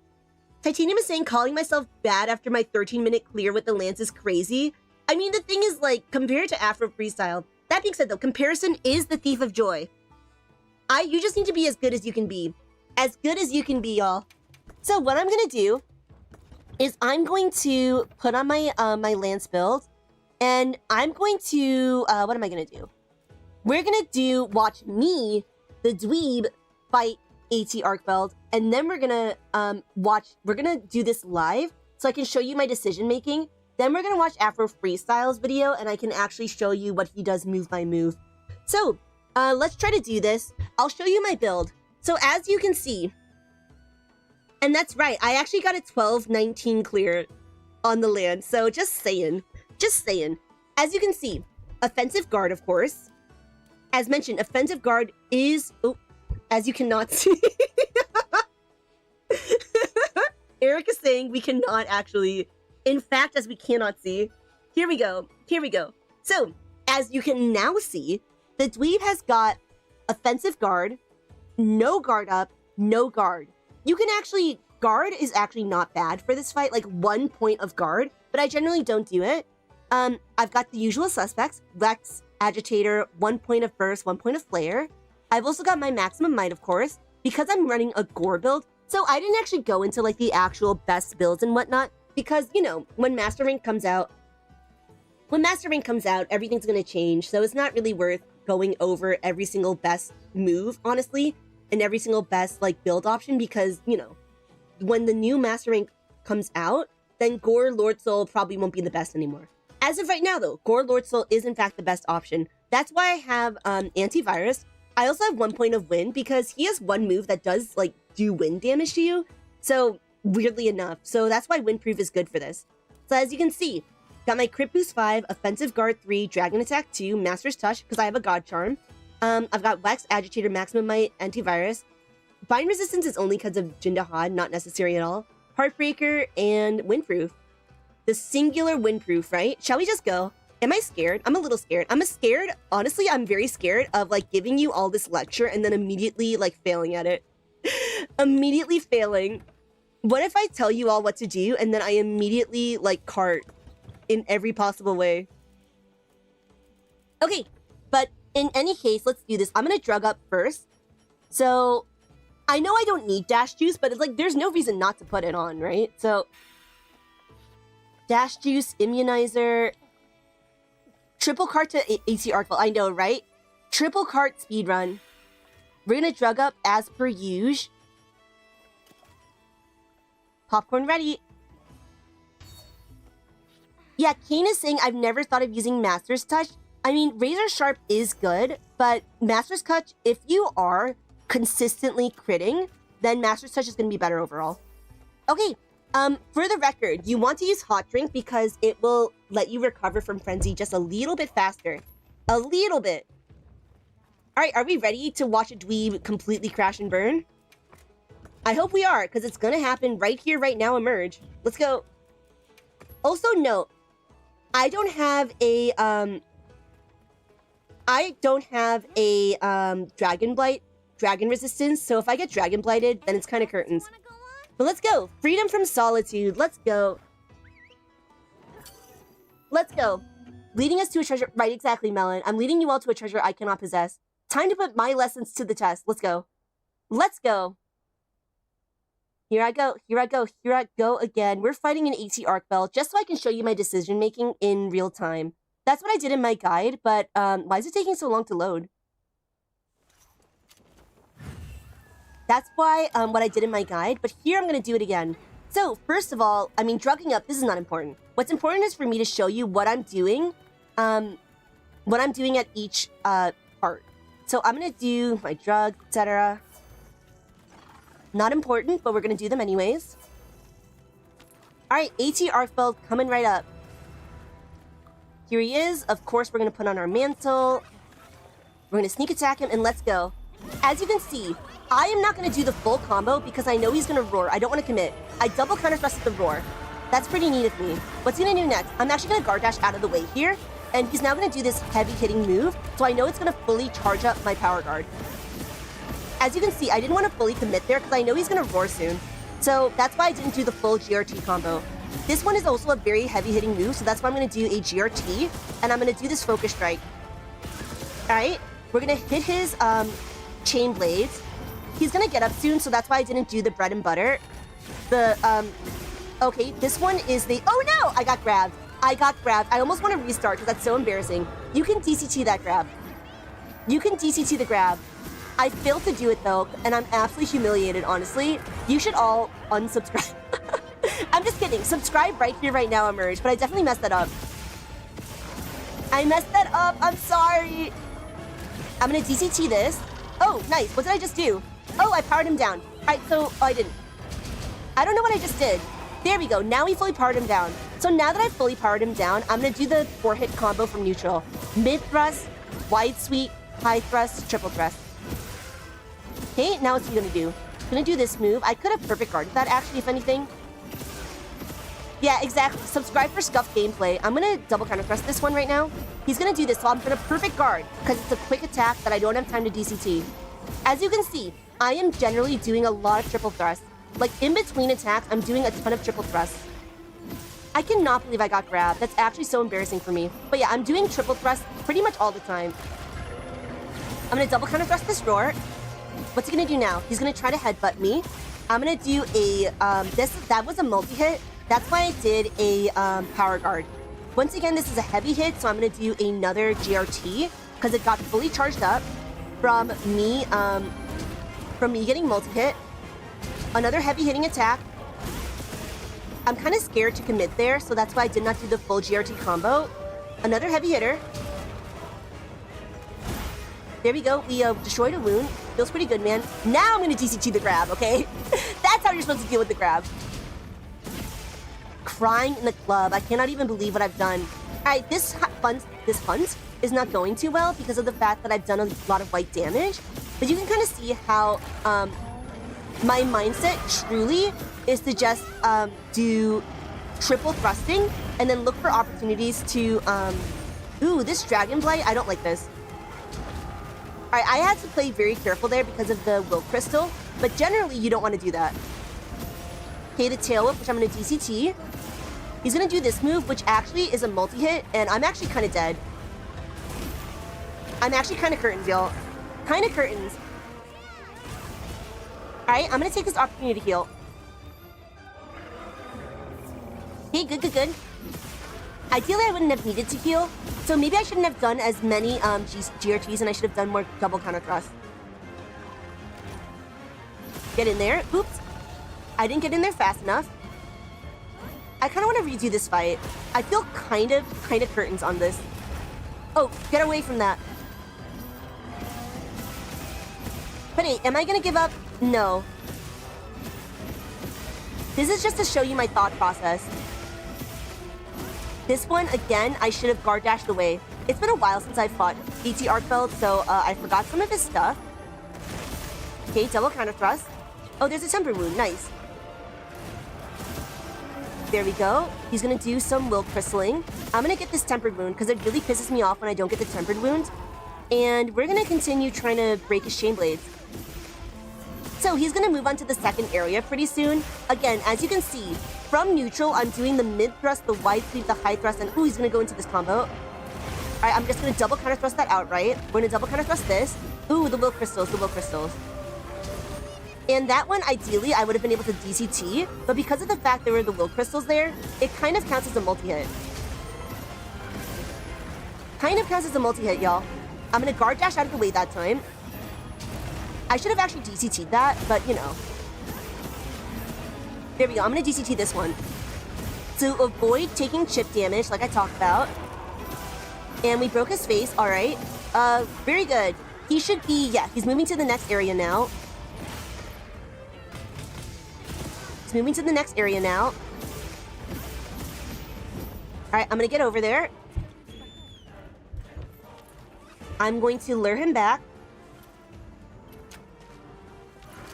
Titanium is saying calling myself bad after my 13-minute clear with the lance is crazy. I mean, the thing is, like, compared to Afro Freestyle, that being said, though, comparison is the thief of joy. You just need to be as good as you can be. As good as you can be, y'all. So what I'm gonna do is I'm going to put on my my lance build, and I'm going to what am I gonna do? We're gonna watch me, the dweeb, fight AT Arkfeld, and then we're gonna do this live so I can show you my decision making. Then we're gonna watch Afro Freestyle's video, and I can actually show you what he does move by move. So let's try to do this. I'll show you my build. So as you can see, and that's right, I actually got a 12-19 clear on the land. So just saying. As you can see, offensive guard, of course. As mentioned, offensive guard is, oh, as you cannot see. Eric is saying we cannot actually, in fact, as we cannot see. Here we go. So as you can now see, the dweeb has got offensive guard, no guard up, no guard. You can actually, guard is actually not bad for this fight, like 1 point of guard, but I generally don't do it. I've got the usual suspects, Vex, Agitator, 1 point of burst, 1 point of flare. I've also got my maximum might, of course, because I'm running a gore build. So I didn't actually go into like the actual best builds and whatnot, because, when Master Rank comes out, everything's gonna change. So it's not really worth going over every single best move, honestly, and every single best like build option, because when the new Master Rank comes out, then Gore Lord Soul probably won't be the best anymore. As of right now, though, Gore Lord Soul is in fact the best option. That's why I have antivirus. I also have 1 point of wind because he has one move that does like do wind damage to you. So weirdly enough, so that's why windproof is good for this. So as you can see, got my crit boost 5, offensive guard 3, dragon attack 2, master's touch because I have a god charm. I've got Wax, Agitator, Maximum Might, Antivirus. Bind Resistance is only because of Jindahad, not necessary at all. Heartbreaker and Windproof. The singular Windproof, right? Shall we just go? Am I scared? I'm a little scared. Honestly, I'm very scared of like giving you all this lecture and then immediately like failing at it. Immediately failing. What if I tell you all what to do and then I immediately like cart in every possible way? Okay, but in any case, let's do this. I'm gonna drug up first. So, I know I don't need dash juice, but it's like, there's no reason not to put it on, right? So, dash juice, immunizer, triple cart to AT Arkfeld. I know, right? Triple cart speedrun. We're gonna drug up as per usual. Popcorn ready. Yeah, Kane is saying I've never thought of using Master's Touch. I mean, Razor Sharp is good, but Master's Touch, if you are consistently critting, then Master's Touch is going to be better overall. Okay, for the record, you want to use Hot Drink because it will let you recover from Frenzy just a little bit faster. A little bit. Alright, are we ready to watch a dweeb completely crash and burn? I hope we are, because it's going to happen right here, right now, emerge. Let's go. Also note, I don't have a Dragon Blight, Dragon Resistance, so if I get Dragon Blighted, then it's kind of curtains. But let's go. Freedom from solitude. Let's go. Let's go. Leading us to a treasure. Right, exactly, Melon. I'm leading you all to a treasure I cannot possess. Time to put my lessons to the test. Let's go. Let's go. Here I go. Here I go. Here I go again. We're fighting an AT arc bell just so I can show you my decision making in real time. That's what I did in my guide, but why is it taking so long to load? That's why what I did in my guide, but here I'm going to do it again. So, first of all, I mean, drugging up, this is not important. What's important is for me to show you what I'm doing at each part. So I'm going to do my drug, etc. Not important, but we're going to do them anyways. Alright, AT Arcbell coming right up. Here he is. Of course, we're going to put on our mantle. We're going to sneak attack him, and let's go. As you can see, I am not going to do the full combo because I know he's going to roar. I don't want to commit. I double counter thrust at the roar. That's pretty neat of me. What's he going to do next? I'm actually going to guard dash out of the way here, and he's now going to do this heavy hitting move, so I know it's going to fully charge up my power guard. As you can see, I didn't want to fully commit there because I know he's going to roar soon. So that's why I didn't do the full GRT combo. This one is also a very heavy hitting move, so that's why I'm going to do a GRT, and I'm going to do this focus strike. Alright, we're going to hit his chain blades. He's going to get up soon, so that's why I didn't do the bread and butter. Okay, this one is the... Oh no! I got grabbed. I almost want to restart because that's so embarrassing. You can DCT that grab. You can DCT the grab. I failed to do it though, and I'm absolutely humiliated, honestly. You should all unsubscribe. I'm just kidding. Subscribe right here, right now, Emerge, but I definitely messed that up. I messed that up. I'm sorry. I'm going to DCT this. Oh, nice. What did I just do? Oh, I powered him down. All right, so... Oh, I didn't. I don't know what I just did. There we go. Now we fully powered him down. So now that I've fully powered him down, I'm going to do the 4-hit combo from neutral. Mid thrust, wide sweep, high thrust, triple thrust. Okay, now what's he going to do? He's going to do this move. I could have perfect guarded that, actually, if anything. Yeah, exactly. Subscribe for Scuff gameplay. I'm going to double counter thrust this one right now. He's going to do this, so I'm going to perfect guard because it's a quick attack that I don't have time to DCT. As you can see, I am generally doing a lot of triple thrusts. Like, in between attacks, I'm doing a ton of triple thrusts. I cannot believe I got grabbed. That's actually so embarrassing for me. But yeah, I'm doing triple thrusts pretty much all the time. I'm going to double counter thrust this roar. What's he going to do now? He's going to try to headbutt me. I'm going to do a... That was a multi-hit. That's why I did a power guard. Once again, this is a heavy hit, so I'm going to do another GRT because it got fully charged up from me getting multi-hit. Another heavy hitting attack. I'm kind of scared to commit there, so that's why I did not do the full GRT combo. Another heavy hitter. There we go. We destroyed a wound. Feels pretty good, man. Now I'm going to DCT the grab, okay? That's how you're supposed to deal with the grab. Crying in the club. I cannot even believe what I've done. All right, this hunt is not going too well because of the fact that I've done a lot of white damage. But you can kind of see how my mindset truly is to just do triple thrusting and then look for opportunities to... Ooh, this Dragon Blight, I don't like this. Alright, I had to play very careful there because of the Will Crystal, but generally you don't want to do that. Okay, the Tail Whip, which I'm going to DCT. He's going to do this move, which actually is a multi-hit, and I'm actually kind of dead. I'm actually kind of curtains, y'all. Kind of curtains. Alright, I'm going to take this opportunity to heal. Okay, good. Ideally, I wouldn't have needed to heal, so maybe I shouldn't have done as many GRTs, and I should have done more double counter thrust. Get in there. Oops. I didn't get in there fast enough. I kind of want to redo this fight. I feel kind of curtains on this. Oh, get away from that. But hey, am I going to give up? No. This is just to show you my thought process. This one, again, I should have guard dashed away. It's been a while since I fought AT Arcfeld, so I forgot some of his stuff. Okay, double counter thrust. Oh, there's a temper wound. Nice. There we go. He's going to do some will crystalling. I'm going to get this tempered wound because it really pisses me off when I don't get the tempered wound. And we're going to continue trying to break his chain blades. So he's gonna move on to the second area pretty soon. Again, as you can see, from neutral, I'm doing the mid thrust, the wide sweep, the high thrust, and ooh, he's gonna go into this combo. All right, I'm just gonna double counter thrust that out, right? We're gonna double counter thrust this. Ooh, the will crystals, the will crystals. And that one, ideally, I would have been able to DCT, but because of the fact there were the will crystals there, it kind of counts as a multi-hit. Kind of counts as a multi-hit, y'all. I'm gonna guard dash out of the way that time. I should have actually DCT'd that, but you know. There we go, I'm gonna DCT this one. To avoid taking chip damage, like I talked about. And we broke his face, alright. Very good. He should be, yeah, he's moving to the next area now. He's moving to the next area now. Alright, I'm gonna get over there. I'm going to lure him back.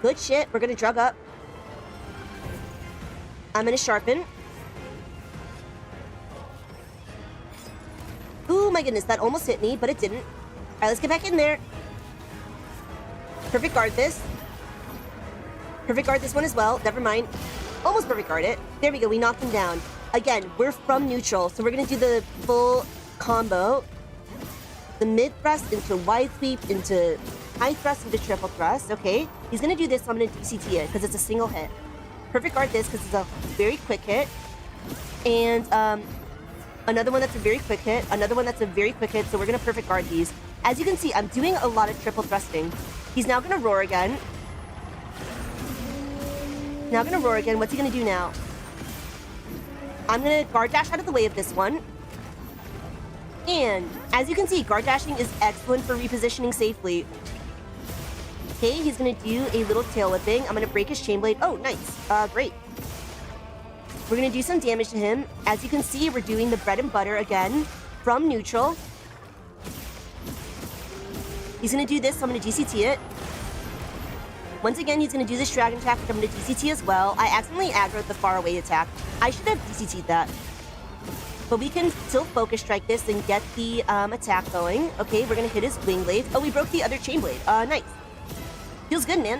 Good shit, we're gonna drug up. I'm gonna sharpen. Ooh, my goodness, that almost hit me, but it didn't. Alright, let's get back in there. Perfect guard this. Perfect guard this one as well. Never mind. Almost perfect guard it. There we go, we knocked him down. Again, we're from neutral, so we're gonna do the full combo. The mid thrust into wide sweep, into high thrust, into triple thrust. Okay, he's gonna do this, so I'm gonna DCT it, because it's a single hit. Perfect guard this, because it's a very quick hit. And, another one that's a very quick hit. Another one that's a very quick hit, so we're gonna perfect guard these. As you can see, I'm doing a lot of triple thrusting. He's now gonna roar again. Now gonna roar again. What's he gonna do now? I'm gonna guard dash out of the way of this one. And as you can see, guard dashing is excellent for repositioning safely. Okay, he's gonna do a little tail whipping. I'm gonna break his chain blade. Oh, nice. Great. We're gonna do some damage to him. As you can see, we're doing the bread and butter again from neutral. He's gonna do this, so I'm gonna DCT it. Once again, he's gonna do this dragon attack, which I'm gonna DCT as well. I accidentally aggroed the far away attack. I should have DCT'd that. But we can still focus strike this and get the attack going. Okay, we're gonna hit his wing blade. Oh, we broke the other chain blade. Nice. Feels good, man.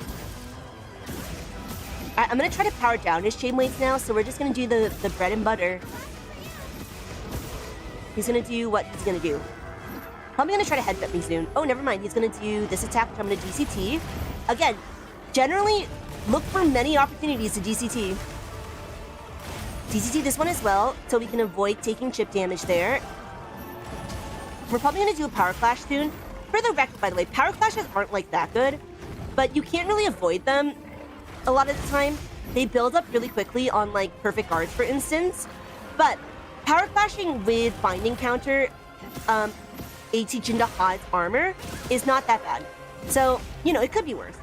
Alright, I'm gonna try to power down his chain blades now, so we're just gonna do the bread and butter. He's gonna do what he's gonna do. Probably gonna try to headbutt me soon. Oh, never mind. He's gonna do this attack, which I'm gonna DCT. Again, generally, look for many opportunities to DCT. DCT this one as well, so we can avoid taking chip damage there. We're probably gonna do a power clash soon. For the record, by the way, power clashes aren't like that good, but you can't really avoid them a lot of the time. They build up really quickly on like perfect guards, for instance. But power clashing with binding counter, AT Jinda Hod's armor is not that bad. So, you know, it could be worse.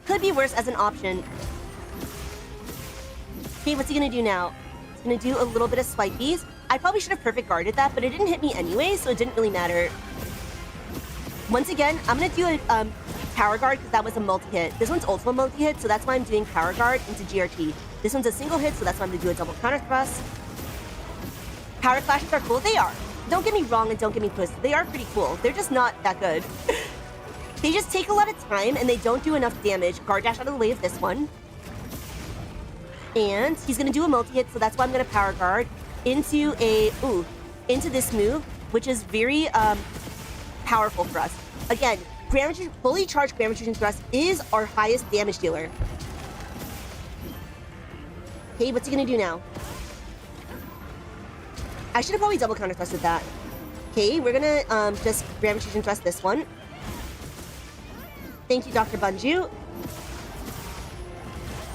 Could be worse as an option. Okay, what's he gonna do now? He's gonna do a little bit of swipies. I probably should have perfect guarded that, but it didn't hit me anyway, so it didn't really matter. Once again, I'm gonna do a power guard because that was a multi-hit. This one's also a multi-hit, so that's why I'm doing power guard into GRT. This one's a single hit, so that's why I'm gonna do a double counter thrust. Power clashes are cool. They are. Don't get me wrong and don't get me twisted. They are pretty cool. They're just not that good. They just take a lot of time and they don't do enough damage. Guard dash out of the way of this one. And he's gonna do a multi-hit, so that's why I'm gonna power guard into into this move, which is very powerful for us. Again, fully charged Grand Magician Thrust is our highest damage dealer. Okay, what's he gonna do now? I should have probably double counter thrusted that. Okay, we're gonna just Grand Magician Thrust this one. Thank you, Dr. Bunju.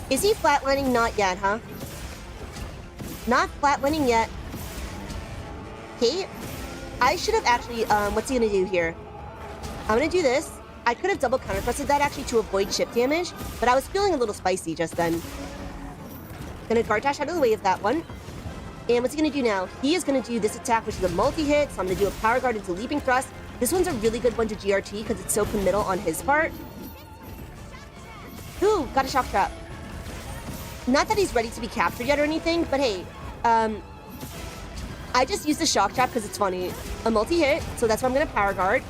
Is he flatlining? Not yet, huh? Not flatlining yet. Okay. I should have actually, what's he gonna do here? I'm gonna do this. I could have double counter thrusted that actually to avoid chip damage, but I was feeling a little spicy just then. Gonna guard dash out of the way of that one. And what's he gonna do now? He is gonna do this attack, which is a multi-hit, so I'm gonna do a power guard into leaping thrust. This one's a really good one to GRT because it's so committal on his part. Ooh, got a shock trap. Not that he's ready to be captured yet or anything, but hey, I just used the shock trap because it's funny. A multi-hit, so that's why I'm gonna power guard.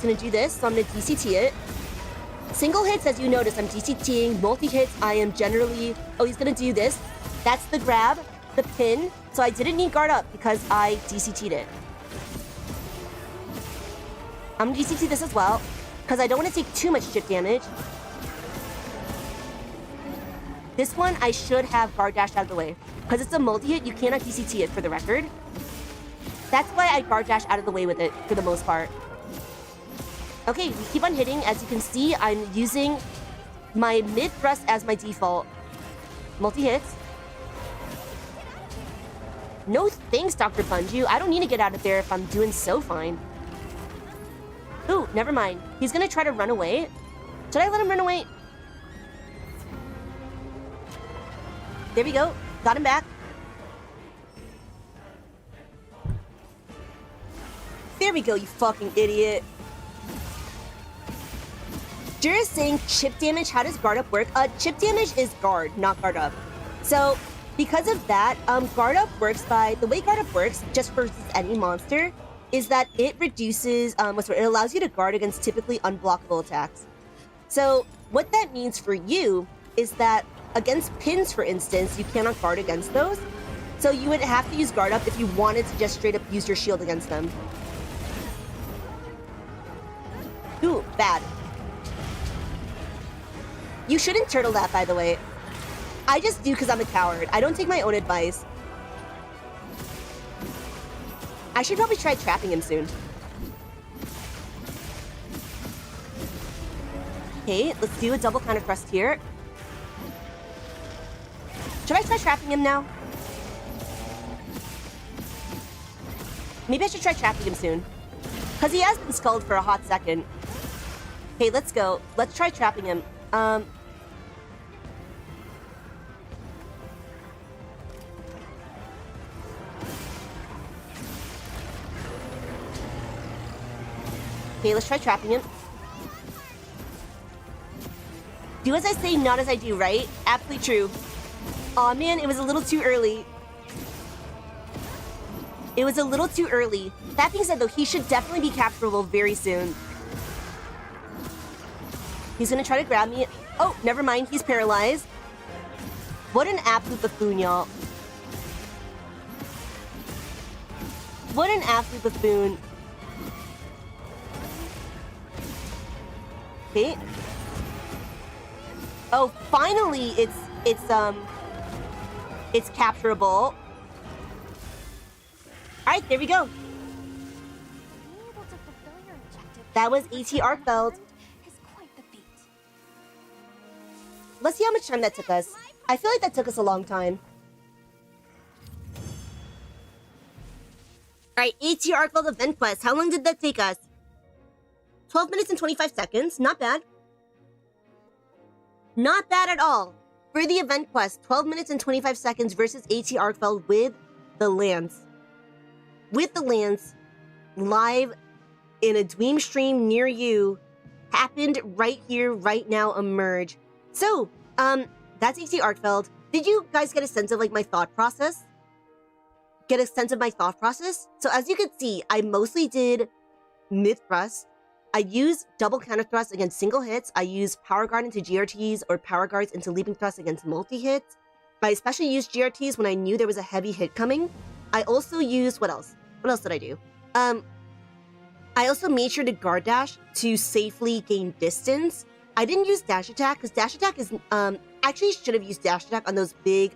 It's gonna do this, so I'm gonna DCT it. Single hits, as you notice, I'm DCTing. Multi-hits, I am generally... Oh, he's gonna do this. That's the grab, the pin. So I didn't need guard up because I DCT'd it. I'm gonna DCT this as well, because I don't want to take too much chip damage. This one, I should have guard dashed out of the way. Because it's a multi-hit, you cannot DCT it for the record. That's why I guard dash out of the way with it, for the most part. Okay, we keep on hitting. As you can see, I'm using my mid-thrust as my default. Multi-hits. No thanks, Dr. Bunju. I don't need to get out of there if I'm doing so fine. Ooh, never mind. He's gonna try to run away. Should I let him run away? There we go. Got him back. There we go, you fucking idiot. Jura's saying chip damage, how does guard up work? Chip damage is guard, not guard up. So, because of that, guard up works by... The way guard up works, just versus any monster, is that it reduces... it allows you to guard against typically unblockable attacks. So, what that means for you is that against pins, for instance, you cannot guard against those. So you would have to use guard up if you wanted to just straight up use your shield against them. Ooh, bad. You shouldn't turtle that, by the way. I just do because I'm a coward. I don't take my own advice. I should probably try trapping him soon. Okay, let's do a double counter thrust here. Should I try trapping him now? Maybe I should try trapping him soon. Because he has been skulled for a hot second. Okay, let's go. Let's try trapping him. Okay, let's try trapping him. Do as I say, not as I do, right? Absolutely true. Aw, man, it was a little too early. It was a little too early. That being said, though, he should definitely be capturable very soon. He's gonna try to grab me. Oh, never mind. He's paralyzed. What an absolute buffoon, y'all. What an absolute buffoon. Okay. Oh, finally, it's capturable. Alright, there we go. That was AT Arkfeld. Let's see how much time that took us. I feel like that took us a long time. Alright, AT Arkfeld event quest. How long did that take us? 12 minutes and 25 seconds. Not bad. Not bad at all. For the event quest, 12 minutes and 25 seconds versus AT Arkfeld with the Lance. With the Lance, live in a Dweem stream near you, happened right here, right now, emerge. So, that's AT Arkfeld. Did you guys get a sense of, like, my thought process? Get a sense of my thought process? So, as you can see, I mostly did mid-thrust. I use double counter thrust against single hits. I use power guard into GRTs or power guards into leaping thrust against multi-hits. I especially used GRTs when I knew there was a heavy hit coming. I also used, what else? What else did I do? I also made sure to guard dash to safely gain distance. I didn't use dash attack because dash attack is, actually should have used dash attack on that big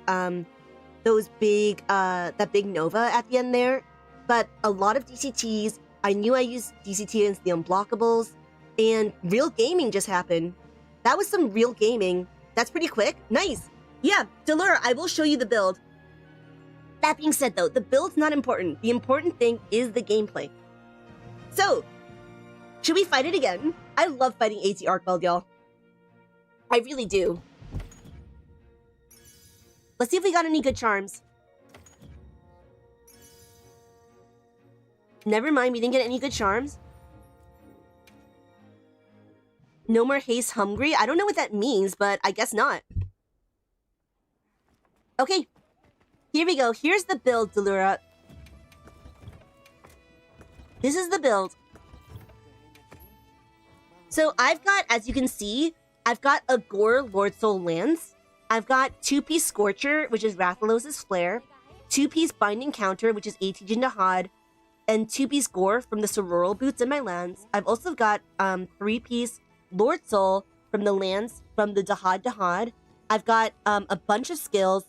Nova at the end there. But a lot of DCTs, I knew I used DCT against the unblockables, and real gaming just happened. That was some real gaming. That's pretty quick. Nice. Yeah, Delura, I will show you the build. That being said, though, the build's not important. The important thing is the gameplay. So, should we fight it again? I love fighting AT Arkfeld, y'all. I really do. Let's see if we got any good charms. Never mind, we didn't get any good charms. No more haste hungry? I don't know what that means, but I guess not. Okay, here we go. Here's the build, Delura. This is the build. So I've got, as you can see, I've got a Gore Lord Soul Lance. I've got 2-piece Scorcher, which is Rathalos's Flare. 2-piece Binding Counter, which is AT Jindahad. And 2-piece Gore from the Sororo Boots in my lands. I've also got 3-piece Lord Soul from the lands from the Dahad Dahad. I've got a bunch of skills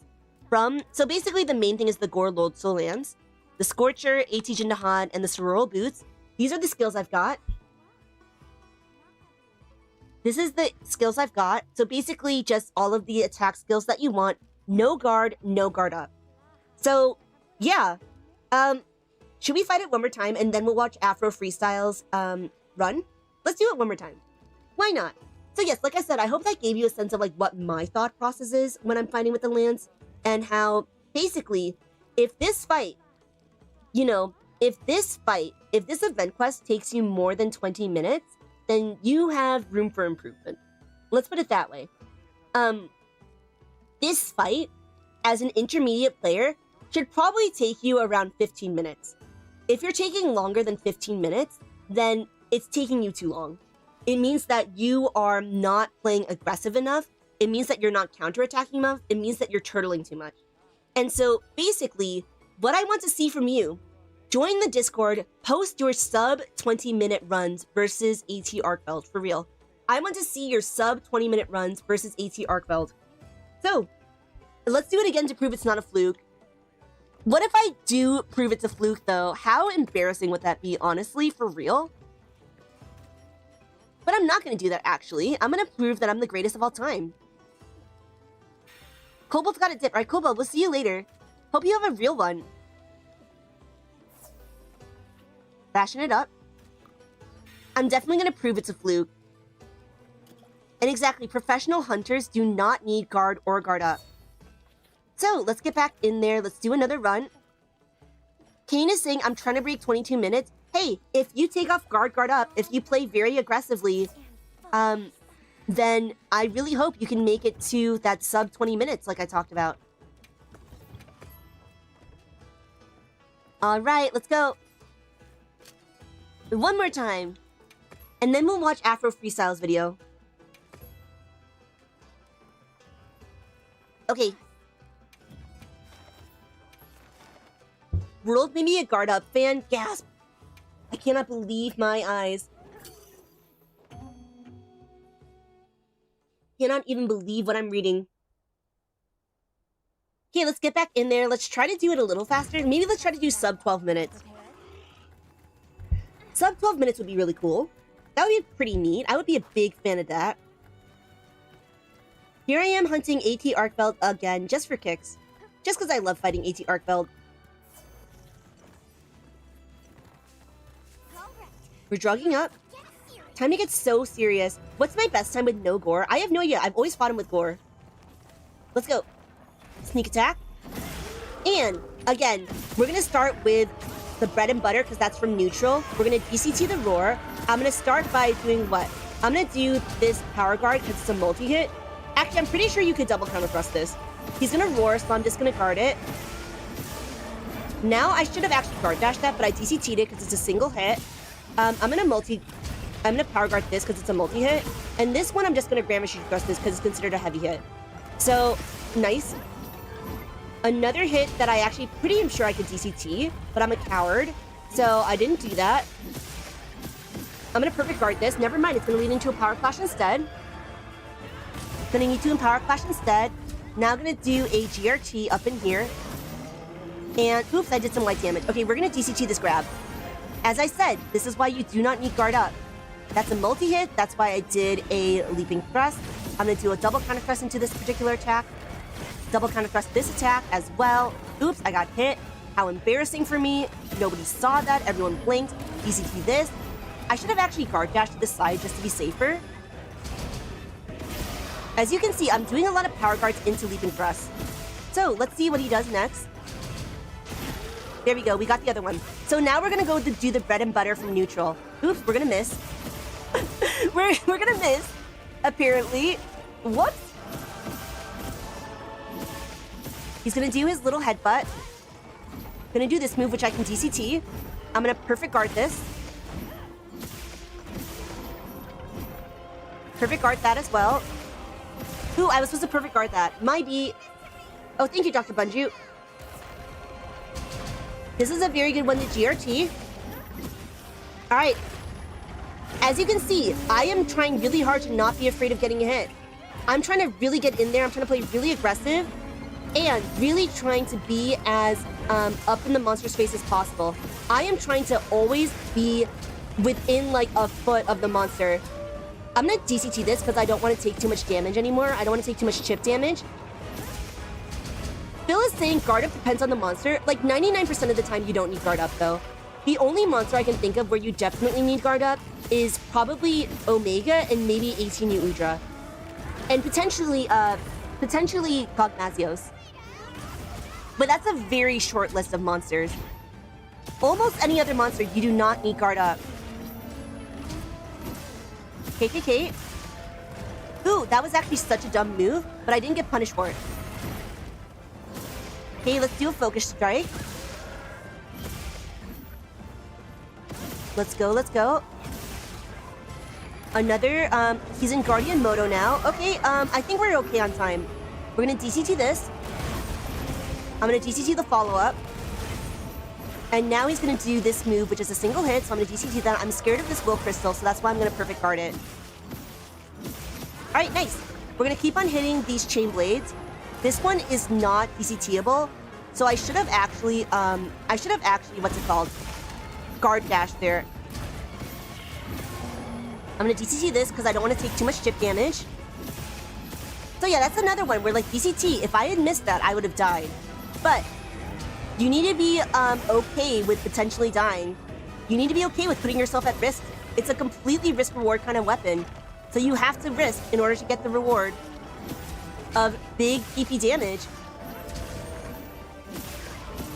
from... So basically the main thing is the Gore Lord Soul lands. The Scorcher, AT Jindahad, and the Sororo Boots. These are the skills I've got. This is the skills I've got. So basically just all of the attack skills that you want. No guard up. So, yeah. Should we fight it one more time and then we'll watch Afro Freestyle's run? Let's do it one more time. Why not? So yes, like I said, I hope that gave you a sense of like what my thought process is when I'm fighting with the Lance. And how, basically, if this fight, you know, if this event quest takes you more than 20 minutes, then you have room for improvement. Let's put it that way. This fight, as an intermediate player, should probably take you around 15 minutes. If you're taking longer than 15 minutes, then it's taking you too long. It means that you are not playing aggressive enough. It means that you're not counterattacking enough. It means that you're turtling too much. And so basically, what I want to see from you, join the Discord, post your sub 20-minute runs versus AT Arkveld, for real. I want to see your sub 20-minute runs versus AT Arkveld. So, let's do it again to prove it's not a fluke. What if I do prove it's a fluke, though? How embarrassing would that be, honestly, for real? But I'm not going to do that, actually. I'm going to prove that I'm the greatest of all time. Kobold's got a dip. All right, Kobold, we'll see you later. Hope you have a real one. Bashing it up. I'm definitely going to prove it's a fluke. And exactly, professional hunters do not need guard or guard up. So, let's get back in there. Let's do another run. Kane is saying, I'm trying to break 22 minutes. Hey, if you take off guard up, if you play very aggressively, then I really hope you can make it to that sub 20 minutes like I talked about. All right, let's go. One more time. And then we'll watch Afro Freestyle's video. Okay. World made me a guard up fan. Gasp. I cannot believe my eyes. Cannot even believe what I'm reading. Okay, let's get back in there. Let's try to do it a little faster. Maybe let's try to do sub 12 minutes. Sub 12 minutes would be really cool. That would be pretty neat. I would be a big fan of that. Here I am hunting AT Arkveld again, just for kicks. Just because I love fighting AT Arkveld. We're drugging up. Time to get so serious. What's my best time with no gore? I have no idea. I've always fought him with gore. Let's go. Sneak attack. And, again, we're going to start with the bread and butter because that's from neutral. We're going to DCT the roar. I'm going to start by doing what? I'm going to do this power guard because it's a multi-hit. Actually, I'm pretty sure you could double counter thrust this. He's going to roar, so I'm just going to guard it. Now, I should have actually guard dashed that, but I DCT'd it because it's a single hit. I'm gonna power guard this because it's a multi-hit. And this one I'm just gonna Grand Machine Thrust this because it's considered a heavy hit. So, nice. Another hit that I actually pretty am sure I could DCT, but I'm a coward. So I didn't do that. I'm gonna perfect guard this. Never mind, it's gonna lead into a power clash instead. Gonna need to empower clash instead. Now I'm gonna do a GRT up in here. And oops, I did some light damage. Okay, we're gonna DCT this grab. As I said, this is why you do not need guard up. That's a multi-hit. That's why I did a leaping thrust. I'm going to do a double counter thrust into this particular attack. Double counter thrust this attack as well. Oops, I got hit. How embarrassing for me. Nobody saw that. Everyone blinked. DCT this. I should have actually guard dashed to the side just to be safer. As you can see, I'm doing a lot of power guards into leaping thrust. So let's see what he does next. There we go, we got the other one. So now we're gonna go to do the bread and butter from neutral. Oops, we're gonna miss. we're gonna miss, apparently. Whoops. He's gonna do his little headbutt. Gonna do this move, which I can DCT. I'm gonna perfect guard this. Perfect guard that as well. Ooh, I was supposed to perfect guard that. Might be... Oh, thank you, Dr. Bunju. This is a very good one to GRT. Alright. As you can see, I am trying really hard to not be afraid of getting hit. I'm trying to really get in there. I'm trying to play really aggressive. And really trying to be as up in the monster's face as possible. I am trying to always be within like a foot of the monster. I'm gonna DCT this because I don't want to take too much damage anymore. I don't want to take too much chip damage. Phil is saying guard up depends on the monster. Like 99% of the time you don't need guard up though. The only monster I can think of where you definitely need guard up is probably Omega and maybe 18U Udra. And potentially Gogmazios. But that's a very short list of monsters. Almost any other monster, you do not need guard up. KKK. Ooh, that was actually such a dumb move, but I didn't get punished for it. Okay, let's do a focus strike. Let's go, let's go. Another, he's in Guardian Moto now. Okay, I think we're okay on time. We're gonna DCT this. I'm gonna DCT the follow-up. And now he's gonna do this move, which is a single hit, so I'm gonna DCT that. I'm scared of this Will Crystal, so that's why I'm gonna perfect guard it. Alright, nice. We're gonna keep on hitting these Chain Blades. This one is not DCTable, so I should have actually, what's it called? Guard dash there. I'm gonna DCT this because I don't want to take too much chip damage. So yeah, that's another one where like DCT, if I had missed that, I would have died. But you need to be okay with potentially dying. You need to be okay with putting yourself at risk. It's a completely risk-reward kind of weapon. So you have to risk in order to get the reward of big PP damage.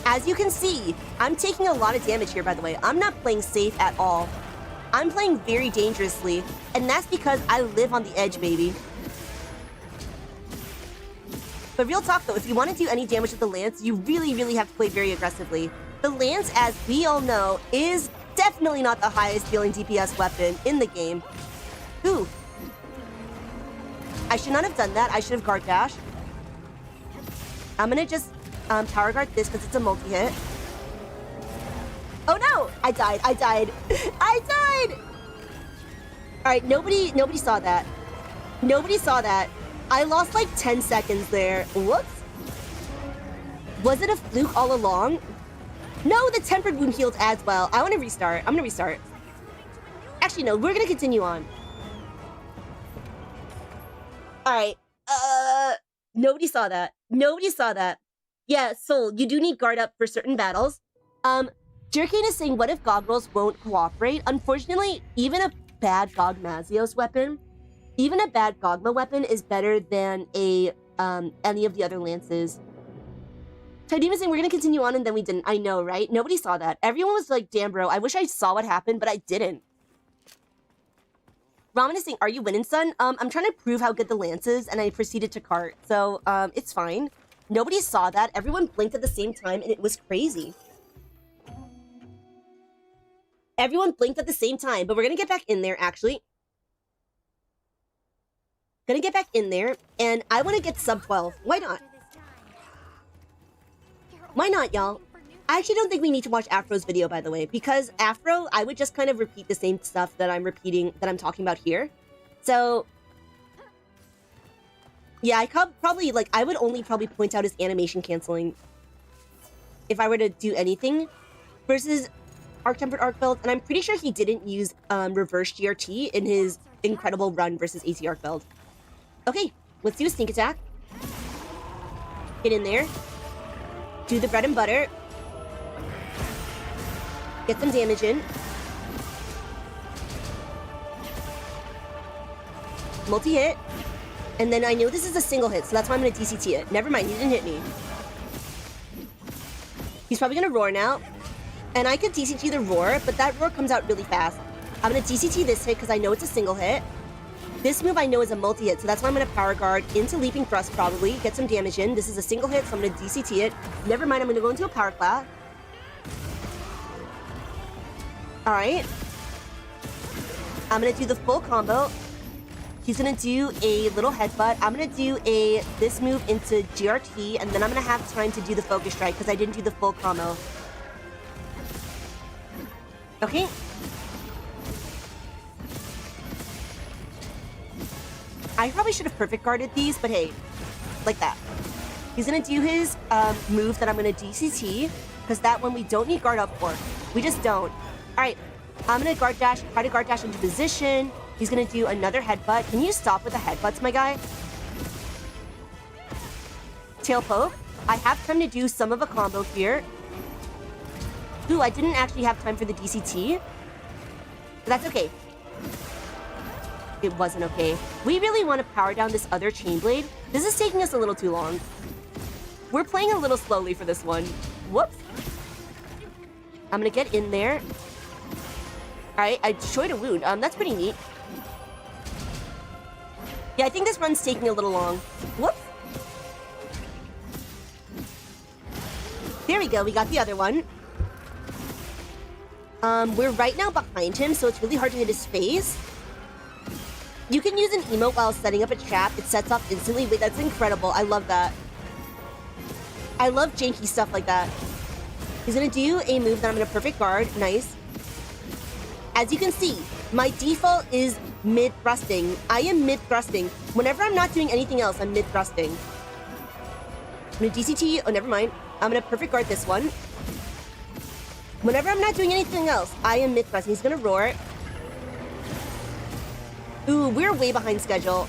As you can see, I'm taking a lot of damage here, by the way. I'm not playing safe at all. I'm playing very dangerously, and that's because I live on the edge, baby. But real talk though, if you want to do any damage with the Lance, you really, really have to play very aggressively. The Lance, as we all know, is definitely not the highest dealing DPS weapon in the game. Ooh. I should not have done that. I should have guard dashed. I'm gonna just power guard this because it's a multi-hit. Oh no! I died. I died. I died! Alright, nobody saw that. Nobody saw that. I lost like 10 seconds there. Whoops. Was it a fluke all along? No, the tempered wound healed as well. I want to restart. I'm gonna restart. Actually, no, we're gonna continue on. Alright. Nobody saw that. Nobody saw that. Yeah, Soul, you do need guard up for certain battles. Jerkane is saying, what if Gog rolls won't cooperate? Unfortunately, even a bad Gogmazios weapon, even a bad Gogma weapon is better than a any of the other lances. Tydeem is saying, we're gonna continue on, and then we didn't. I know, right? Nobody saw that. Everyone was like, damn, bro, I wish I saw what happened, but I didn't. Ramen is saying, are you winning, son? I'm trying to prove how good the lance is, and I proceeded to cart. So, it's fine. Nobody saw that. Everyone blinked at the same time, and it was crazy. Everyone blinked at the same time, but we're gonna get back in there, actually. Gonna get back in there, and I want to get sub 12. Why not? Why not, y'all? I actually don't think we need to watch Afro's video, by the way, because Afro, I would just kind of repeat the same stuff that I'm repeating, that I'm talking about here. So, yeah, I could probably, like, I would only probably point out his animation canceling if I were to do anything versus Arc-Tempered Arc build, and I'm pretty sure he didn't use reverse GRT in his incredible run versus AT Arc build. Okay, let's do a sneak attack. Get in there. Do the bread and butter. Get some damage in. Multi-hit. And then I know this is a single hit, so that's why I'm going to DCT it. Never mind, he didn't hit me. He's probably going to roar now. And I could DCT the roar, but that roar comes out really fast. I'm going to DCT this hit because I know it's a single hit. This move I know is a multi-hit, so that's why I'm going to power guard into Leaping Thrust probably. Get some damage in. This is a single hit, so I'm going to DCT it. Never mind, I'm going to go into a power clap. Alright. I'm going to do the full combo. He's gonna do a little headbutt. I'm gonna do this move into GRT, and then I'm gonna have time to do the focus strike because I didn't do the full combo. Okay. I probably should have perfect guarded these, but hey, like that. He's gonna do his move that I'm gonna DCT, because that one we don't need guard up for. We just don't. All right, I'm gonna guard dash, try to guard dash into position. He's gonna do another headbutt. Can you stop with the headbutts, my guy? Tail poke. I have time to do some of a combo here. Ooh, I didn't actually have time for the DCT. But that's okay. It wasn't okay. We really want to power down this other chain blade. This is taking us a little too long. We're playing a little slowly for this one. Whoops. I'm gonna get in there. Alright, I destroyed a wound. That's pretty neat. Yeah, I think this run's taking a little long. Whoops. There we go, we got the other one. We're right now behind him, so it's really hard to hit his face. You can use an emote while setting up a trap. It sets off instantly. Wait, that's incredible. I love that. I love janky stuff like that. He's gonna do a move that I'm gonna perfect guard. Nice. As you can see, my default is mid-thrusting. I am mid-thrusting. Whenever I'm not doing anything else, I'm mid-thrusting. I'm gonna DCT. Oh, never mind. I'm gonna perfect guard this one. Whenever I'm not doing anything else, I am mid-thrusting. He's gonna roar. Ooh, we're way behind schedule.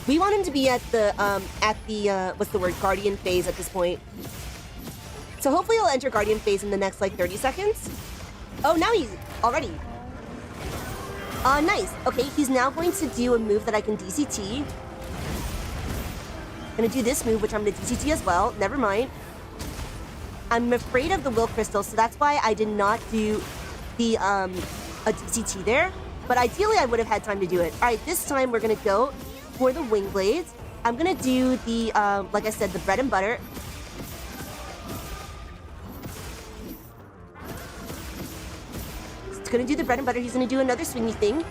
We want him to be at the, what's the word, Guardian phase at this point. So hopefully he'll enter Guardian phase in the next, like, 30 seconds. Oh, now he's already. Nice. Okay, he's now going to do a move that I can DCT. Gonna do this move, which I'm gonna DCT as well. Never mind. I'm afraid of the will crystal, so that's why I did not do the, a DCT there. But ideally, I would have had time to do it. All right, this time we're gonna go for the wing blades. I'm gonna do the, like I said, the bread and butter. It's gonna do the bread and butter. He's gonna do another swingy thing.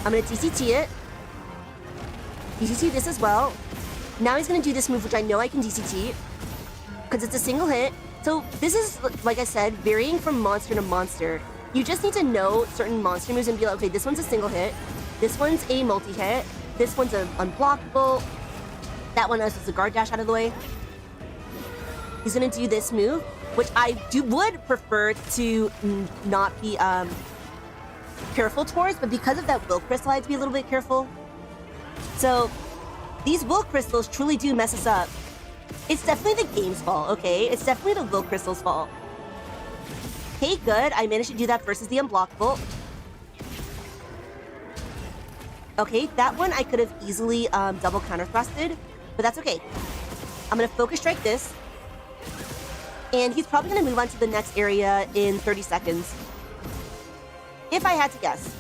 I'm gonna DCT it. DCT this as well. Now he's gonna do this move, which I know I can DCT, because it's a single hit. So this is, like I said, varying from monster to monster. You just need to know certain monster moves and be like, okay, this one's a single hit. This one's a multi-hit. This one's an unblockable. That one is a guard dash out of the way. He's gonna do this move, which I would prefer to not be careful towards, but because of that will crystal, I have to be a little bit careful. So these will crystals truly do mess us up. It's definitely the game's fault, okay? It's definitely the will crystal's fault. Okay, good. I managed to do that versus the unblockable. Okay, that one I could have easily double counter thrusted, but that's okay. I'm gonna focus strike this. And he's probably gonna move on to the next area in 30 seconds. If I had to guess.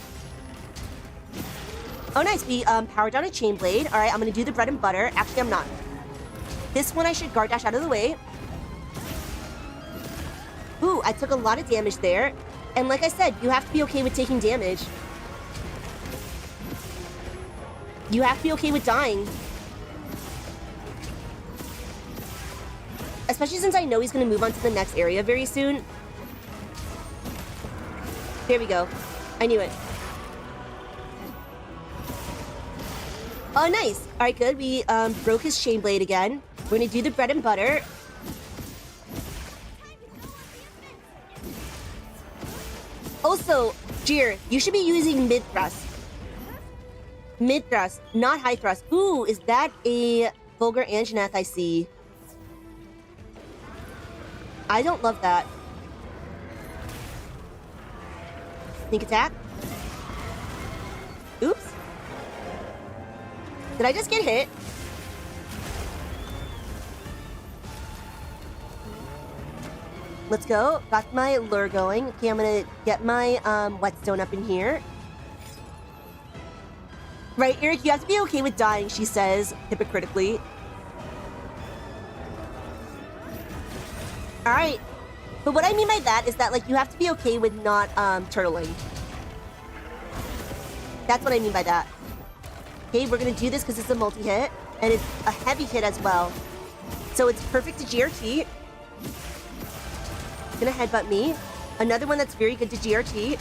Oh, nice. We powered down a chain blade. All right, I'm gonna do the bread and butter. Actually, I'm not. This one I should guard dash out of the way. Ooh, I took a lot of damage there. And like I said, you have to be okay with taking damage. You have to be okay with dying. Especially since I know he's going to move on to the next area very soon. There we go. I knew it. Oh, nice. All right, good. We broke his chain blade again. We're going to do the bread and butter. Also, Jeer, you should be using mid-thrust. Mid-thrust, not high-thrust. Ooh, is that a Vulgar Anjanath I see? I don't love that. Sneak attack. Oops. Did I just get hit? Let's go. Got my lure going. Okay, I'm gonna get my whetstone up in here. Right, Eric, you have to be okay with dying, she says, hypocritically. Alright. But what I mean by that is that, like, you have to be okay with not turtling. That's what I mean by that. Okay, we're gonna do this because it's a multi-hit, and it's a heavy hit as well. So it's perfect to GRT. Gonna headbutt me. Another one that's very good to GRT.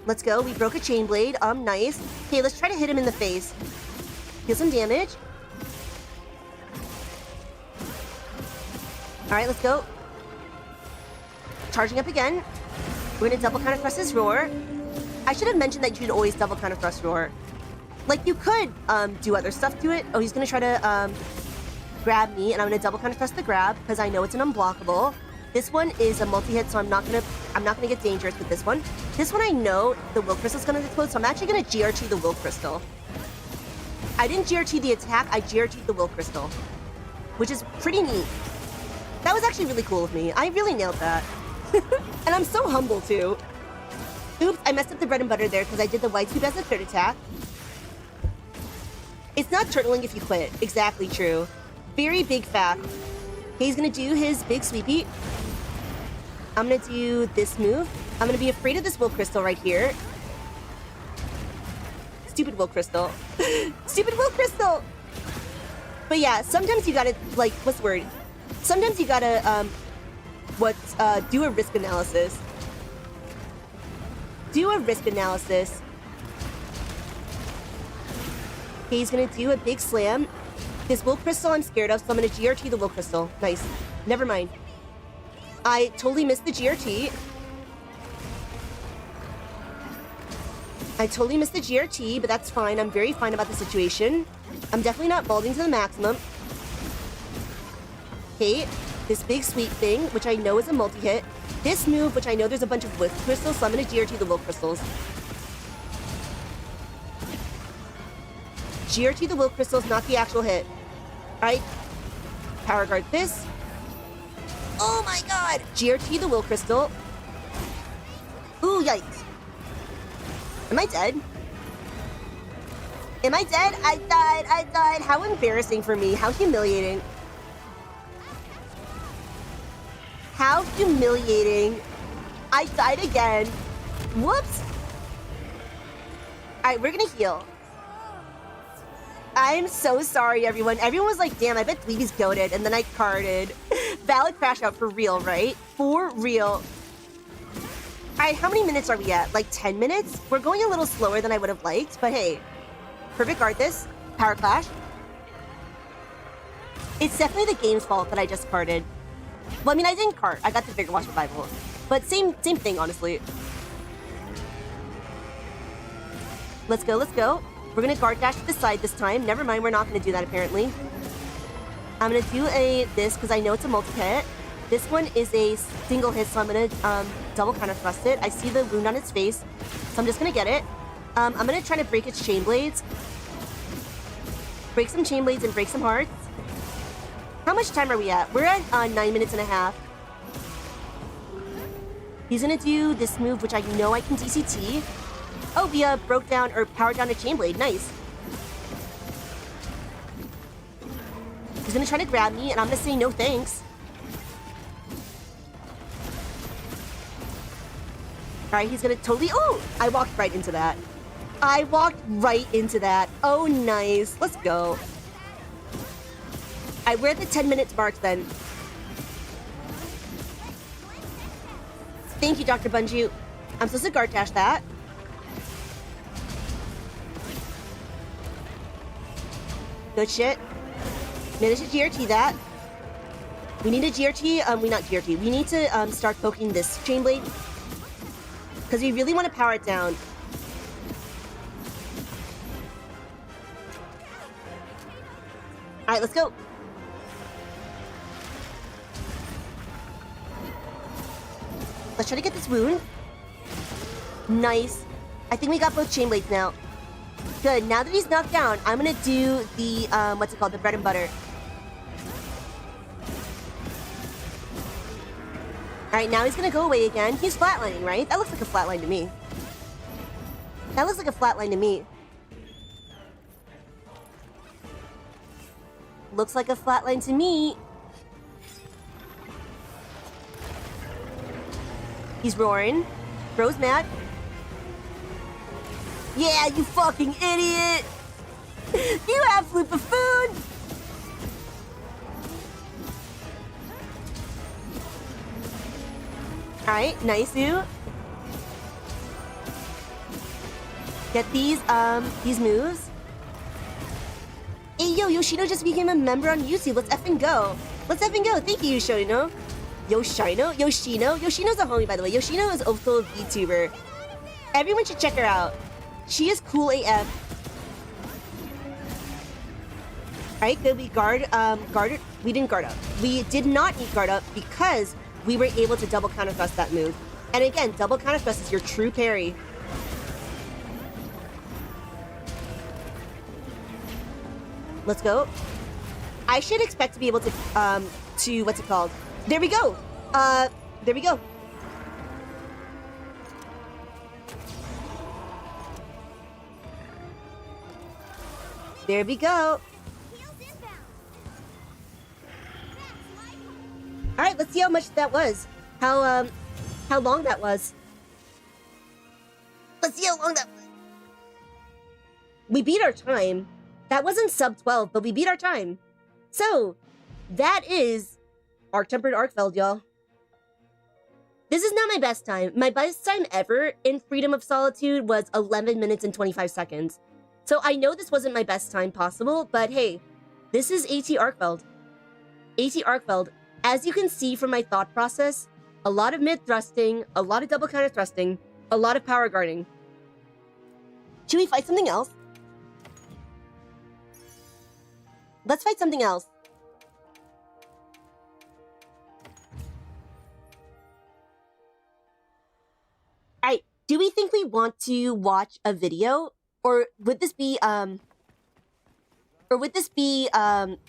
Let's go. We broke a chain blade. Nice. Okay, let's try to hit him in the face. Deal some damage. Alright, let's go. Charging up again. We're gonna double counter thrust his roar. I should have mentioned that you should always double counter thrust roar. Like, you could do other stuff to it. Oh, he's gonna try to grab me, and I'm gonna double counter thrust the grab because I know it's an unblockable. This one is a multi-hit, so I'm not gonna get dangerous with this one. This one I know the will crystal's gonna explode, so I'm actually gonna GRT the will crystal. I didn't GRT the attack, I GRT'd the will crystal, which is pretty neat. That was actually really cool of me. I really nailed that. And I'm so humble too. Oops, I messed up the bread and butter there because I did the white sweep as a third attack. It's not turtling if you quit. Exactly true. Very big fact. Okay, he's gonna do his big sweepy. I'm gonna do this move. I'm gonna be afraid of this will crystal right here. Stupid will crystal. Stupid will crystal! But yeah, sometimes you gotta, like, what's the word? Sometimes you gotta, do a risk analysis. Do a risk analysis. Okay, he's gonna do a big slam. This will crystal I'm scared of, so I'm gonna GRT the will crystal. Nice. Never mind. I totally missed the GRT. I totally missed the GRT, but that's fine. I'm very fine about the situation. I'm definitely not balding to the maximum. Okay, this big sweep thing, which I know is a multi-hit. This move, which I know there's a bunch of will crystals, so I'm gonna GRT the will crystals. GRT the will crystals, not the actual hit. Alright. Power guard this. Oh my god! GRT the will crystal. Ooh, yikes. Am I dead? Am I dead? I died. How embarrassing for me. How humiliating. How humiliating. I died again. Whoops. Alright, we're gonna heal. I'm so sorry, everyone. Everyone was like, damn, I bet Dweeby's goated. And then I carded. Valid crash out for real, right? For real. Alright, how many minutes are we at? Like 10 minutes? We're going a little slower than I would have liked, but hey. Perfect guard this. Power clash. It's definitely the game's fault that I just carded. Well, I mean, I didn't card. I got the Bigger Watch Revival. But same thing, honestly. Let's go, let's go. We're gonna guard dash to the side this time. Never mind, we're not gonna do that apparently. I'm gonna do this because I know it's a multi-hit. This one is a single hit, so I'm gonna double counter thrust it. I see the wound on its face, so I'm just gonna get it. I'm gonna try to break its chain blades. Break some chain blades and break some hearts. How much time are we at? We're at 9 minutes and a half. He's gonna do this move, which I know I can DCT. Oh, we broke down or powered down a chain blade. Nice. He's gonna try to grab me, and I'm gonna say no thanks. Alright, he's gonna totally... Oh! I walked right into that. I walked right into that. Oh, nice. Let's go. Alright, we're at the 10 minutes mark then. Thank you, Dr. Bunju. I'm supposed to guard dash that. Good shit. Managed to GRT that. We need a GRT, not GRT. We need to start poking this chain blade. Because we really want to power it down. Alright, let's go. Let's try to get this wound. Nice. I think we got both chain blades now. Good. Now that he's knocked down, I'm gonna do the, what's it called? The bread and butter. Alright, now he's gonna go away again. He's flatlining, right? That looks like a flatline to me. That looks like a flatline to me. Looks like a flatline to me. He's roaring. Bro's mad. Yeah, you fucking idiot! You absolute buffoon! Alright, nice you. Get these moves. Hey yo, Yoshino just became a member on YouTube. Let's effing go. Let's effing go. Thank you, Yoshino. Yoshino? Yoshino's a homie, by the way. Yoshino is also a VTuber. Everyone should check her out. She is cool AF. Alright, good. We guarded. We didn't guard up. We did not need guard up because we were able to double counter thrust that move. And again, double counter thrust is your true parry. Let's go. I should expect to be able to what's it called? There we go. There we go. There we go. All right, let's see how much that was. How long that was. Let's see how long that was. We beat our time. That wasn't sub 12, but we beat our time. So, that is Arc-Tempered Arcfeld, y'all. This is not my best time. My best time ever in Freedom of Solitude was 11 minutes and 25 seconds. So I know this wasn't my best time possible, but hey, this is AT Arcfeld. AT Arcfeld, as you can see from my thought process, a lot of mid-thrusting, a lot of double counter thrusting, a lot of power guarding. Should we fight something else? Let's fight something else. Alright, do we think we want to watch a video? Or would this be,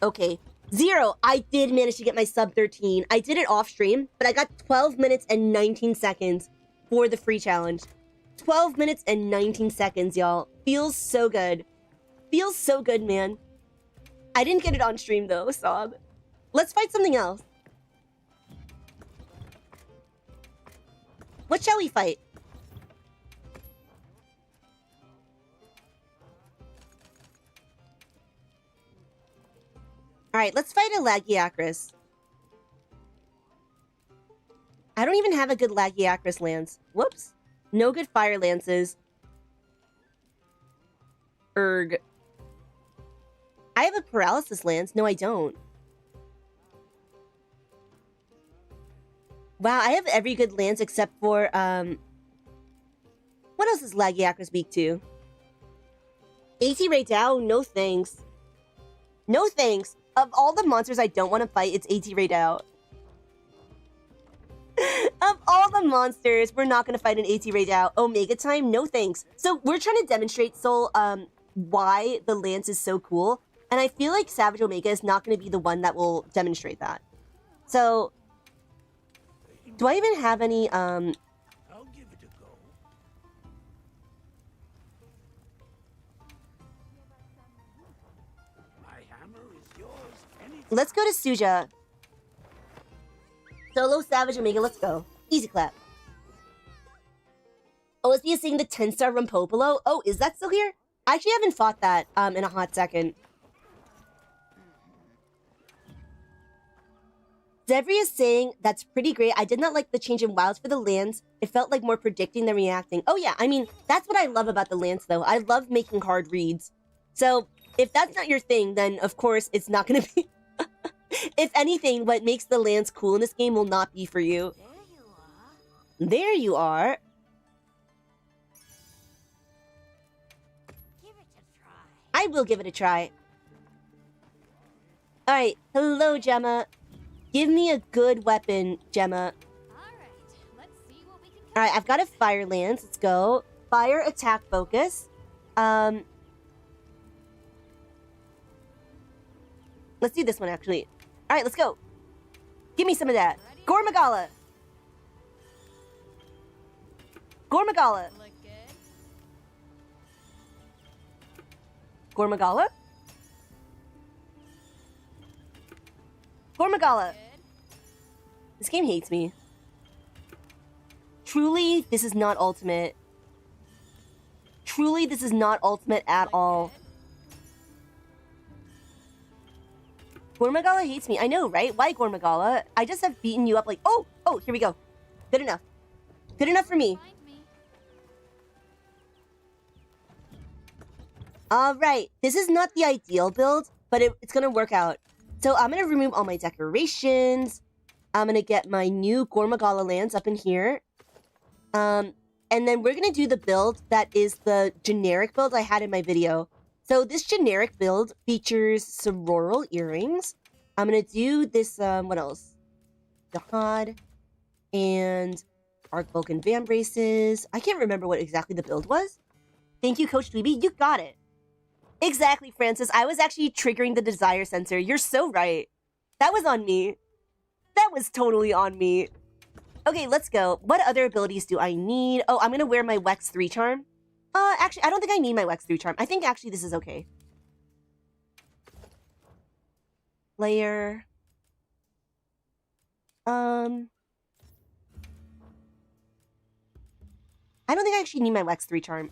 okay. Zero, I did manage to get my sub 13. I did it off stream, but I got 12 minutes and 19 seconds for the free challenge. 12 minutes and 19 seconds, y'all. Feels so good. Feels so good, man. I didn't get it on stream, though, sob. Let's fight something else. What shall we fight? Alright, let's fight a Lagiacrus. I don't even have a good Lagiacrus lance. Whoops. No good fire lances. Erg. I have a paralysis lance. No, I don't. Wow, I have every good lance except for, what else is Lagiacrus weak to? AT Ray Dow? No thanks. No thanks. Of all the monsters I don't want to fight, it's AT Ray Dow. Of all the monsters, we're not going to fight an AT Ray Dow. Omega Time? No thanks. So we're trying to demonstrate, Soul, why the lance is so cool. And I feel like Savage Omega is not going to be the one that will demonstrate that. So, do I even have any, I'll give it a go. My hammer is yours. Let's go to Suja. Solo Savage Omega, let's go. Easy clap. OSB is saying the 10-star Rumpopolo. Oh, is that still here? I actually haven't fought that in a hot second. Zevri is saying, that's pretty great. I did not like the change in wilds for the lands. It felt like more predicting than reacting. Oh yeah, I mean, that's what I love about the lands though. I love making hard reads. So, if that's not your thing, then of course it's not gonna be... If anything, what makes the lands cool in this game will not be for you. There you are. Give it a try. I will give it a try. Alright, hello Gemma. Give me a good weapon, Gemma. Alright, let's see what we can get. Alright, I've got a fire lance. Let's go. Fire attack focus. Let's do this one actually. Alright, let's go. Give me some of that. Gormagala. Gormagala. Look good. Gormagala. Gormagala. Good. This game hates me. Truly, this is not ultimate. truly, this is not ultimate at all. Gormagala hates me. I know, right? Why, Gormagala? I just have beaten you up like... Oh! Oh, here we go. Good enough. Good enough for me. Find me. Alright. This is not the ideal build, but it's gonna work out. So I'm gonna remove all my decorations. I'm gonna get my new Gormagala lands up in here. And then we're gonna do the build that is the generic build I had in my video. So this generic build features sororal earrings. I'm gonna do this, what else? Jihad and Arc Vulcan Van Braces. I can't remember what exactly the build was. Thank you, Coach Dweeby. You got it. Exactly, Francis. I was actually triggering the desire sensor. You're so right. That was on me. That was totally on me. Okay, let's go. What other abilities do I need? Oh, I'm gonna wear my Wex 3 charm. Actually, I don't think I need my Wex 3 charm. I think actually this is okay. Layer. I don't think I actually need my Wex 3 charm.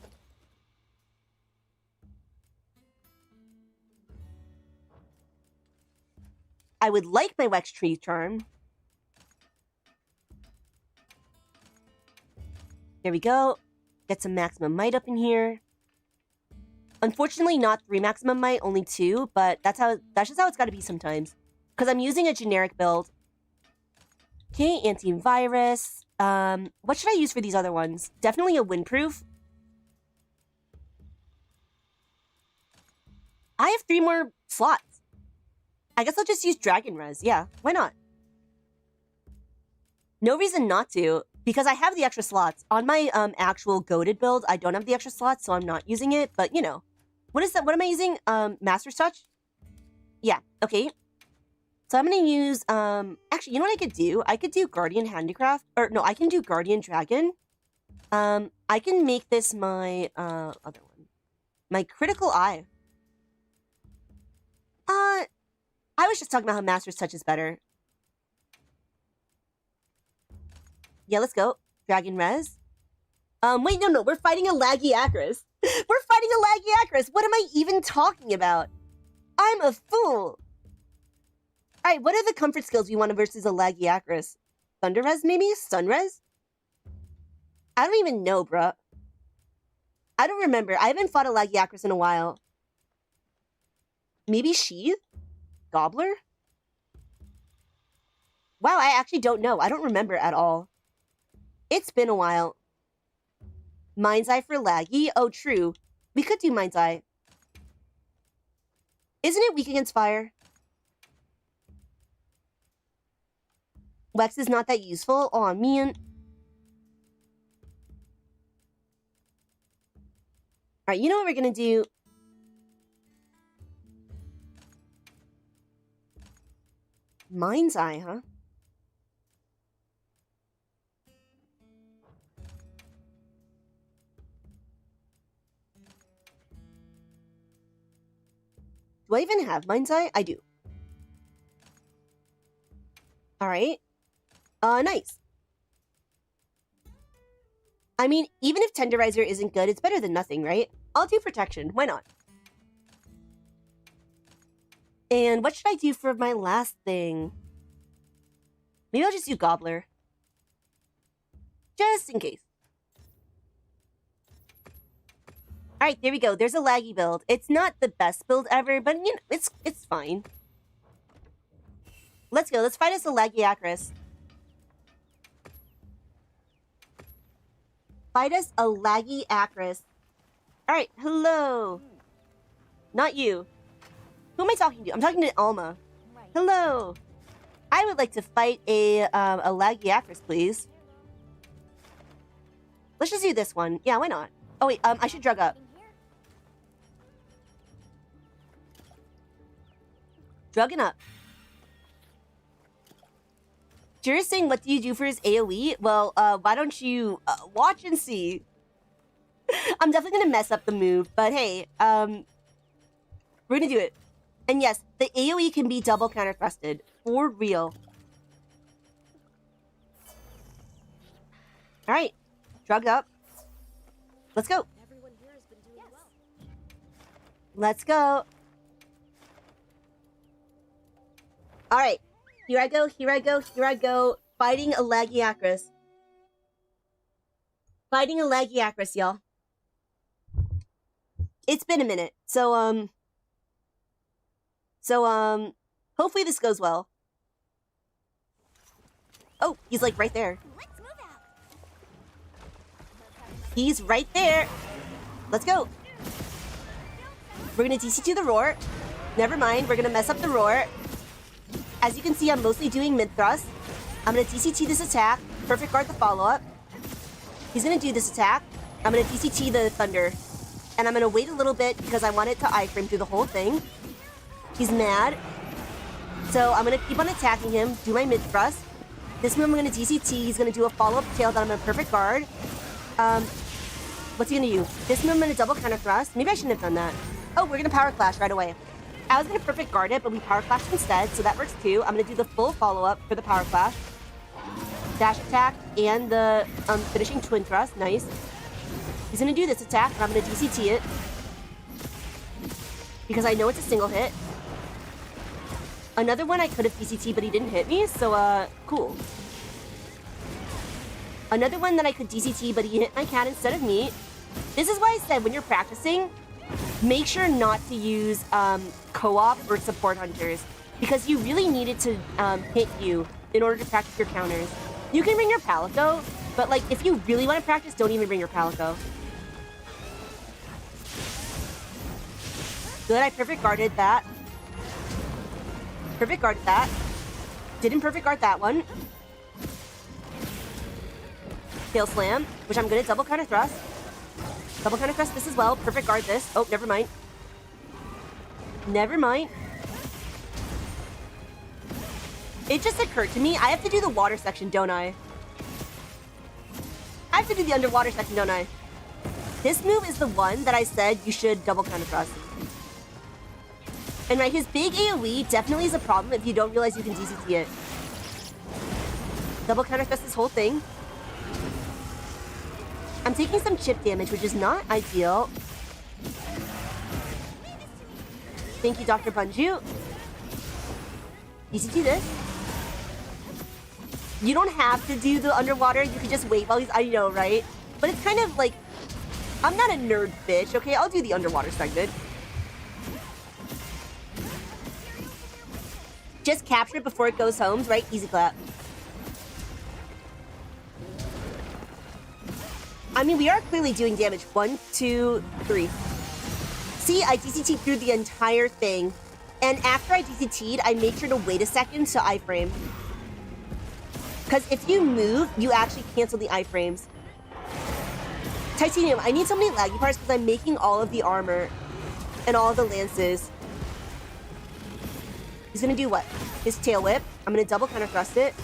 I would like my Wex 3 charm. There we go. Get some maximum might up in here. Unfortunately, not 3 maximum might, only 2, but that's just how it's got to be sometimes. Because I'm using a generic build. Okay, antivirus. What should I use for these other ones? Definitely a windproof. I have 3 more slots. I guess I'll just use Dragon Res. Yeah, why not? No reason not to, because I have the extra slots. On my actual goated build, I don't have the extra slots, so I'm not using it, but you know. What is that? What am I using? Master's Touch? Yeah, okay. So I'm gonna use, actually, you know what I could do? I could do Guardian Handicraft, or no, I can do Guardian Dragon. I can make this my, other one. My Critical Eye. I was just talking about how Master's Touch is better. Yeah, let's go. Dragon Res. Wait, no, we're fighting a laggy Acris. We're fighting a laggy Acris. What am I even talking about? I'm a fool. Alright, what are the comfort skills we want versus a laggy Acris? Thunder Res, maybe? Sun Res? I don't even know, bruh. I don't remember. I haven't fought a laggy Acris in a while. Maybe Sheath? Gobbler? Wow, I actually don't know. I don't remember at all. It's been a while. Mind's Eye for laggy? Oh, true. We could do Mind's Eye. Isn't it weak against fire? Wex is not that useful? Aw, man. Alright, you know what we're gonna do? Mind's Eye, huh? Do I even have Mind's Eye? I do. Alright. Nice. I mean, even if Tenderizer isn't good, it's better than nothing, right? I'll do Protection. Why not? And what should I do for my last thing? Maybe I'll just do Gobbler. Just in case. Alright, there we go. There's a laggy build. It's not the best build ever, but you know, it's fine. Let's go. Let's fight us a laggy Acris. Fight us a laggy Acris. Alright, hello. Not you. Who am I talking to? I'm talking to Alma. Right. Hello. I would like to fight a laggy Acris, please. Let's just do this one. Yeah, why not? Oh wait, I should drug up. Drugging up. Jira's saying, what do you do for his AoE? Well, why don't you watch and see? I'm definitely gonna mess up the move, but hey, we're gonna do it. And yes, the AoE can be double counter-thrusted. For real. Alright. Drug up. Let's go. Everyone here has been Let's go. All right. Here I go, here I go, here I go. Fighting a Lagiacrus. Fighting a Lagiacrus, y'all. It's been a minute. So, hopefully this goes well. Oh, he's like right there. Let's move out. He's right there. Let's go. We're gonna DC2 the roar. Never mind, we're gonna mess up the roar. As you can see, I'm mostly doing mid thrust. I'm gonna DCT this attack. Perfect guard the follow-up. He's gonna do this attack. I'm gonna DCT the thunder. And I'm gonna wait a little bit because I want it to iframe through the whole thing. He's mad. So I'm gonna keep on attacking him, do my mid thrust. This move I'm gonna DCT, he's gonna do a follow-up tail that I'm gonna perfect guard. What's he gonna do? This move I'm gonna double counter thrust. Maybe I shouldn't have done that. Oh, we're gonna power clash right away. I was gonna perfect guard it, but we power clashed instead, so that works too. I'm gonna do the full follow-up for the power clash. Dash attack and the finishing twin thrust. Nice. He's gonna do this attack, and I'm gonna DCT it. Because I know it's a single hit. Another one I could have DCT, but he didn't hit me, so cool. Another one that I could DCT, but he hit my cat instead of me. This is why I said when you're practicing, make sure not to use co-op or support hunters, because you really need it to hit you in order to practice your counters. You can bring your Palico, but like if you really want to practice, don't even bring your Palico. Good, I perfect guarded that. Perfect guarded that. Didn't perfect guard that one. Tail slam, which I'm gonna double counter thrust. Double counter thrust this as well. Perfect guard this. Oh, never mind. Never mind. It just occurred to me, I have to do the water section, don't I? I have to do the underwater section, don't I? This move is the one that I said you should double counter thrust. And right, his big AoE definitely is a problem if you don't realize you can DCT it. Double counter thrust this whole thing. I'm taking some chip damage, which is not ideal. Thank you, Dr. Bunju. DCT this. You don't have to do the underwater. You can just wait while he's... I know, right? But it's kind of like... I'm not a nerd bitch, okay? I'll do the underwater segment. Just capture it before it goes home, right? Easy clap. I mean, we are clearly doing damage. 1, 2, 3. See, I DCT'd through the entire thing. And after I DCT'd, I made sure to wait a second to iframe. Because if you move, you actually cancel the iframes. Titanium, I need so many laggy parts because I'm making all of the armor and all of the lances. He's gonna do what? His tail whip. I'm gonna double counter thrust it.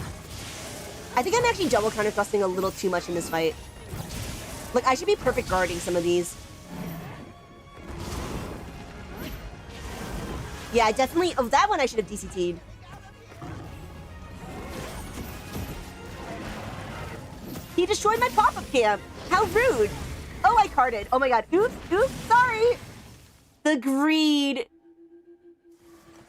I think I'm actually double counter thrusting a little too much in this fight. Like, I should be perfect guarding some of these. Yeah, I definitely... Oh, that one I should have DCT'd. He destroyed my pop-up camp. How rude. Oh, I carded. Oh my god. Oops, oops, sorry. The greed.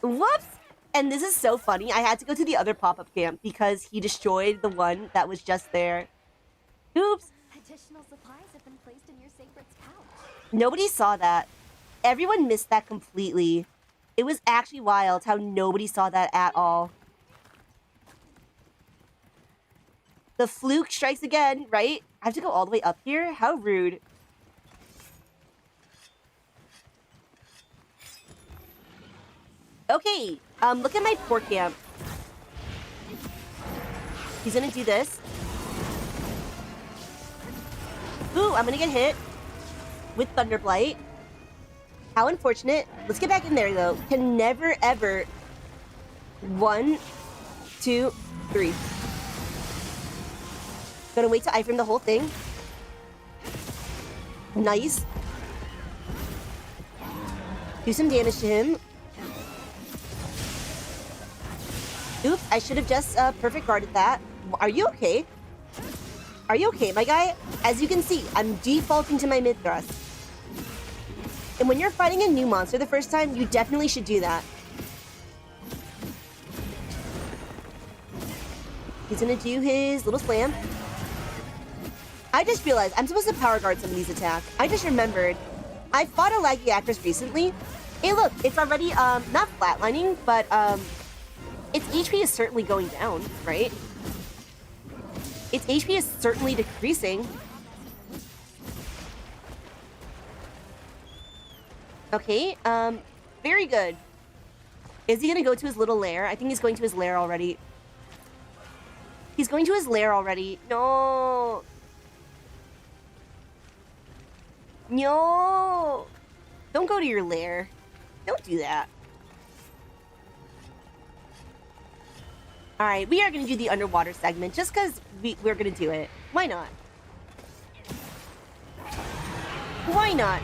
Whoops. And this is so funny. I had to go to the other pop-up camp because he destroyed the one that was just there. Oops. Additional supplies have been placed in your sacred's pouch. Nobody saw that. Everyone missed that completely. It was actually wild how nobody saw that at all. The fluke strikes again, right? I have to go all the way up here? How rude. Okay, look at my poor camp. He's gonna do this. Ooh, I'm gonna get hit with Thunderblight. How unfortunate. Let's get back in there, though. Can never, ever... 1, 2, 3. Gonna wait to iframe the whole thing. Nice. Do some damage to him. Oops, I should have just perfect guarded that. Are you okay? Are you okay, my guy? As you can see, I'm defaulting to my mid thrust. And when you're fighting a new monster the first time, you definitely should do that. He's gonna do his little slam. I just realized I'm supposed to power guard some of these attacks. I just remembered. I fought a laggy actress recently. Hey look, it's already, not flatlining, but, its HP is certainly going down, right? Its HP is certainly decreasing. Okay, very good. Is he gonna go to his little lair? I think he's going to his lair already. He's going to his lair already. No. No. Don't go to your lair. Don't do that. Alright, we are going to do the underwater segment just because we're going to do it. Why not? Why not?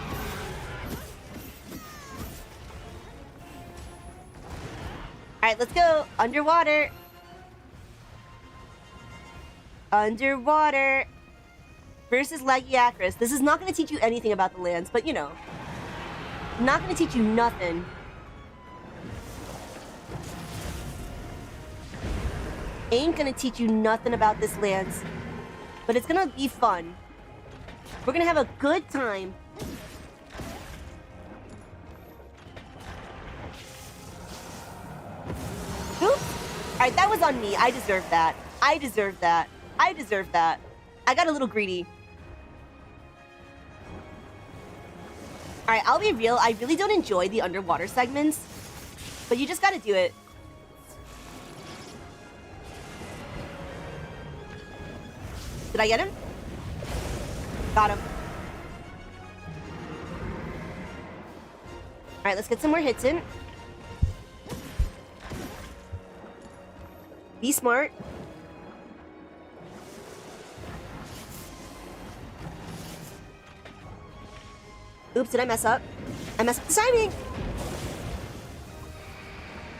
Alright, let's go. Underwater. Underwater. Versus laggy actress. This is not going to teach you anything about the lands, but you know. Not going to teach you nothing. Ain't gonna teach you nothing about this lands, but it's gonna be fun. We're gonna have a good time. Oops. Alright, that was on me. I deserve that. I deserve that. I deserve that. I got a little greedy. Alright, I'll be real. I really don't enjoy the underwater segments, but you just gotta do it. Did I get him? Got him. Alright, let's get some more hits in. Be smart. Oops, did I mess up? I messed up the timing!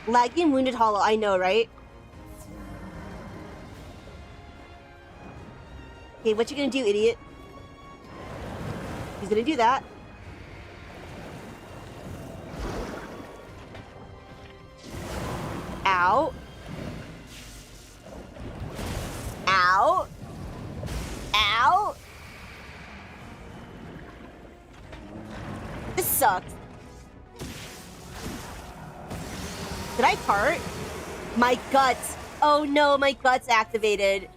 Laggy and Wounded Hollow, I know, right? Okay, what you gonna do, idiot? He's gonna do that. Ow. Ow. Ow. This sucks. Did I fart? My guts. Oh no, my guts activated.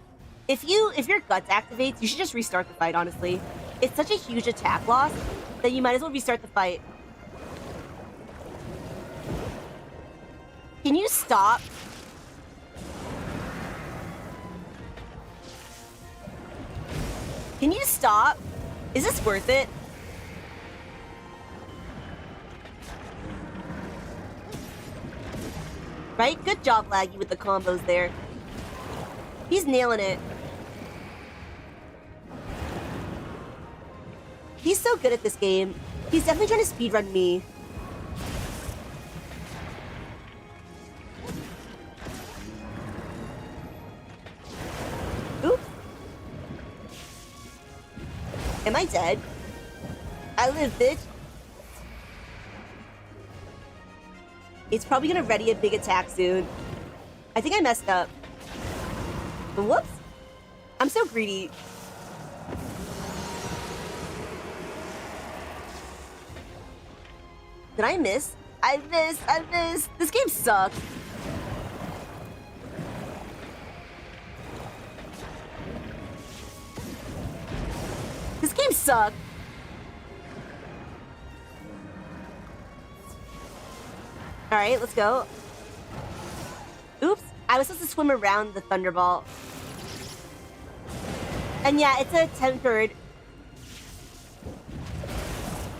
If your guts activates, you should just restart the fight, honestly. It's such a huge attack loss that you might as well restart the fight. Can you stop? Can you stop? Is this worth it? Right? Good job, Laggy, with the combos there. He's nailing it. He's so good at this game. He's definitely trying to speedrun me. Oops. Am I dead? I live, bitch. It's probably gonna ready a big attack soon. I think I messed up. Whoops. I'm so greedy. Did I miss? I missed. This game sucks. This game sucks. Alright, let's go. Oops. I was supposed to swim around the Thunderball. And yeah, it's a tempered.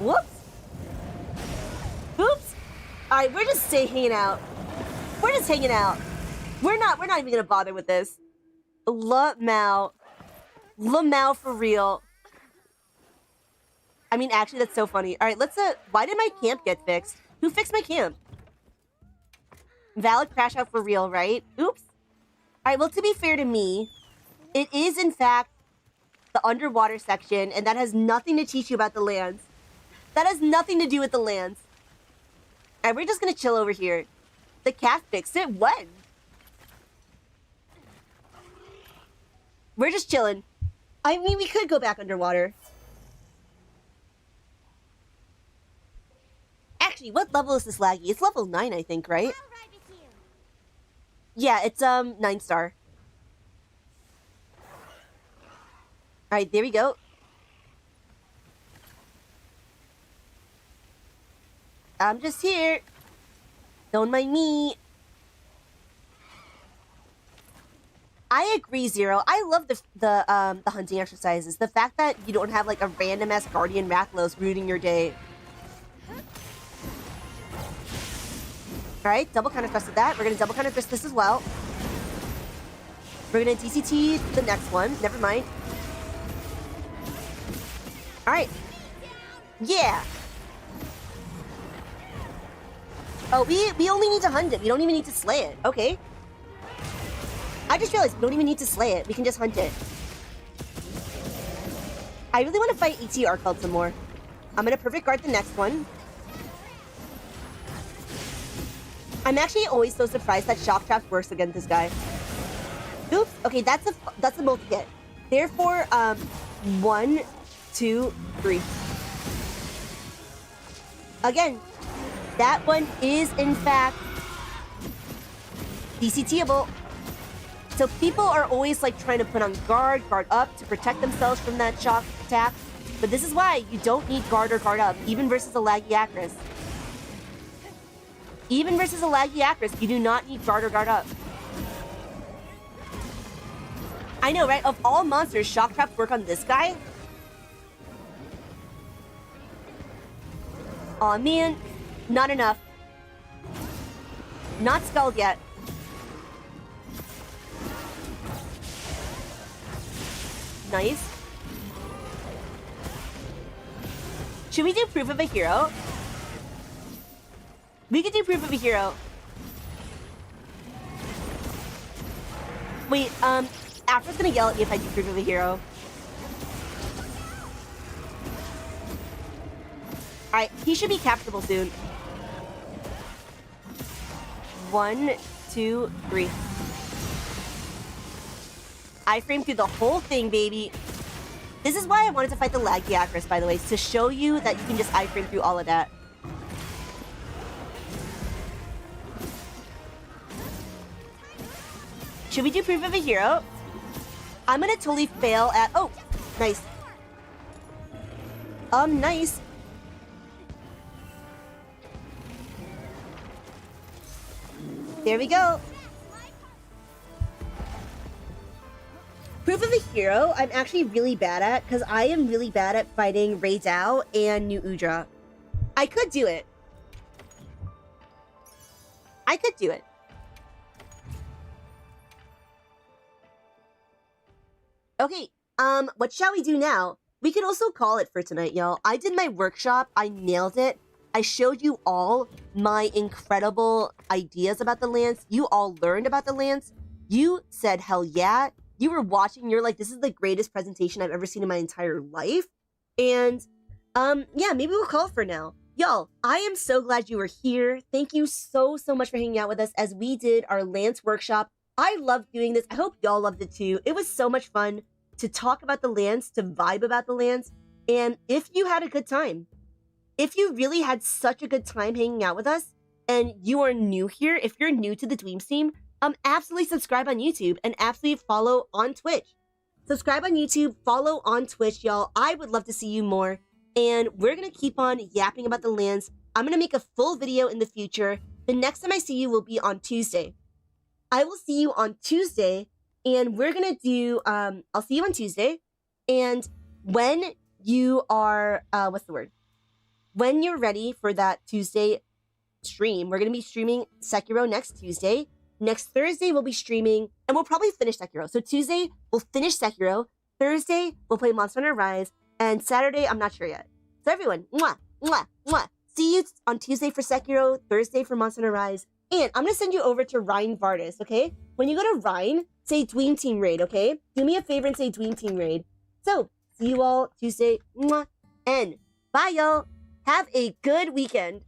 Whoops. Oops. Alright, we're just hanging out. We're just hanging out. We're not even gonna bother with this. Lamau. Lamau for real. I mean, actually, that's so funny. Alright, let's, why did my camp get fixed? Who fixed my camp? Valid crash out for real, right? Oops. Alright, well, to be fair to me, it is, in fact, the underwater section, and that has nothing to teach you about the lands. That has nothing to do with the lands. All right, we're just gonna chill over here. The cat fixed it? When? We're just chilling. I mean, we could go back underwater. Actually, what level is this laggy? It's level 9, I think, right? I'll ride with you. Yeah, it's 9 star. All right, there we go. I'm just here. Don't mind me. I agree, Zero. I love the hunting exercises. The fact that you don't have like a random ass guardian Rakdos ruining your day. All right, double counter thrust with that. We're gonna double counter thrust this as well. We're gonna DCT the next one. Never mind. All right. Yeah. Oh, we only need to hunt it. We don't even need to slay it. Okay. I just realized we don't even need to slay it. We can just hunt it. I really want to fight ET Arcald some more. I'm gonna perfect guard the next one. I'm actually always so surprised that Shock Trap works against this guy. Oops. Okay, that's a multi-hit. Therefore, 1, 2, 3. Again, that one is in fact DCTable. So people are always like trying to put on guard up to protect themselves from that shock attack. But this is why you don't need guard or guard up, even versus a laggy Acris. Even versus a laggy Acris, you do not need guard or guard up. I know, right? Of all monsters, shock traps work on this guy. Aw, man. Not enough. Not skulled yet. Nice. Should we do proof of a hero? We could do proof of a hero. Wait, Afra's gonna yell at me if I do proof of a hero. Alright, he should be capturable soon. 1, 2, 3. I-frame through the whole thing, baby. This is why I wanted to fight the laggy Acris, by the way, to show you that you can just I-frame through all of that. Should we do proof of a hero? I'm gonna totally fail at... Oh, nice. Nice. There we go. Proof of a hero, I'm actually really bad at, because I am really bad at fighting Rei Dao and New Udra. I could do it. I could do it. Okay, what shall we do now? We could also call it for tonight, y'all. I did my workshop. I nailed it. I showed you all my incredible ideas about the lands. You all learned about the lands. You said, hell yeah. You were watching. You're like, this is the greatest presentation I've ever seen in my entire life. And, yeah, maybe we'll call it for now. Y'all, I am so glad you were here. Thank you so much for hanging out with us as we did our Lance workshop. I loved doing this. I hope y'all loved it too. It was so much fun to talk about the lands, to vibe about the lands. And if you had a good time, if you really had such a good time hanging out with us, and you are new here, if you're new to the Dweebs team, absolutely subscribe on YouTube and absolutely follow on Twitch. Subscribe on YouTube, follow on Twitch, y'all. I would love to see you more. And we're going to keep on yapping about the lands. I'm going to make a full video in the future. The next time I see you will be on Tuesday. I will see you on Tuesday, and we're going to do, I'll see you on Tuesday. And when you are, what's the word? When you're ready for that Tuesday stream, we're going to be streaming Sekiro next Tuesday. Next Thursday, we'll be streaming, and we'll probably finish Sekiro. So Tuesday, we'll finish Sekiro. Thursday, we'll play Monster Hunter Rise. And Saturday, I'm not sure yet. So everyone, mwah, mwah, mwah. See you on Tuesday for Sekiro, Thursday for Monster Hunter Rise. And I'm going to send you over to Ryan Vardis, okay? When you go to Ryan, say Dweem Team Raid, okay? Do me a favor and say Dweem Team Raid. So, see you all Tuesday. Mwah, and bye, y'all. Have a good weekend.